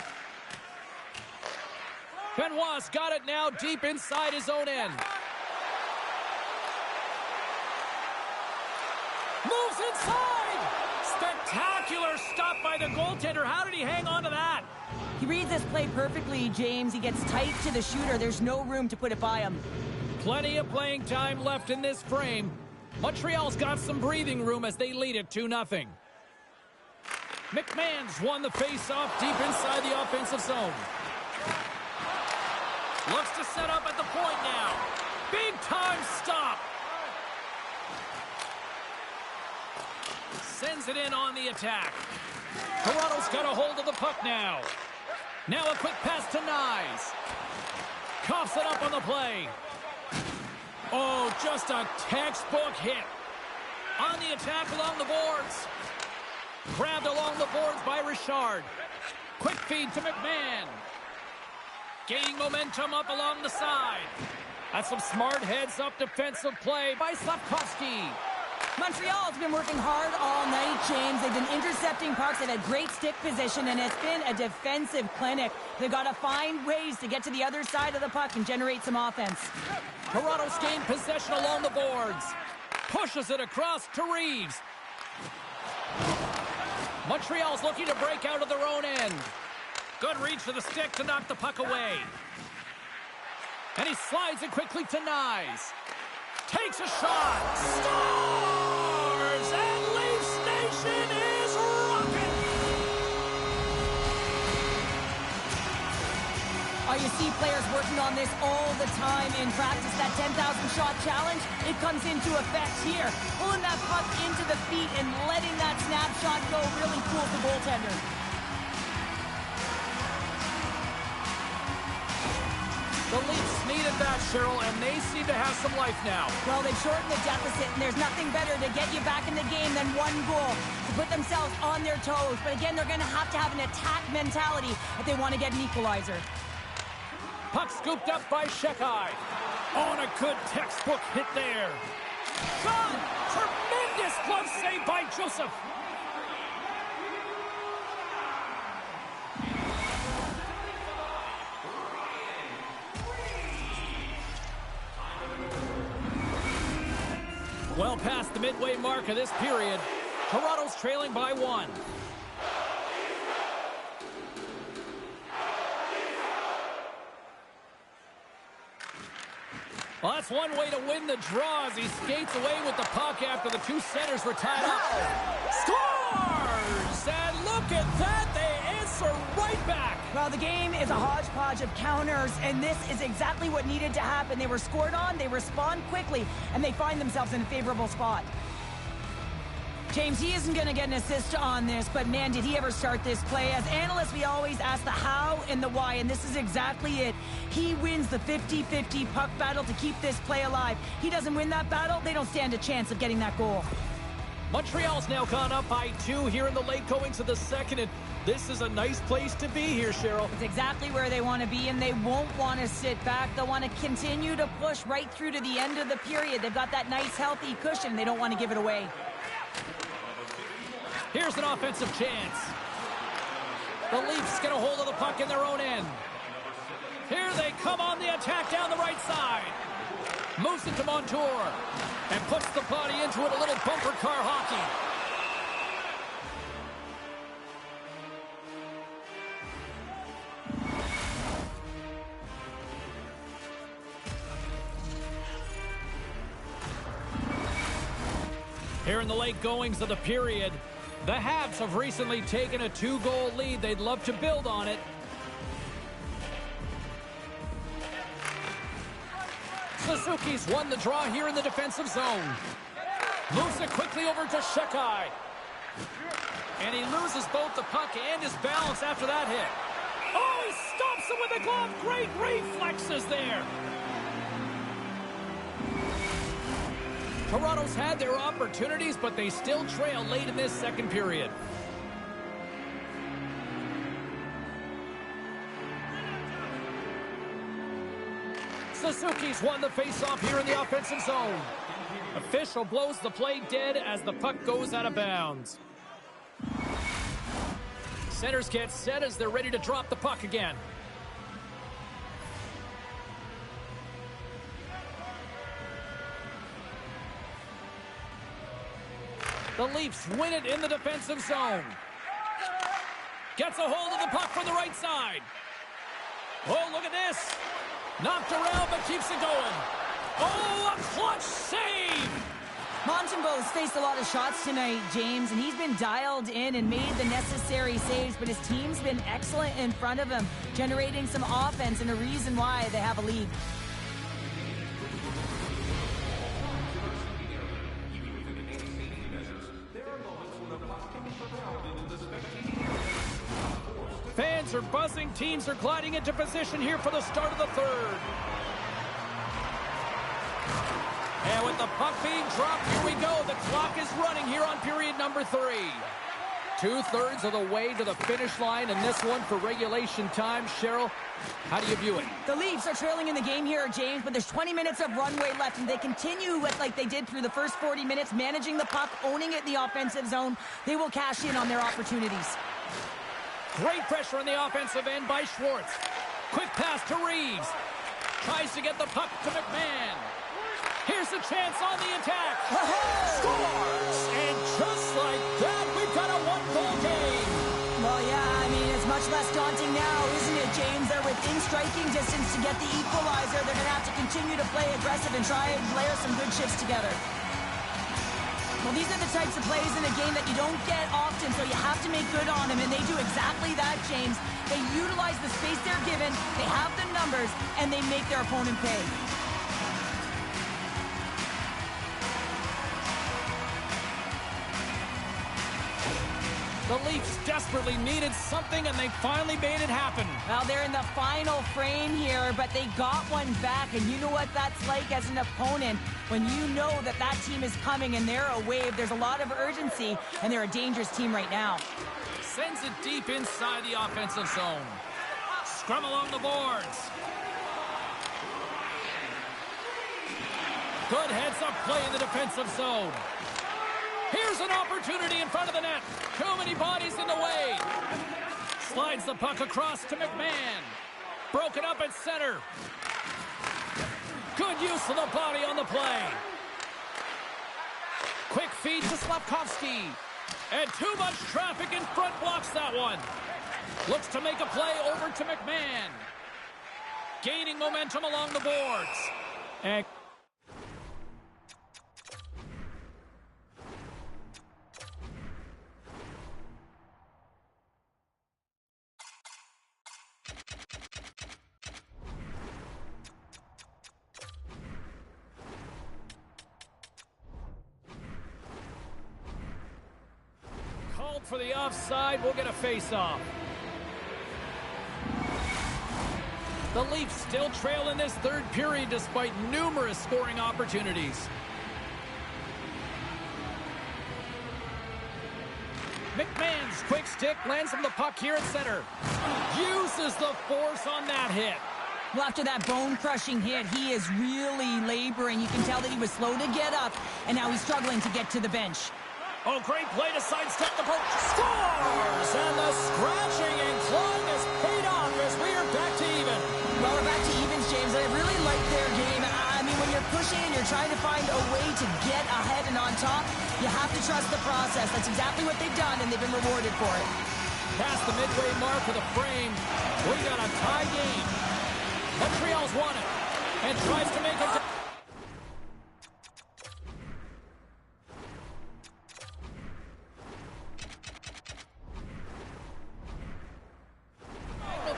Benoit's got it now deep inside his own end. Moves inside. Spectacular stop by the goaltender. How did he hang on to that? He reads this play perfectly, James. He gets tight to the shooter. There's no room to put it by him. Plenty of playing time left in this frame. Montreal's got some breathing room as they lead it 2-0. McMahon's won the face-off deep inside the offensive zone. Looks to set up at the point now. Big time stop. Sends it in on the attack. Toronto's got a hold of the puck now. Now a quick pass to Nyes. Coughs it up on the play. Oh, just a textbook hit. On the attack along the boards. Grabbed along the boards by Richard. Quick feed to McMahon. Gaining momentum up along the side. That's some smart heads-up defensive play by Slavkovsky. Montreal's been working hard all night, James. They've been intercepting pucks. They've had great stick position, and it's been a defensive clinic. They've got to find ways to get to the other side of the puck and generate some offense. Toronto's gained possession along the boards. Pushes it across to Reeves. Montreal's looking to break out of their own end. Good reach for the stick to knock the puck away. And he slides it quickly to Nyes. Takes a shot. Scores! And Leafs Nation is rocking! Oh, you see players working on this all the time in practice. That 10,000 shot challenge, it comes into effect here. Pulling that puck into the feet and letting that snapshot go really fools the goaltender. The Leafs needed that, Cheryl, and they seem to have some life now. Well, they've shortened the deficit, and there's nothing better to get you back in the game than one goal to put themselves on their toes. But again, they're going to have an attack mentality if they want to get an equalizer. Puck scooped up by Shekai. On a good textbook hit there. Shot! Tremendous glove save by Joseph. Well past the midway mark of this period, Toronto's trailing by 1. Well, that's one way to win the draw as he skates away with the puck after the two centers were tied up. Scores! And look at that, they Leafs are right back. Well, the game is a hodgepodge of counters, and this is exactly what needed to happen. They were scored on, they respond quickly, and they find themselves in a favorable spot. James, he isn't going to get an assist on this, but man, did he ever start this play. As analysts, we always ask the how and the why, and this is exactly it. He wins the 50-50 puck battle to keep this play alive. He doesn't win that battle, they don't stand a chance of getting that goal. Montreal's now gone up by 2 here in the late goings of the second, and this is a nice place to be here, Cheryl. It's exactly where they want to be, and they won't want to sit back. They'll want to continue to push right through to the end of the period. They've got that nice, healthy cushion. They don't want to give it away. Here's an offensive chance. The Leafs get a hold of the puck in their own end. Here they come on the attack down the right side. Moves it to Montour and puts the body into it, a little bumper car hockey. Here in the late goings of the period, the Habs have recently taken a 2-goal lead. They'd love to build on it. Suzuki's won the draw here in the defensive zone. Moves it quickly over to Shekai. And he loses both the puck and his balance after that hit. Oh, he stops him with a glove. Great reflexes there. Toronto's had their opportunities, but they still trail late in this second period. Suzuki's won the faceoff here in the offensive zone. Official blows the play dead as the puck goes out of bounds. Centers get set as they're ready to drop the puck again. The Leafs win it in the defensive zone. Gets a hold of the puck from the right side. Oh, look at this. Knocked around, but keeps it going. Oh, a clutch save! Montembeau's faced a lot of shots tonight, James, and he's been dialed in and made the necessary saves, but his team's been excellent in front of him, generating some offense and a reason why they have a lead. Fans are buzzing. Teams are gliding into position here for the start of the third. And with the puck being dropped, here we go. The clock is running here on period number 3. 2/3 of the way to the finish line, and this one for regulation time. Cheryl, how do you view it? The Leafs are trailing in the game here, James, but there's 20 minutes of runway left, and they continue with like they did through the first 40 minutes, managing the puck, owning it in the offensive zone. They will cash in on their opportunities. Great pressure on the offensive end by Schwartz. Quick pass to Reeves. Tries to get the puck to McMahon. Here's a chance on the attack. Scores! And just like that, we've got a 1-goal game. Well, yeah, I mean, it's much less daunting now, isn't it, James? They're within striking distance to get the equalizer. They're going to have to continue to play aggressive and try and layer some good shifts together. Well, these are the types of plays in a game that you don't get often, so you have to make good on them, and they do exactly that, James. They utilize the space they're given, they have the numbers, and they make their opponent pay. The Leafs desperately needed something, and they finally made it happen. Well, they're in the final frame here, but they got one back, and you know what that's like as an opponent. When you know that that team is coming and they're a wave, there's a lot of urgency, and they're a dangerous team right now. Sends it deep inside the offensive zone. Scrum along the boards. Good heads-up play in the defensive zone. Here's an opportunity in front of the net. Too many bodies in the way. Slides the puck across to McMahon. Broken up at center. Good use of the body on the play. Quick feed to Slafkovsky. And too much traffic in front blocks that one. Looks to make a play over to McMahon. Gaining momentum along the boards. And for the offside. We'll get a face-off. The Leafs still trail in this third period despite numerous scoring opportunities. McMahon's quick stick lands him the puck here at center. Uses the force on that hit. Well, after that bone-crushing hit, he is really laboring. You can tell that he was slow to get up, and now he's struggling to get to the bench. Oh, great play to sidestep the poke. Scores! And the scratching and clawing is paid off as we are back to even. Well, we're back to evens, James. I really like their game. I mean, when you're pushing and you're trying to find a way to get ahead and on top, you have to trust the process. That's exactly what they've done, and they've been rewarded for it. Past the midway mark of the frame, we got a tie game. Montreal's won it and tries to make it.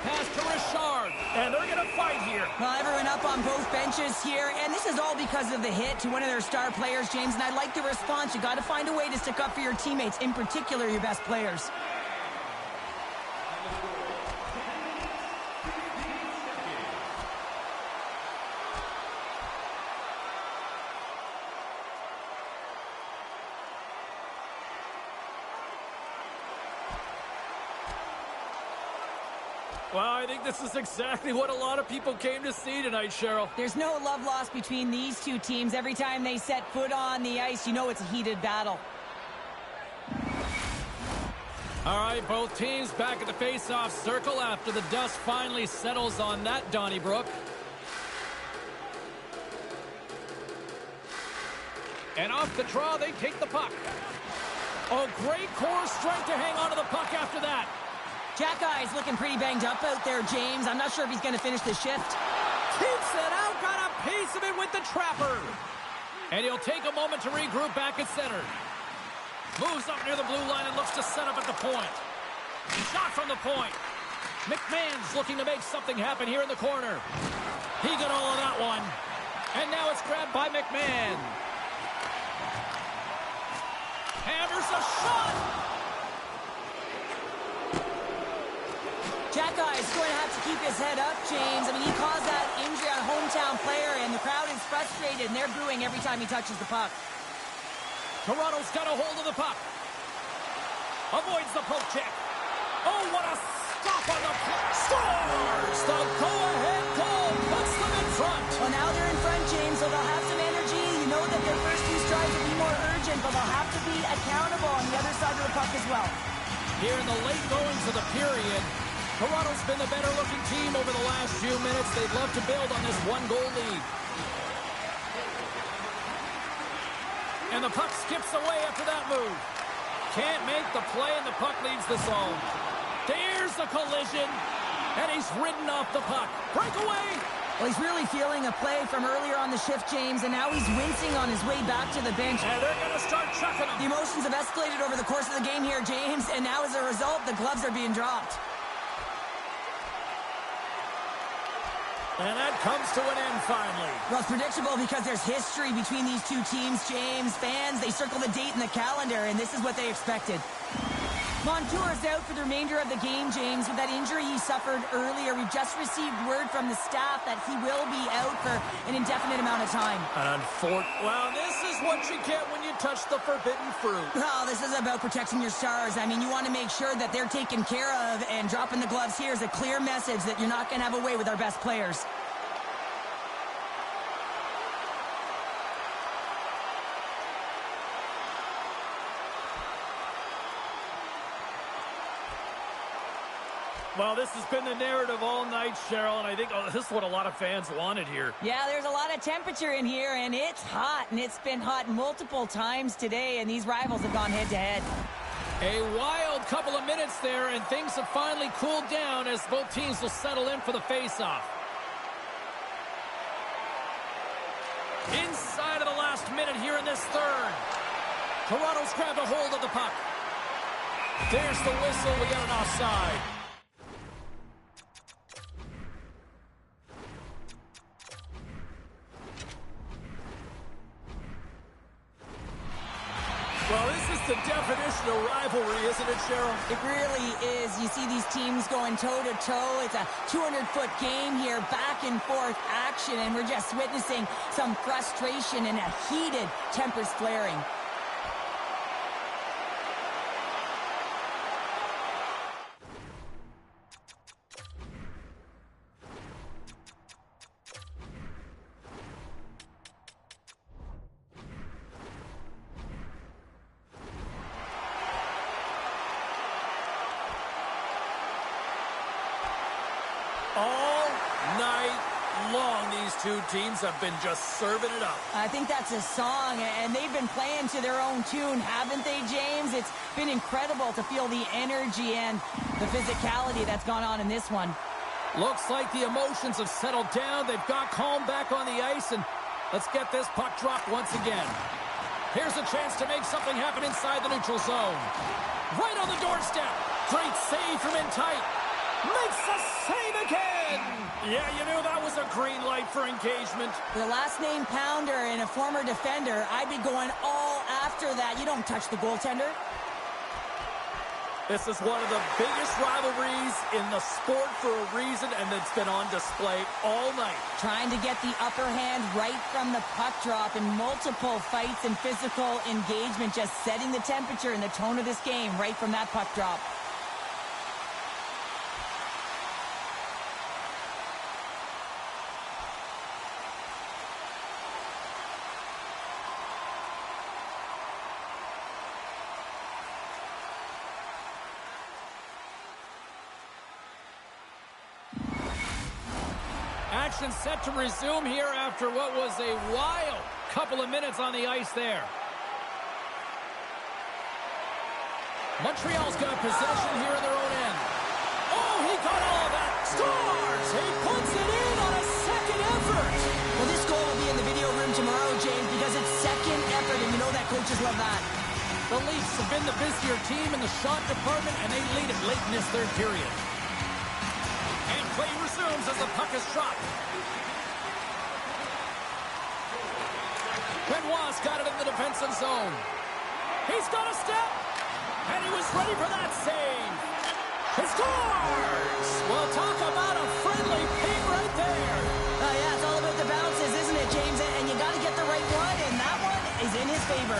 Pass to Richard, and they're going to fight here. Well, everyone up on both benches here, and this is all because of the hit to one of their star players, James, and I like the response. You got to find a way to stick up for your teammates, in particular your best players. Well, I think this is exactly what a lot of people came to see tonight, Cheryl. There's no love lost between these two teams. Every time they set foot on the ice, you know it's a heated battle. All right, both teams back at the face-off circle after the dust finally settles on that Donnybrook. And off the draw, they take the puck. Oh, great core strength to hang on to the puck after that. Jack Eye's looking pretty banged up out there, James. I'm not sure if he's going to finish the shift. Keeps it out, got a piece of it with the trapper. And he'll take a moment to regroup back at center. Moves up near the blue line and looks to set up at the point. Shot from the point. McMahon's looking to make something happen here in the corner. He got all of that one. And now it's grabbed by McMahon. Hammers a shot. Jack Eye's going to have to keep his head up, James. I mean, he caused that injury on a hometown player, and the crowd is frustrated, and they're booing every time he touches the puck. Toronto's got a hold of the puck. Avoids the poke check. Oh, what a stop on the puck. Scores! The go-ahead goal puts them in front. Well, now they're in front, James, so they'll have some energy. You know that their first two strides will be more urgent, but they'll have to be accountable on the other side of the puck as well. Here in the late goings of the period, Toronto's been the better-looking team over the last few minutes. They'd love to build on this one-goal lead. And the puck skips away after that move. Can't make the play, and the puck leaves the zone. There's the collision, and he's ridden off the puck. Breakaway! Well, he's really feeling a play from earlier on the shift, James, and now he's wincing on his way back to the bench. And they're going to start chucking him. The emotions have escalated over the course of the game here, James, and now as a result, the gloves are being dropped. And that comes to an end finally. Well, it's predictable because there's history between these two teams, James. Fans, they circle the date in the calendar, and this is what they expected. Montour's out for the remainder of the game, James, with that injury he suffered earlier. We've just received word from the staff that he will be out for an indefinite amount of time. Well, this is what you get when you touch the forbidden fruit. Well, this is about protecting your stars. I mean, you want to make sure that they're taken care of, and dropping the gloves here is a clear message that you're not going to have a way with our best players. Well, this has been the narrative all night, Cheryl, and I think this is what a lot of fans wanted here. Yeah, there's a lot of temperature in here, and it's hot, and it's been hot multiple times today, and these rivals have gone head-to-head. A wild couple of minutes there, and things have finally cooled down as both teams will settle in for the face-off. Inside of the last minute here in this third. Toronto's grabbed a hold of the puck. There's the whistle. We got an offside. Well, this is the definition of rivalry, isn't it, Cheryl? It really is. You see these teams going toe-to-toe. It's a 200-foot game here, back-and-forth action, and we're just witnessing some frustration and a heated tempers flaring. All night long, these two teams have been just serving it up. I think that's a song, and they've been playing to their own tune, haven't they, James? It's been incredible to feel the energy and the physicality that's gone on in this one. Looks like the emotions have settled down. They've got calm back on the ice, and let's get this puck dropped once again. Here's a chance to make something happen inside the neutral zone. Right on the doorstep. Great save from in tight. Makes the save again! Yeah, you knew that was a green light for engagement. The last name Pounder and a former defender, I'd be going all after that. You don't touch the goaltender. This is one of the biggest rivalries in the sport for a reason, and it's been on display all night. Trying to get the upper hand right from the puck drop, and multiple fights and physical engagement, just setting the temperature and the tone of this game right from that puck drop. Action set to resume here after what was a wild couple of minutes on the ice there. Montreal's got possession here in their own end. Oh, he got all of that. Scores! He puts it in on a second effort. Well, this goal will be in the video room tomorrow, James, because it's second effort, and you know that coaches love that. The Leafs have been the busier team in the shot department, and they lead it late in this third period. And play resumes as the puck is dropped. Benoit's got it in the defensive zone. He's got a step, and he was ready for that save. He scores! Well, talk about a friendly ping right there. Yeah, it's all about the bounces, isn't it, James? And you got to get the right one, and that one is in his favor.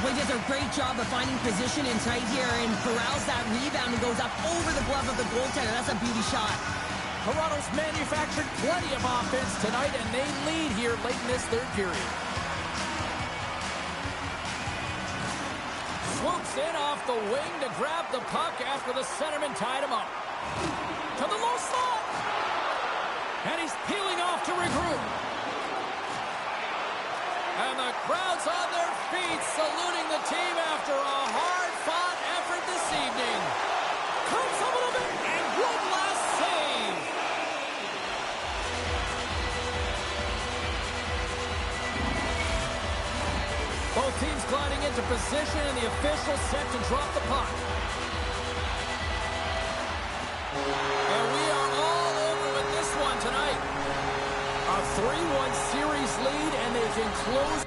Well, he does a great job of finding position in tight here and corrals that rebound and goes up over the glove of the goaltender. That's a beauty shot. Toronto's manufactured plenty of offense tonight, and they lead here late in this third period. Swoops in off the wing to grab the puck after the centerman tied him up. To the low slot. And he's peeling off to regroup. And the crowd's on their feet saluting the team after a hard-fought effort this evening. Comes a little bit, and one last save. Both teams gliding into position, and the official set to drop the puck. And we are all over with this one tonight. A 3-1 series lead, and they can close